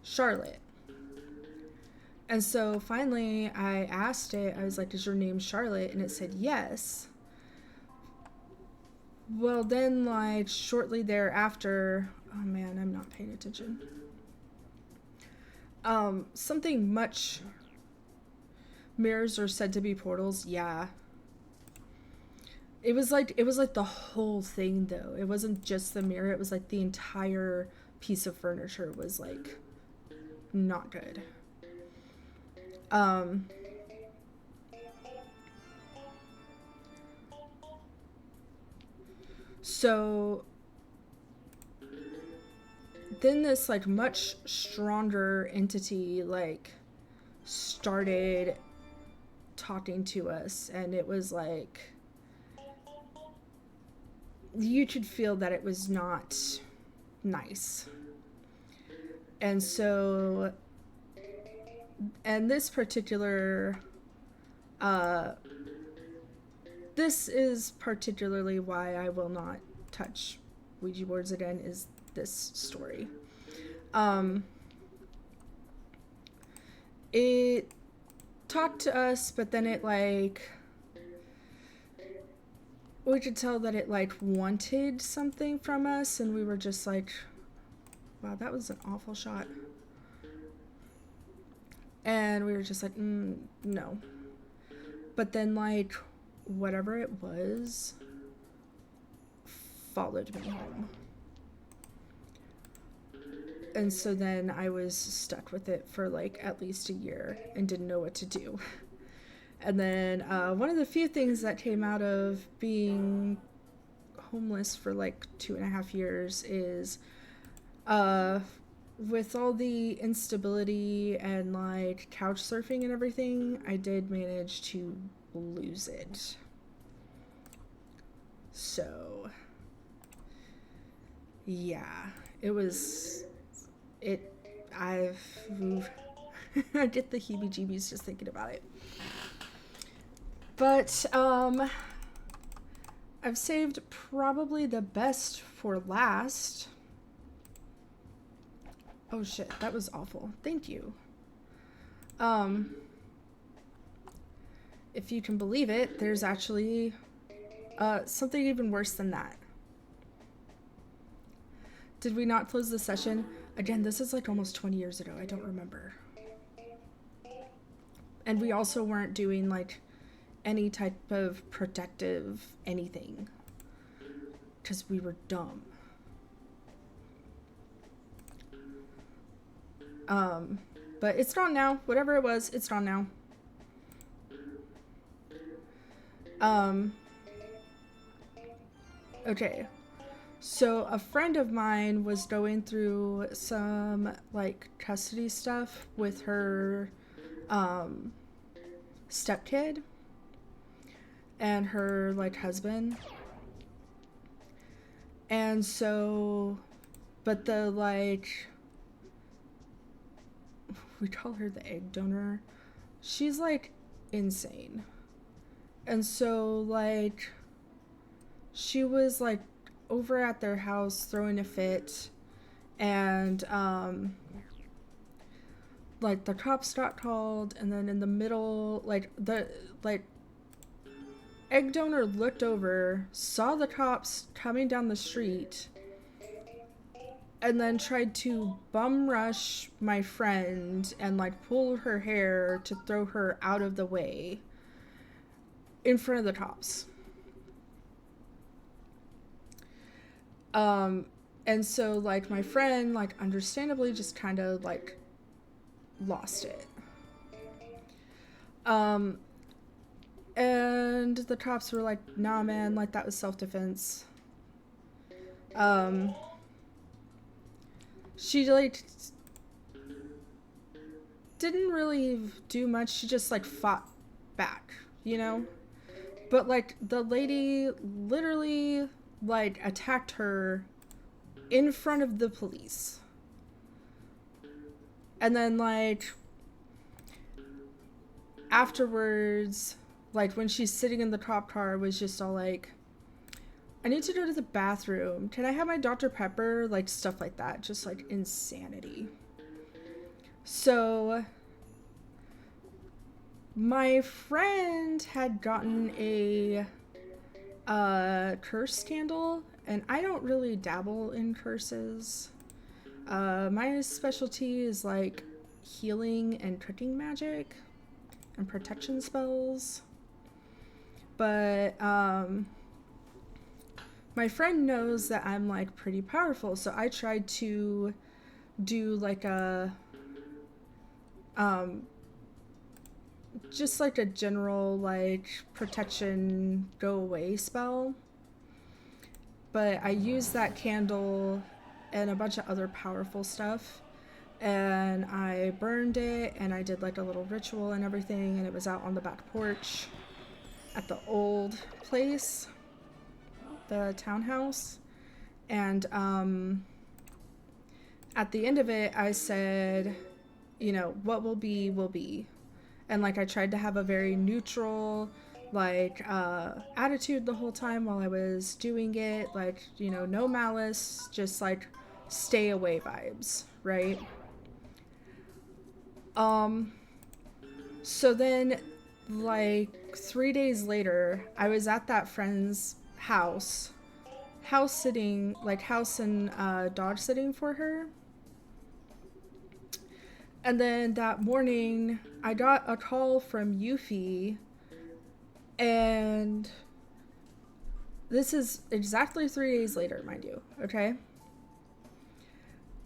Charlotte. And so finally I asked it, I was like, is your name Charlotte? And it said yes. Well, then, like, shortly thereafter, oh man, I'm not paying attention. Something much. Mirrors are said to be portals, yeah. It was like the whole thing though. It wasn't just the mirror, it was like the entire piece of furniture was like not good. So then this like much stronger entity like started talking to us, and it was like you could feel that it was not nice. And so, and this particular this is particularly why I will not touch Ouija boards again, is this story. It talked to us, but then it like we could tell that it like wanted something from us, and we were just like, wow, that was an awful shot. And we were just like, no. But then like whatever it was followed me home. And so then I was stuck with it for like at least a year and didn't know what to do. And then one of the few things that came out of being homeless for like 2.5 years is with all the instability and like couch surfing and everything, I did manage to lose it. So yeah, it was I get the heebie-jeebies just thinking about it. But I've saved probably the best for last. Oh shit, that was awful. Thank you. If you can believe it, there's actually something even worse than that. Did we not close the session? Again, this is like almost 20 years ago. I don't remember. And we also weren't doing like any type of protective anything because we were dumb. But it's gone now. Whatever it was, it's gone now. Okay. So a friend of mine was going through some like custody stuff with her stepkid and her like husband. And so, but the like, we call her the egg donor. She's like insane. And so like, she was like over at their house throwing a fit, and like the cops got called, and then in the middle, like the egg donor looked over, saw the cops coming down the street, and then tried to bum rush my friend and like pull her hair to throw her out of the way in front of the cops. And so like my friend like understandably just kind of like lost it. And the cops were like, nah man, like that was self-defense. she like didn't really do much. She just like fought back, you know? But like the lady literally like attacked her in front of the police. And then like afterwards, like when she's sitting in the cop car, was just all like, I need to go to the bathroom. Can I have my Dr. Pepper? Like stuff like that. Just like insanity. So my friend had gotten a curse candle, and I don't really dabble in curses. My specialty is like healing and cooking magic and protection spells. But my friend knows that I'm like pretty powerful, so I tried to do like a just like a general like protection go away spell. But I used that candle and a bunch of other powerful stuff, and I burned it, and I did like a little ritual and everything, and it was out on the back porch at the old place, the townhouse. And at the end of it, I said, you know, what will be will be. And like I tried to have a very neutral like attitude the whole time while I was doing it, like, you know, no malice, just like stay away vibes, right? So then like 3 days later, I was at that friend's house sitting, like house and dog sitting for her. And then that morning, I got a call from Yuffie, and this is exactly 3 days later, mind you, okay?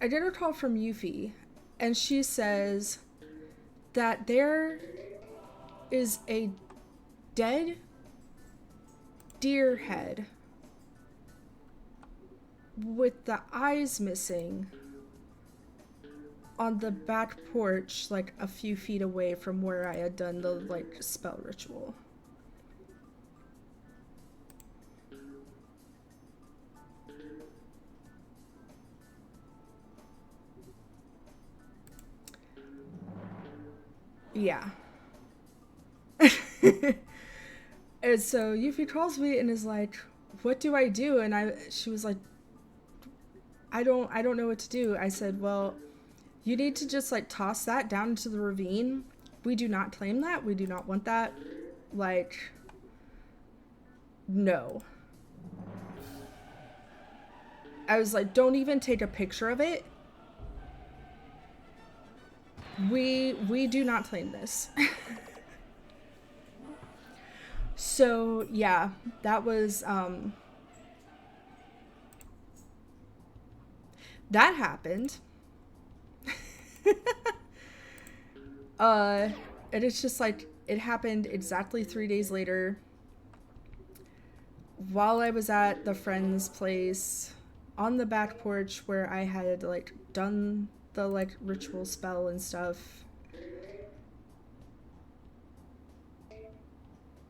I get a call from Yuffie, and she says that there is a dead deer head with the eyes missing on the back porch, like a few feet away from where I had done the like spell ritual. Yeah. And so Yuffie calls me and is like, what do I do? And she was like, I don't know what to do. I said, well, you need to just like toss that down into the ravine. We do not claim that. We do not want that. Like, no. I was like, don't even take a picture of it. We do not claim this. So yeah, that was that happened. And it's just like it happened exactly 3 days later while I was at the friend's place on the back porch where I had like done the like ritual spell and stuff.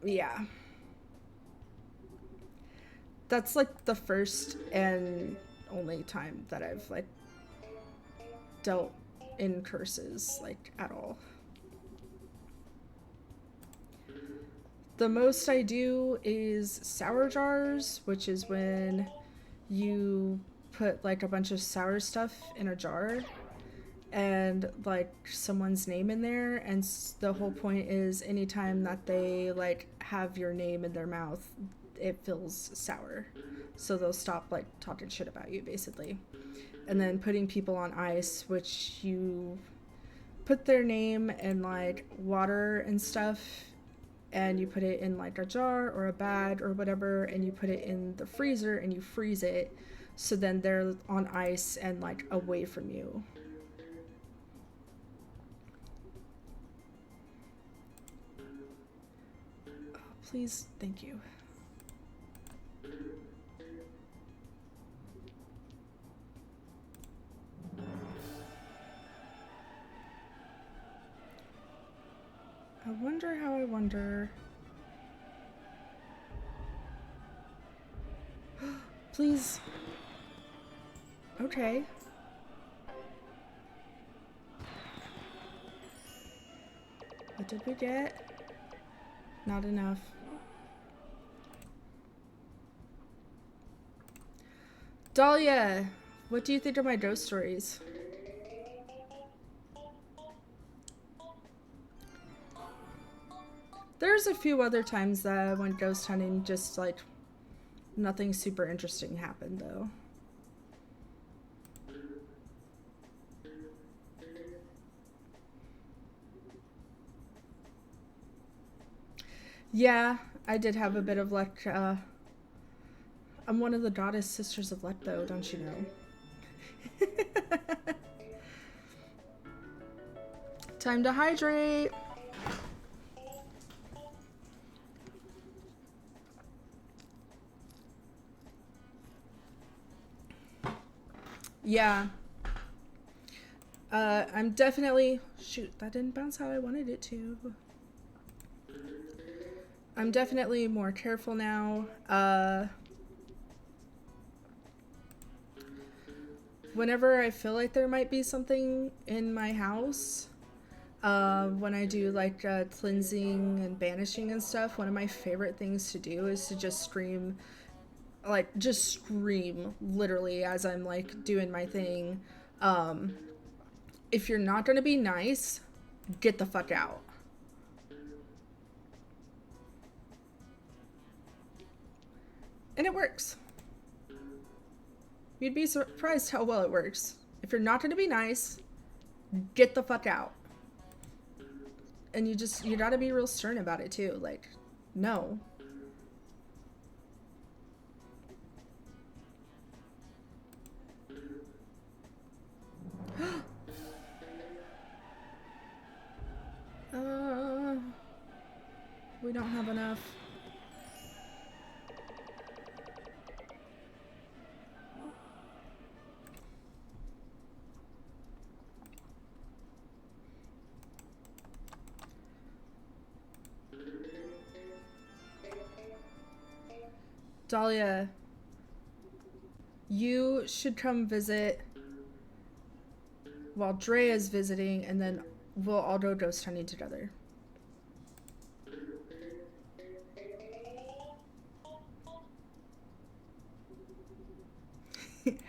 Yeah. That's like the first and only time that I've like dealt in curses like at all. The most I do is sour jars, which is when you put like a bunch of sour stuff in a jar and like someone's name in there, and the whole point is anytime that they like have your name in their mouth, it feels sour, so they'll stop like talking shit about you basically. And then putting people on ice, which you put their name and like water and stuff, and you put it in like a jar or a bag or whatever, and you put it in the freezer and you freeze it, so then they're on ice and like away from you. Oh, please, thank you. wonder how I wonder. Please. Okay. What did we get? Not enough. Dahlia, what do you think of my ghost stories? There's a few other times that I went ghost hunting, just like nothing super interesting happened though. Yeah, I did have a bit of luck. I'm one of the goddess sisters of luck though, don't you know? Time to hydrate. Yeah. I'm definitely... Shoot, that didn't bounce how I wanted it to. I'm definitely more careful now. Whenever I feel like there might be something in my house, when I do like cleansing and banishing and stuff, one of my favorite things to do is to just scream, like just scream literally as I'm like doing my thing. If you're not gonna be nice, get the fuck out. And it works. You'd be surprised how well it works. If you're not gonna be nice, get the fuck out. And you gotta be real stern about it too. Like, no. We don't have enough. Dahlia, you should come visit while Dre is visiting, and then we'll all go ghost hunting together.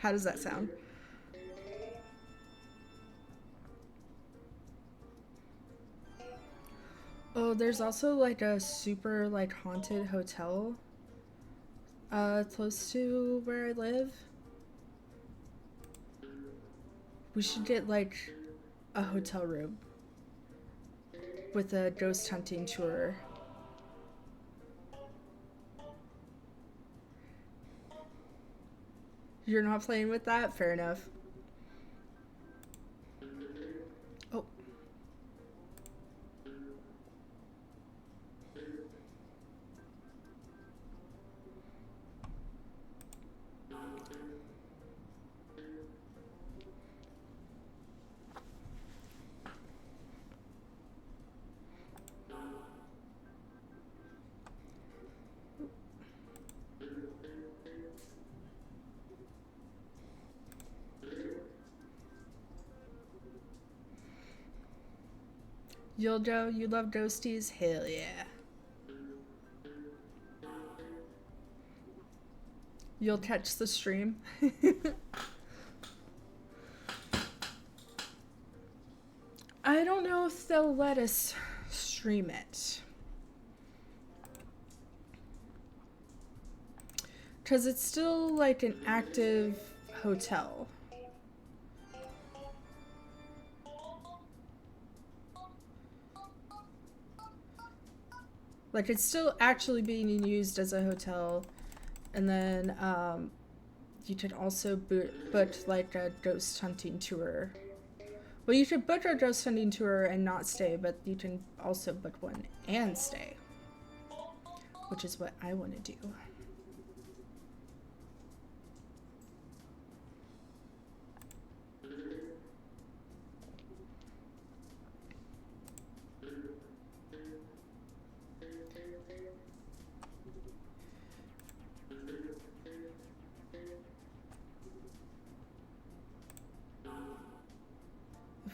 How does that sound? Oh, there's also like a super like haunted hotel close to where I live. We should get like a hotel room with a ghost hunting tour. You're not playing with that? Fair enough. Oh. Yuljo, you love ghosties? Hell yeah. You'll catch the stream. I don't know if they'll let us stream it. Because it's still like an active hotel. Like, it's still actually being used as a hotel. And then you could also book like a ghost hunting tour. Well, you could book a ghost hunting tour and not stay, but you can also book one and stay, which is what I want to do.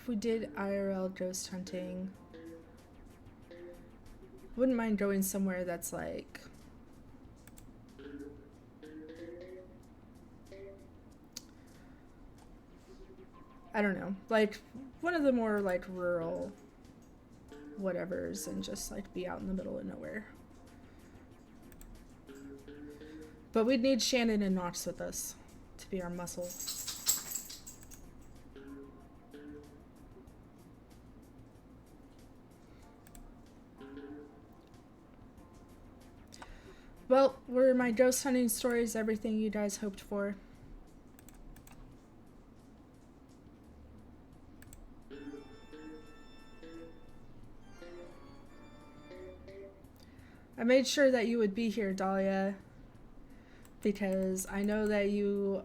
we did IRL ghost hunting, wouldn't mind going somewhere that's like, I don't know, like one of the more like rural whatevers and just like be out in the middle of nowhere. But we'd need Shannon and Knox with us to be our muscle. Well, were my ghost hunting stories everything you guys hoped for? I made sure that you would be here, Dahlia, because I know that you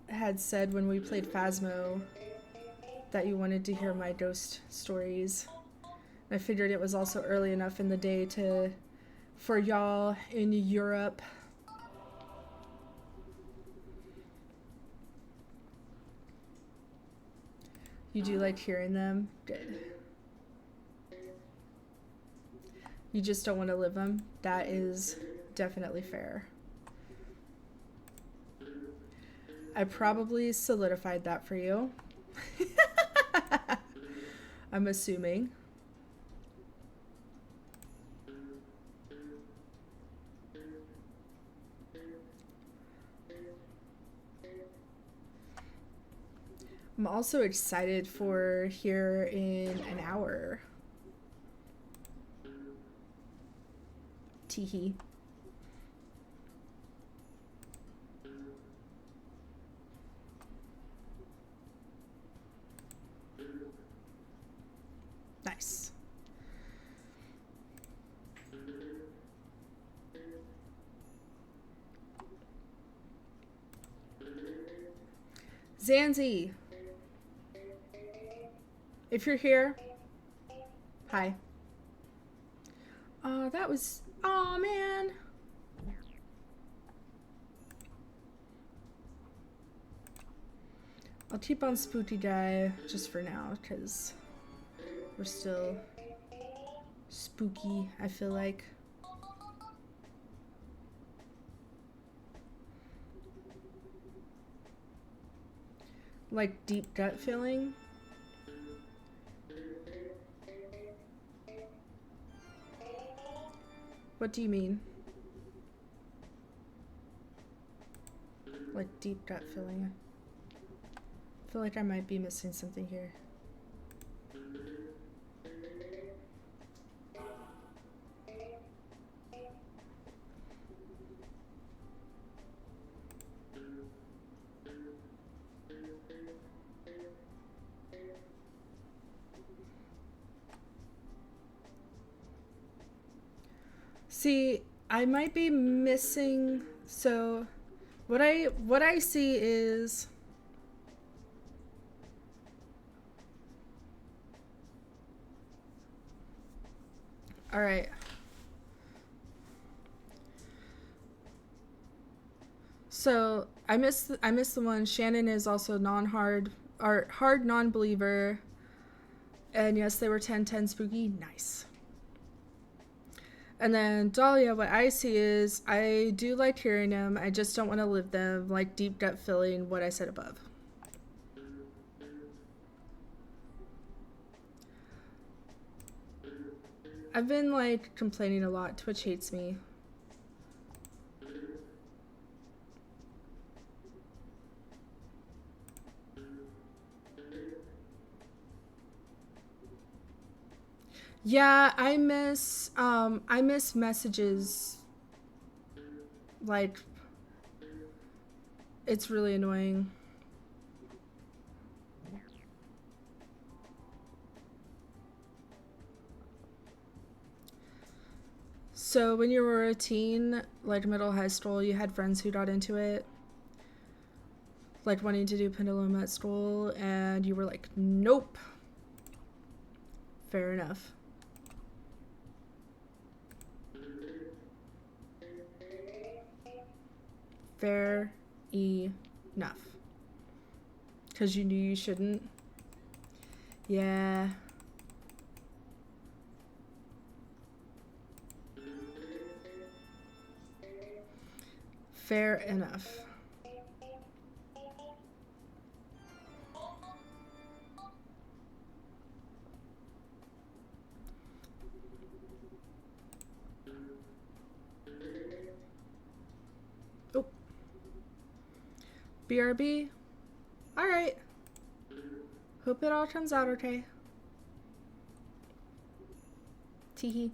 had said when we played Phasmo that you wanted to hear my ghost stories. I figured it was also early enough in the day for y'all in Europe. You do like hearing them? Good. You just don't want to live them? That is definitely fair. I probably solidified that for you. I'm assuming. I'm also excited for here in an hour. Teehee. Nice. Zanzi, if you're here, hi. That was, oh man. I'll keep on Spooky Guy just for now, because we're still spooky, I feel like. Like deep gut feeling. What do you mean? Like deep gut feeling. I feel like I might be missing something here. See, I might be missing, so what I see is all right. So I missed the one. Shannon is also non-hard or hard non-believer. And yes, they were 10-10 spooky. Nice. And then Dahlia, what I see is I do like hearing them. I just don't want to live them, like deep gut feeling what I said above. I've been like complaining a lot. Twitch hates me. Yeah, I miss messages. Like, it's really annoying. So when you were a teen, like middle high school, you had friends who got into it, like wanting to do pendulum at school, and you were like, nope. Fair enough. Fair enough. Because you knew you shouldn't. Yeah. Fair enough. Oh. BRB? Alright. Hope it all turns out okay. Teehee.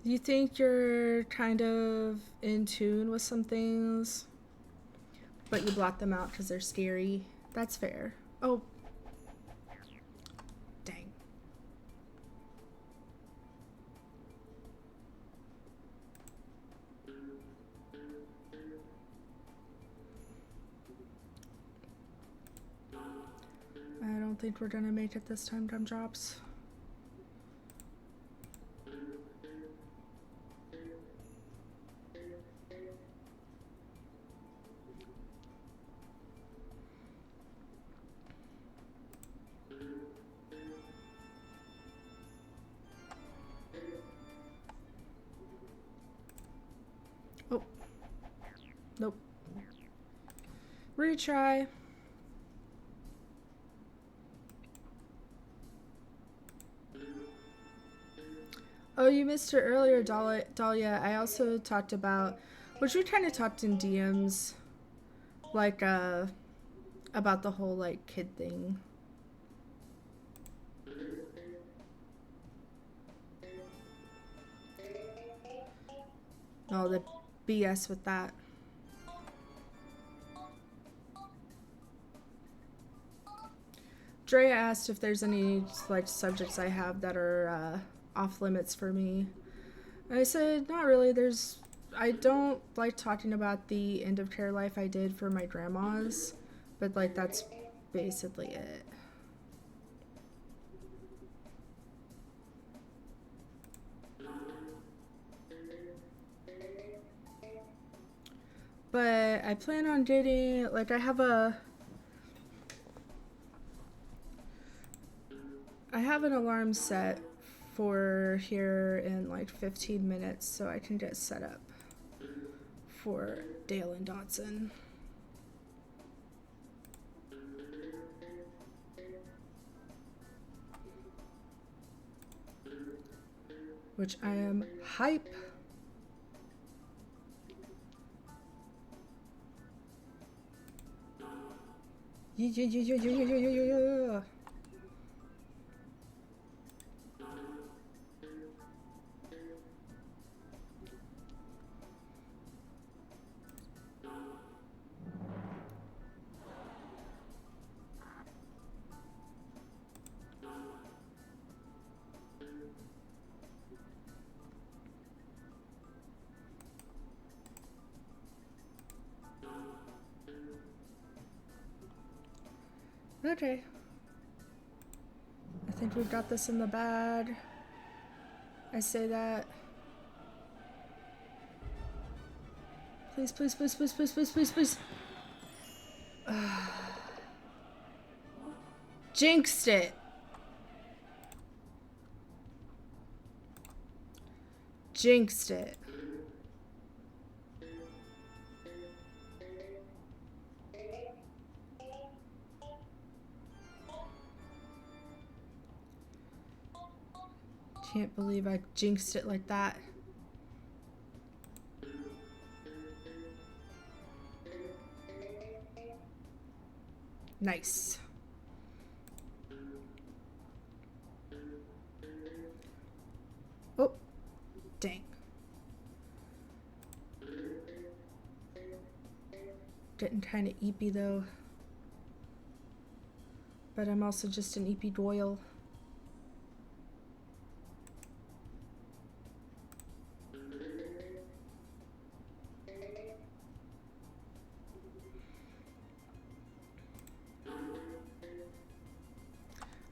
You think you're kind of in tune with some things, but you block them out because they're scary? That's fair. Oh. Dang. I don't think we're gonna make it this time, Gumdrops. Oh. Nope. Retry. Oh, you missed it earlier, Dahlia. I also talked about, which we kind of talked in DMs, like, about the whole, like, kid thing. All the BS with that. Drea asked if there's any, like, subjects I have that are, off limits for me. I said, not really. I don't like talking about the end of care life I did for my grandmas, but like that's basically it. But I plan on getting, like, I have an alarm set for here in like 15 minutes so I can get set up for Dale and Dotson. Which I am hype. Yeah. Okay. I think we've got this in the bag. I say that. Please, please, please, please, please, please, please, please. Jinxed it. Jinxed it. Can't believe I jinxed it like that. Nice. Oh, dang. Getting kind of eepy though. But I'm also just an eepy Doyle.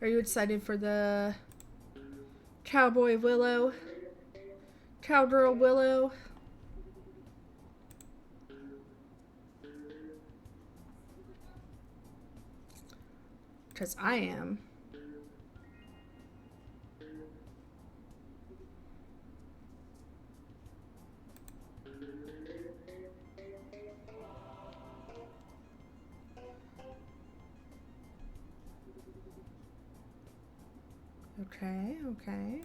Are you excited for the Cowboy Willow. Cowgirl Willow. Because I am. Okay, okay.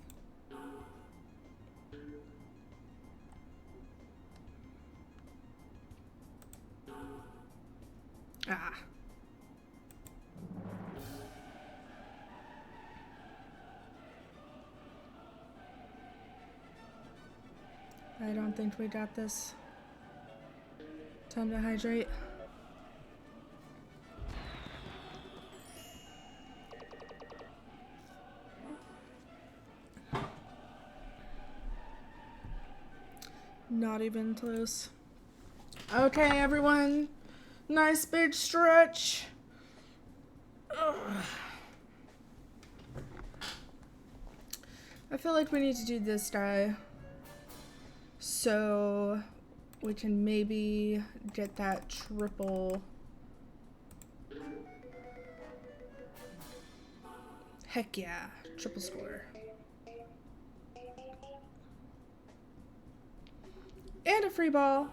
Ah. I don't think we got this. Time to hydrate. Not even close. Okay, everyone. Nice big stretch. Ugh. I feel like we need to do this guy so we can maybe get that triple. Heck yeah, triple score. And a free ball.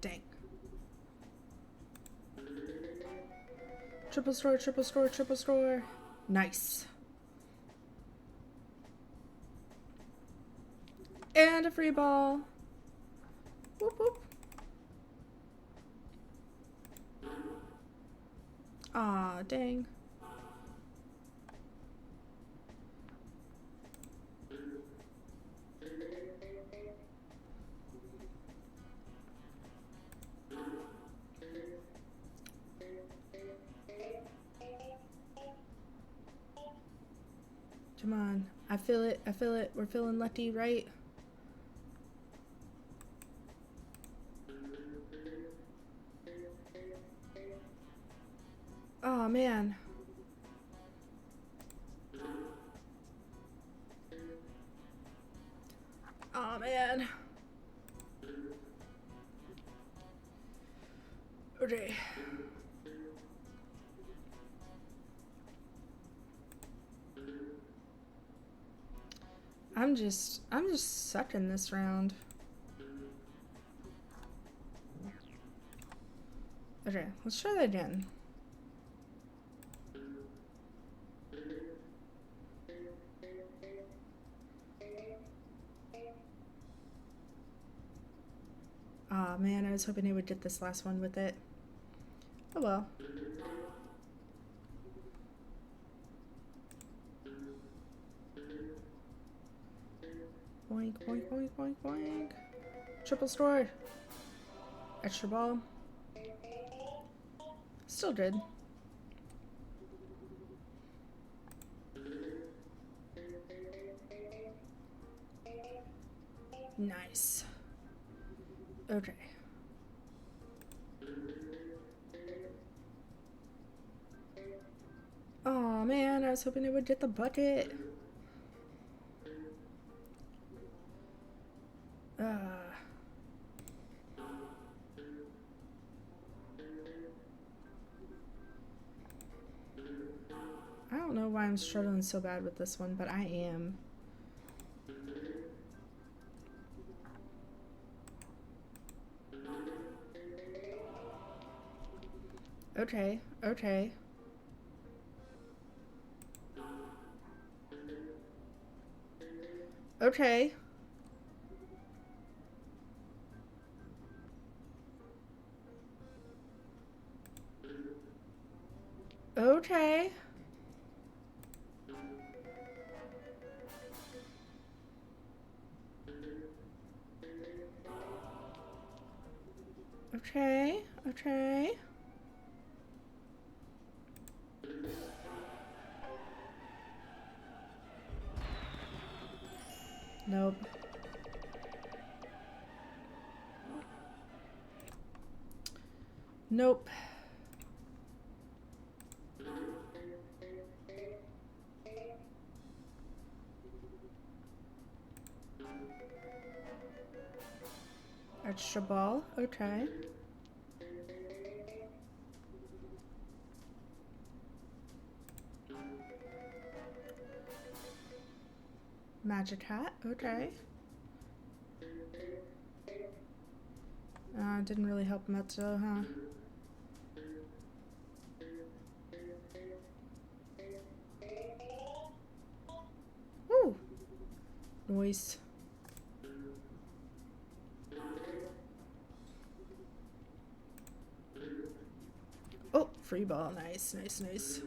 Dang. Triple score, triple score, triple score. Nice. And a free ball. Whoop whoop. Aw, dang. Come on. I feel it. I feel it. We're feeling lucky, right? Oh, man. Oh, man. Okay. I'm just sucking this round. Okay, let's try that again. Aw, man, I was hoping he would get this last one with it. Oh well. Boink, boink, boink, boink, boink. Triple score. Extra ball. Still good. Nice. Okay. Oh man, I was hoping it would get the bucket. I don't know why I'm struggling so bad with this one, but I am. Okay, okay. Okay. Okay. Okay, okay. Nope. Nope. Extra ball, okay. Magic hat, okay. Didn't really help much though, huh? Woo! Noise. Oh, free ball. Nice, nice, nice.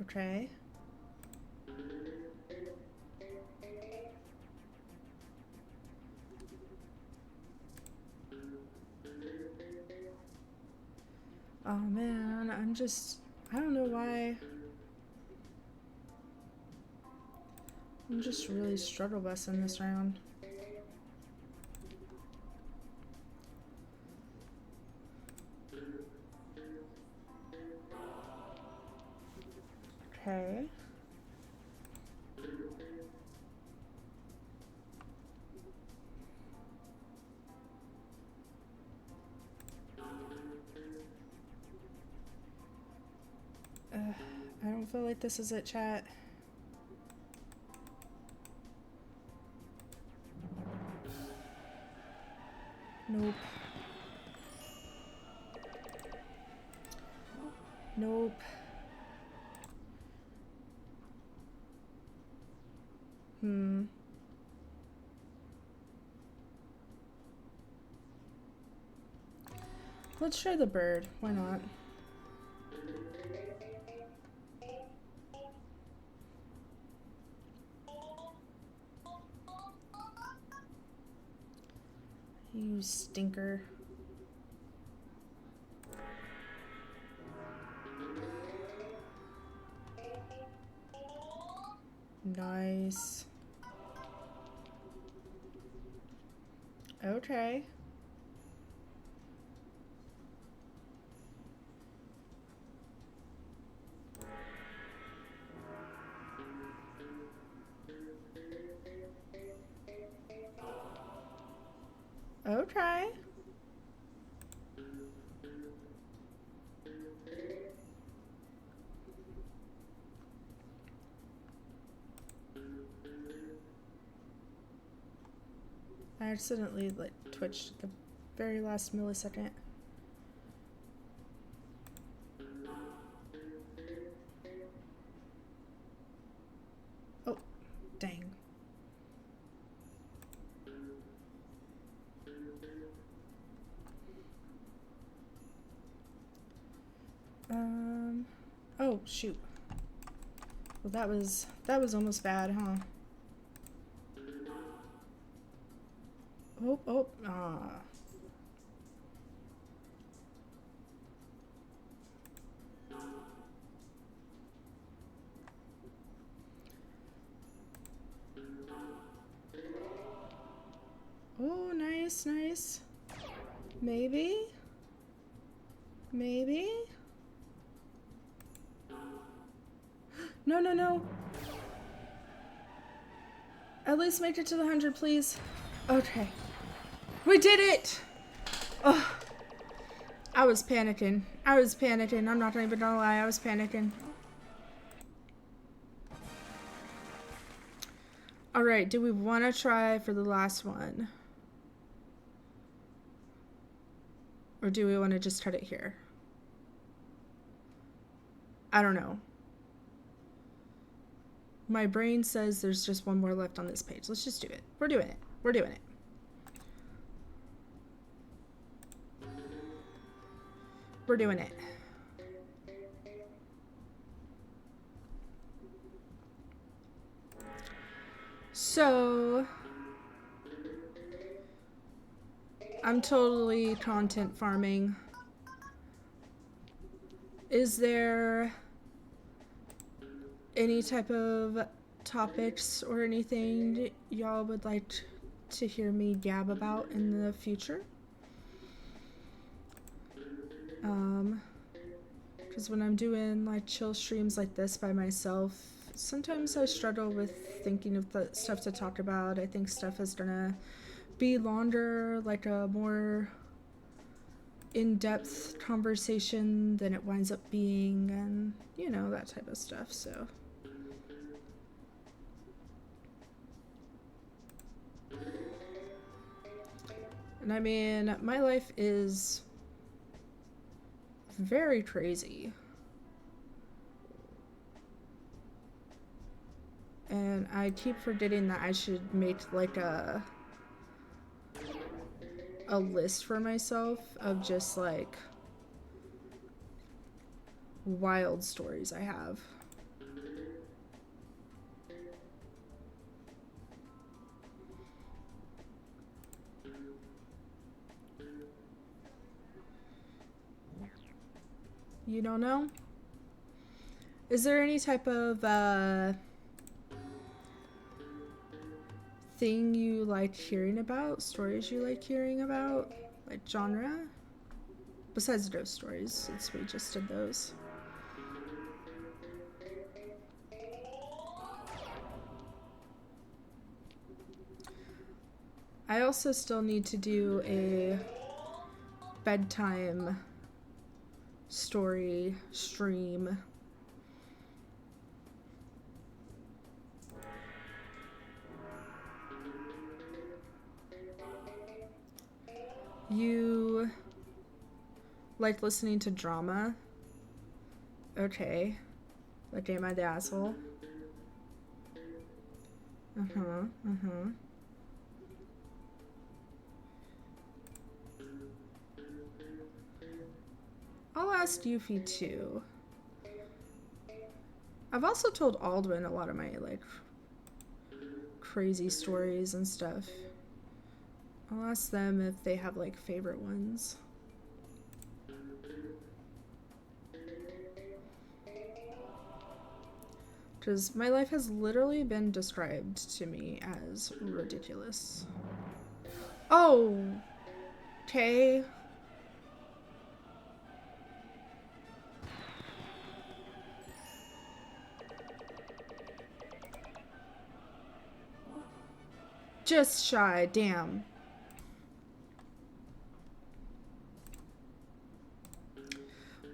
Okay. Oh man, I don't know why. I'm just really struggle busing this round. Okay. I don't feel like this is it, chat. Nope. Nope. Let's try the bird. Why not? You stinker. Nice. Okay. Okay. I accidentally like twitched at the very last millisecond. Oh, dang. Oh shoot. Well, that was almost bad, huh? Oh, ah. Oh, nice, nice. Maybe? Maybe? No, no, no. At least make it to the 100, please. Okay. We did it! Oh, I was panicking. I'm not even gonna lie, I was panicking. Alright, do we want to try for the last one? Or do we want to just cut it here? I don't know. My brain says there's just one more left on this page. Let's just do it. We're doing it. We're doing it. We're doing it. So, I'm totally content farming. Is there any type of topics or anything y'all would like to hear me gab about in the future. Because when I'm doing like chill streams like this by myself, sometimes I struggle with thinking of the stuff to talk about. I think stuff is gonna be longer, like a more in-depth conversation than it winds up being, and you know, that type of stuff. So and I mean, my life is very crazy, and I keep forgetting that I should make like a list for myself of just like wild stories I have. You don't know? Is there any type of thing you like hearing about? Stories you like hearing about? Like genre? Besides ghost stories, since we just did those. I also still need to do a bedtime story stream. You like listening to drama? Okay. Like, am I the asshole? I'll ask Yuffie too. I've also told Aldwin a lot of my like crazy stories and stuff. I'll ask them if they have like favorite ones. Because my life has literally been described to me as ridiculous. Oh, okay. Just shy, damn.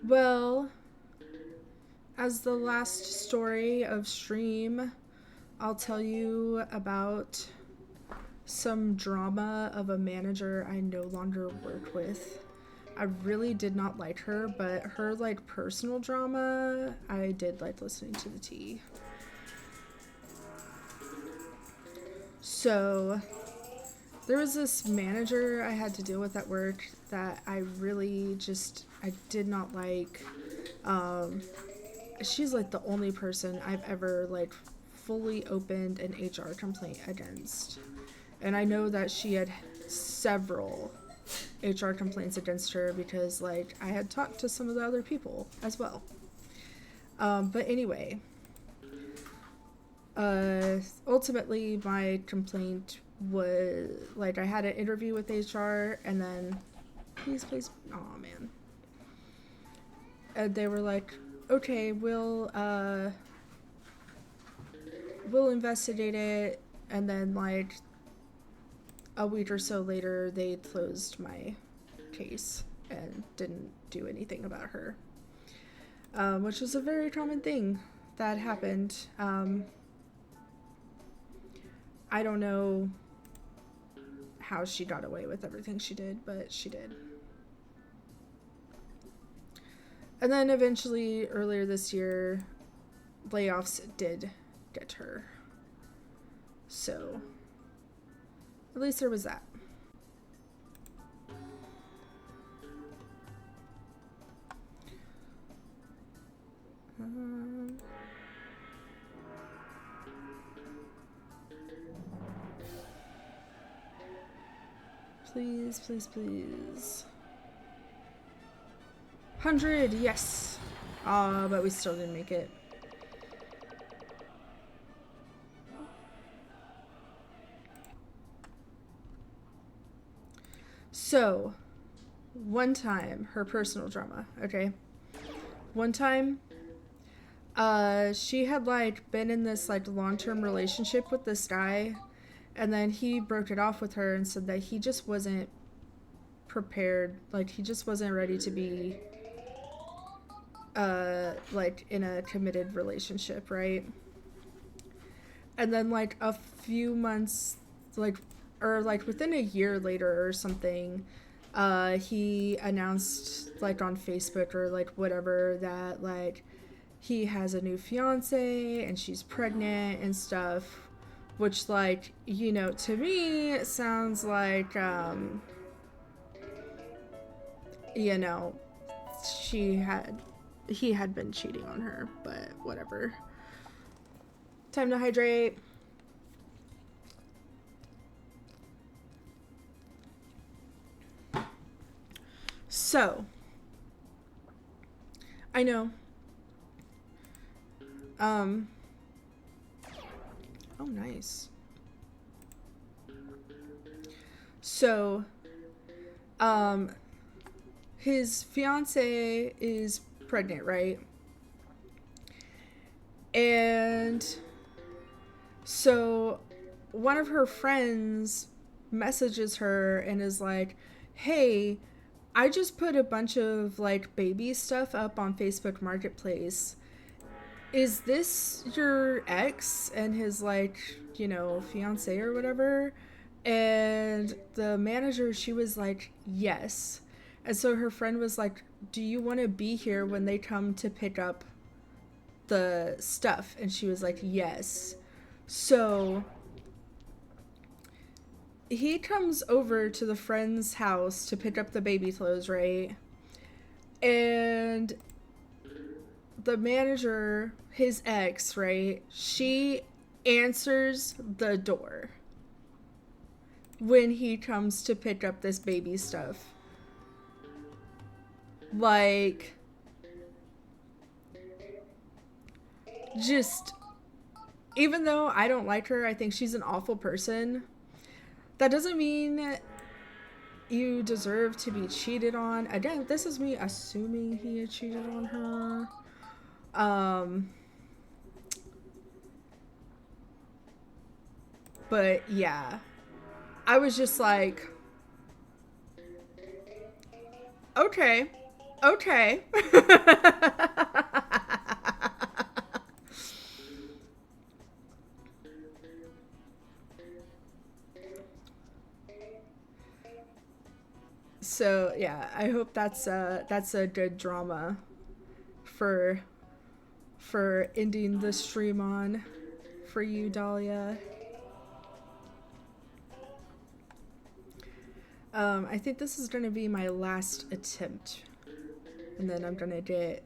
Well, as the last story of stream, I'll tell you about some drama of a manager I no longer work with. I really did not like her, but her like personal drama, I did like listening to the tea. So there was this manager I had to deal with at work that I really just, I did not like. She's like the only person I've ever like fully opened an HR complaint against. And I know that she had several HR complaints against her because like I had talked to some of the other people as well. But anyway, ultimately my complaint was like I had an interview with HR and then please, oh man. And they were like, okay, we'll investigate it, and then like a week or so later they closed my case and didn't do anything about her, which was a very common thing that happened. I don't know how she got away with everything she did, but she did. And then eventually, earlier this year, layoffs did get her. So, at least there was that. Please, please, please. 100, yes. But we still didn't make it. So, one time, her personal drama, okay? One time, she had, like, been in this, like, long-term relationship with this guy, and then he broke it off with her and said that he just wasn't prepared, like, he just wasn't ready to be, like, in a committed relationship, right? And then, like, a few months, like, or, like, within a year later or something, he announced, like, on Facebook or, like, whatever, that, like, he has a new fiance and she's pregnant and stuff, which, like, you know, to me sounds like, you know, he had been cheating on her, but whatever. Time to hydrate. So, I know. Oh, nice. So, his fiance is pregnant, right? And so one of her friends messages her and is like, hey, I just put a bunch of, like, baby stuff up on Facebook Marketplace. Is this your ex and his, like, you know, fiance or whatever? And the manager, she was like, yes. And so her friend was like, do you want to be here when they come to pick up the stuff? And she was like, yes. So he comes over to the friend's house to pick up the baby clothes, right? And the manager, his ex, right? She answers the door when he comes to pick up this baby stuff. Like, just, even though I don't like her, I think she's an awful person, that doesn't mean you deserve to be cheated on. Again, this is me assuming he had cheated on her. But yeah, I was just like, okay. So yeah, I hope that's a good drama for ending the stream on for you, Dahlia. I think this is gonna be my last attempt, and then I'm gonna get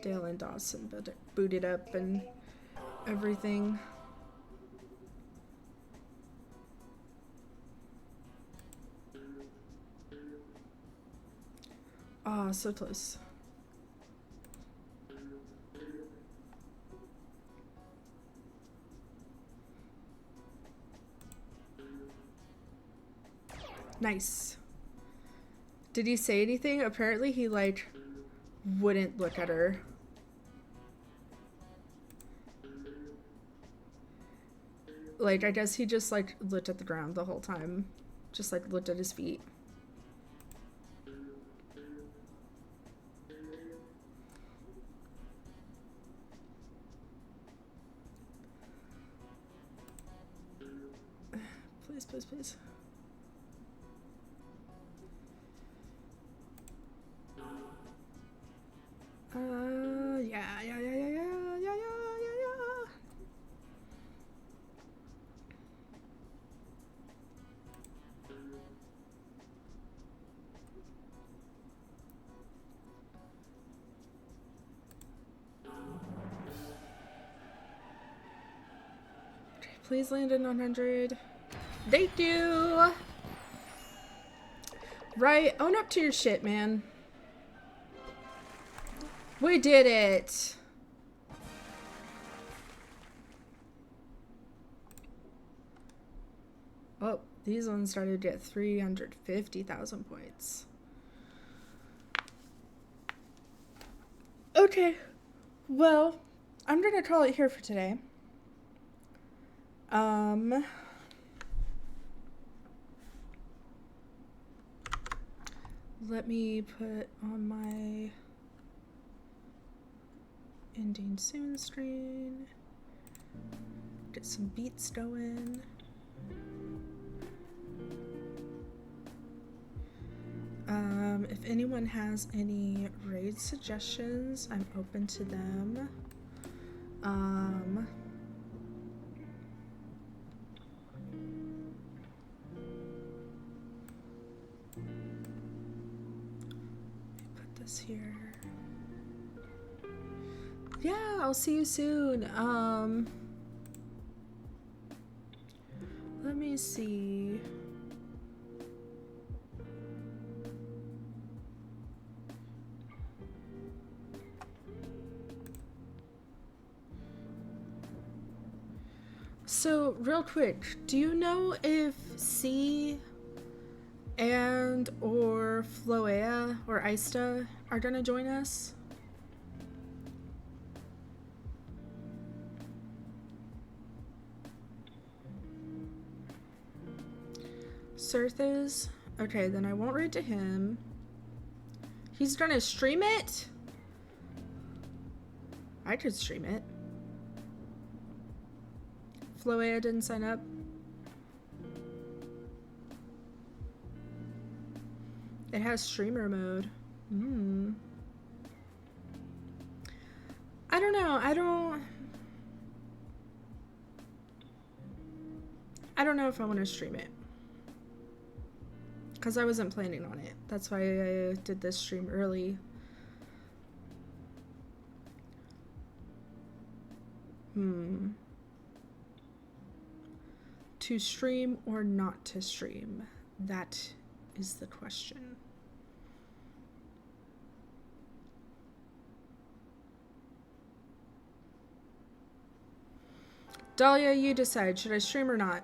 Dale and Dawson booted up and everything. Oh, so close. Nice. Did he say anything? Apparently he, like, wouldn't look at her. Like, I guess he just, like, looked at the ground the whole time. Just, like, looked at his feet. Please, please, please. Yeah. Okay, please land in 100. Thank you! Right, own up to your shit, man. We did it! Oh, These ones started at 350,000 points. Okay, well, I'm gonna call it here for today. Let me put on my ending soon screen. Get some beats going. If anyone has any raid suggestions, I'm open to them. Put this here. Yeah, I'll see you soon. Let me see. So, real quick, do you know if C and or Floea or Ista are gonna join us? Surth is? Okay, then I won't read to him. He's gonna stream it? I could stream it. Floea didn't sign up. It has streamer mode. I don't know. I don't know if I want to stream it. Because I wasn't planning on it. That's why I did this stream early. To stream or not to stream? That is the question. Dahlia, you decide. Should I stream or not?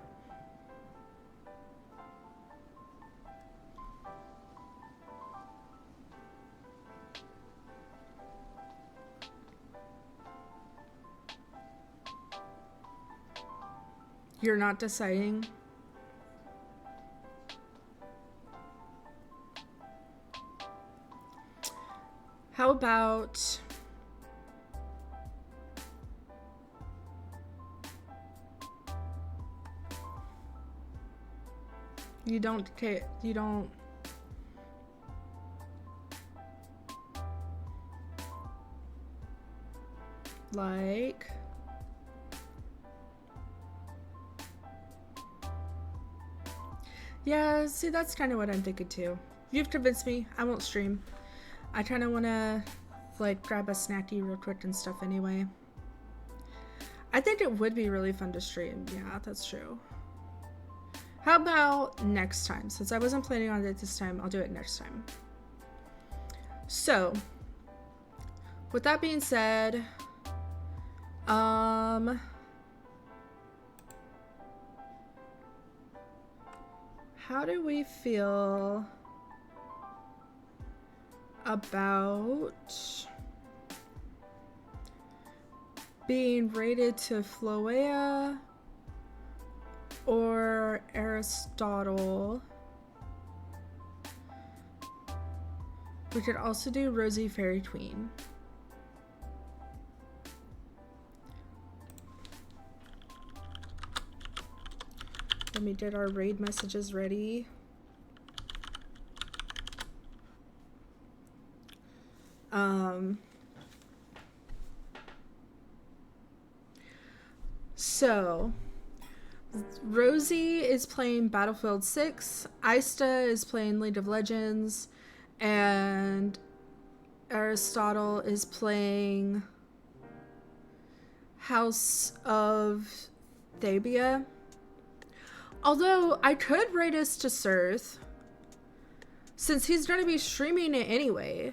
You're not deciding? How about... You don't like... Yeah, see, that's kind of what I'm thinking too. You've convinced me. I won't stream. I kind of want to, like, grab a snacky real quick and stuff anyway. I think it would be really fun to stream. Yeah, that's true. How about next time? Since I wasn't planning on it this time, I'll do it next time. So, with that being said, how do we feel about being rated to Floea or Aristotle? We could also do Rosie Fairy Queen. Let me get our raid messages ready. So Rosie is playing Battlefield 6, Ista is playing League of Legends, and Aristotle is playing House of Thabia. Although I could rate us to Surth, since he's going to be streaming it anyway.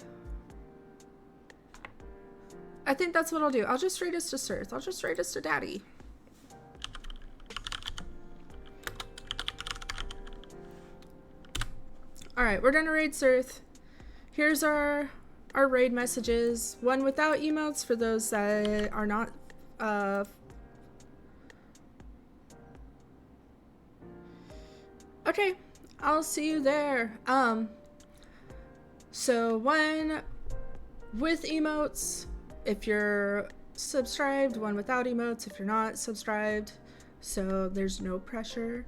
I think that's what I'll do. I'll just rate us to Surth. I'll just rate us to Daddy. Alright, we're gonna raid Surth. Here's our raid messages. One without emotes for those that are not okay, I'll see you there. So one with emotes if you're subscribed, one without emotes if you're not subscribed. So there's no pressure.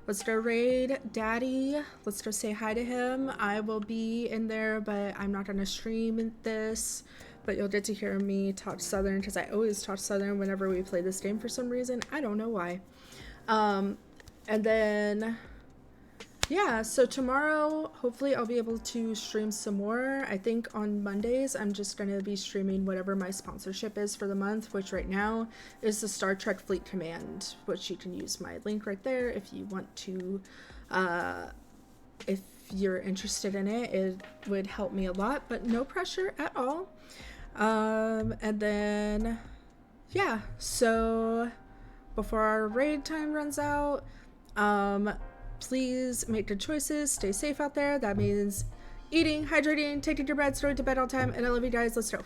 Let's go raid Daddy. Let's go say hi to him. I will be in there, but I'm not gonna stream this. But you'll get to hear me talk Southern because I always talk Southern whenever we play this game for some reason. I don't know why. And then yeah, so tomorrow hopefully I'll be able to stream some more. I think on Mondays I'm just going to be streaming whatever my sponsorship is for the month, which right now is the Star Trek Fleet Command, which you can use my link right there if you want to, if you're interested in it. It would help me a lot, but no pressure at all. And then yeah, so before our raid time runs out, please make good choices, stay safe out there. That means eating, hydrating, taking your meds, going to bed on time, and I love you guys. Let's go.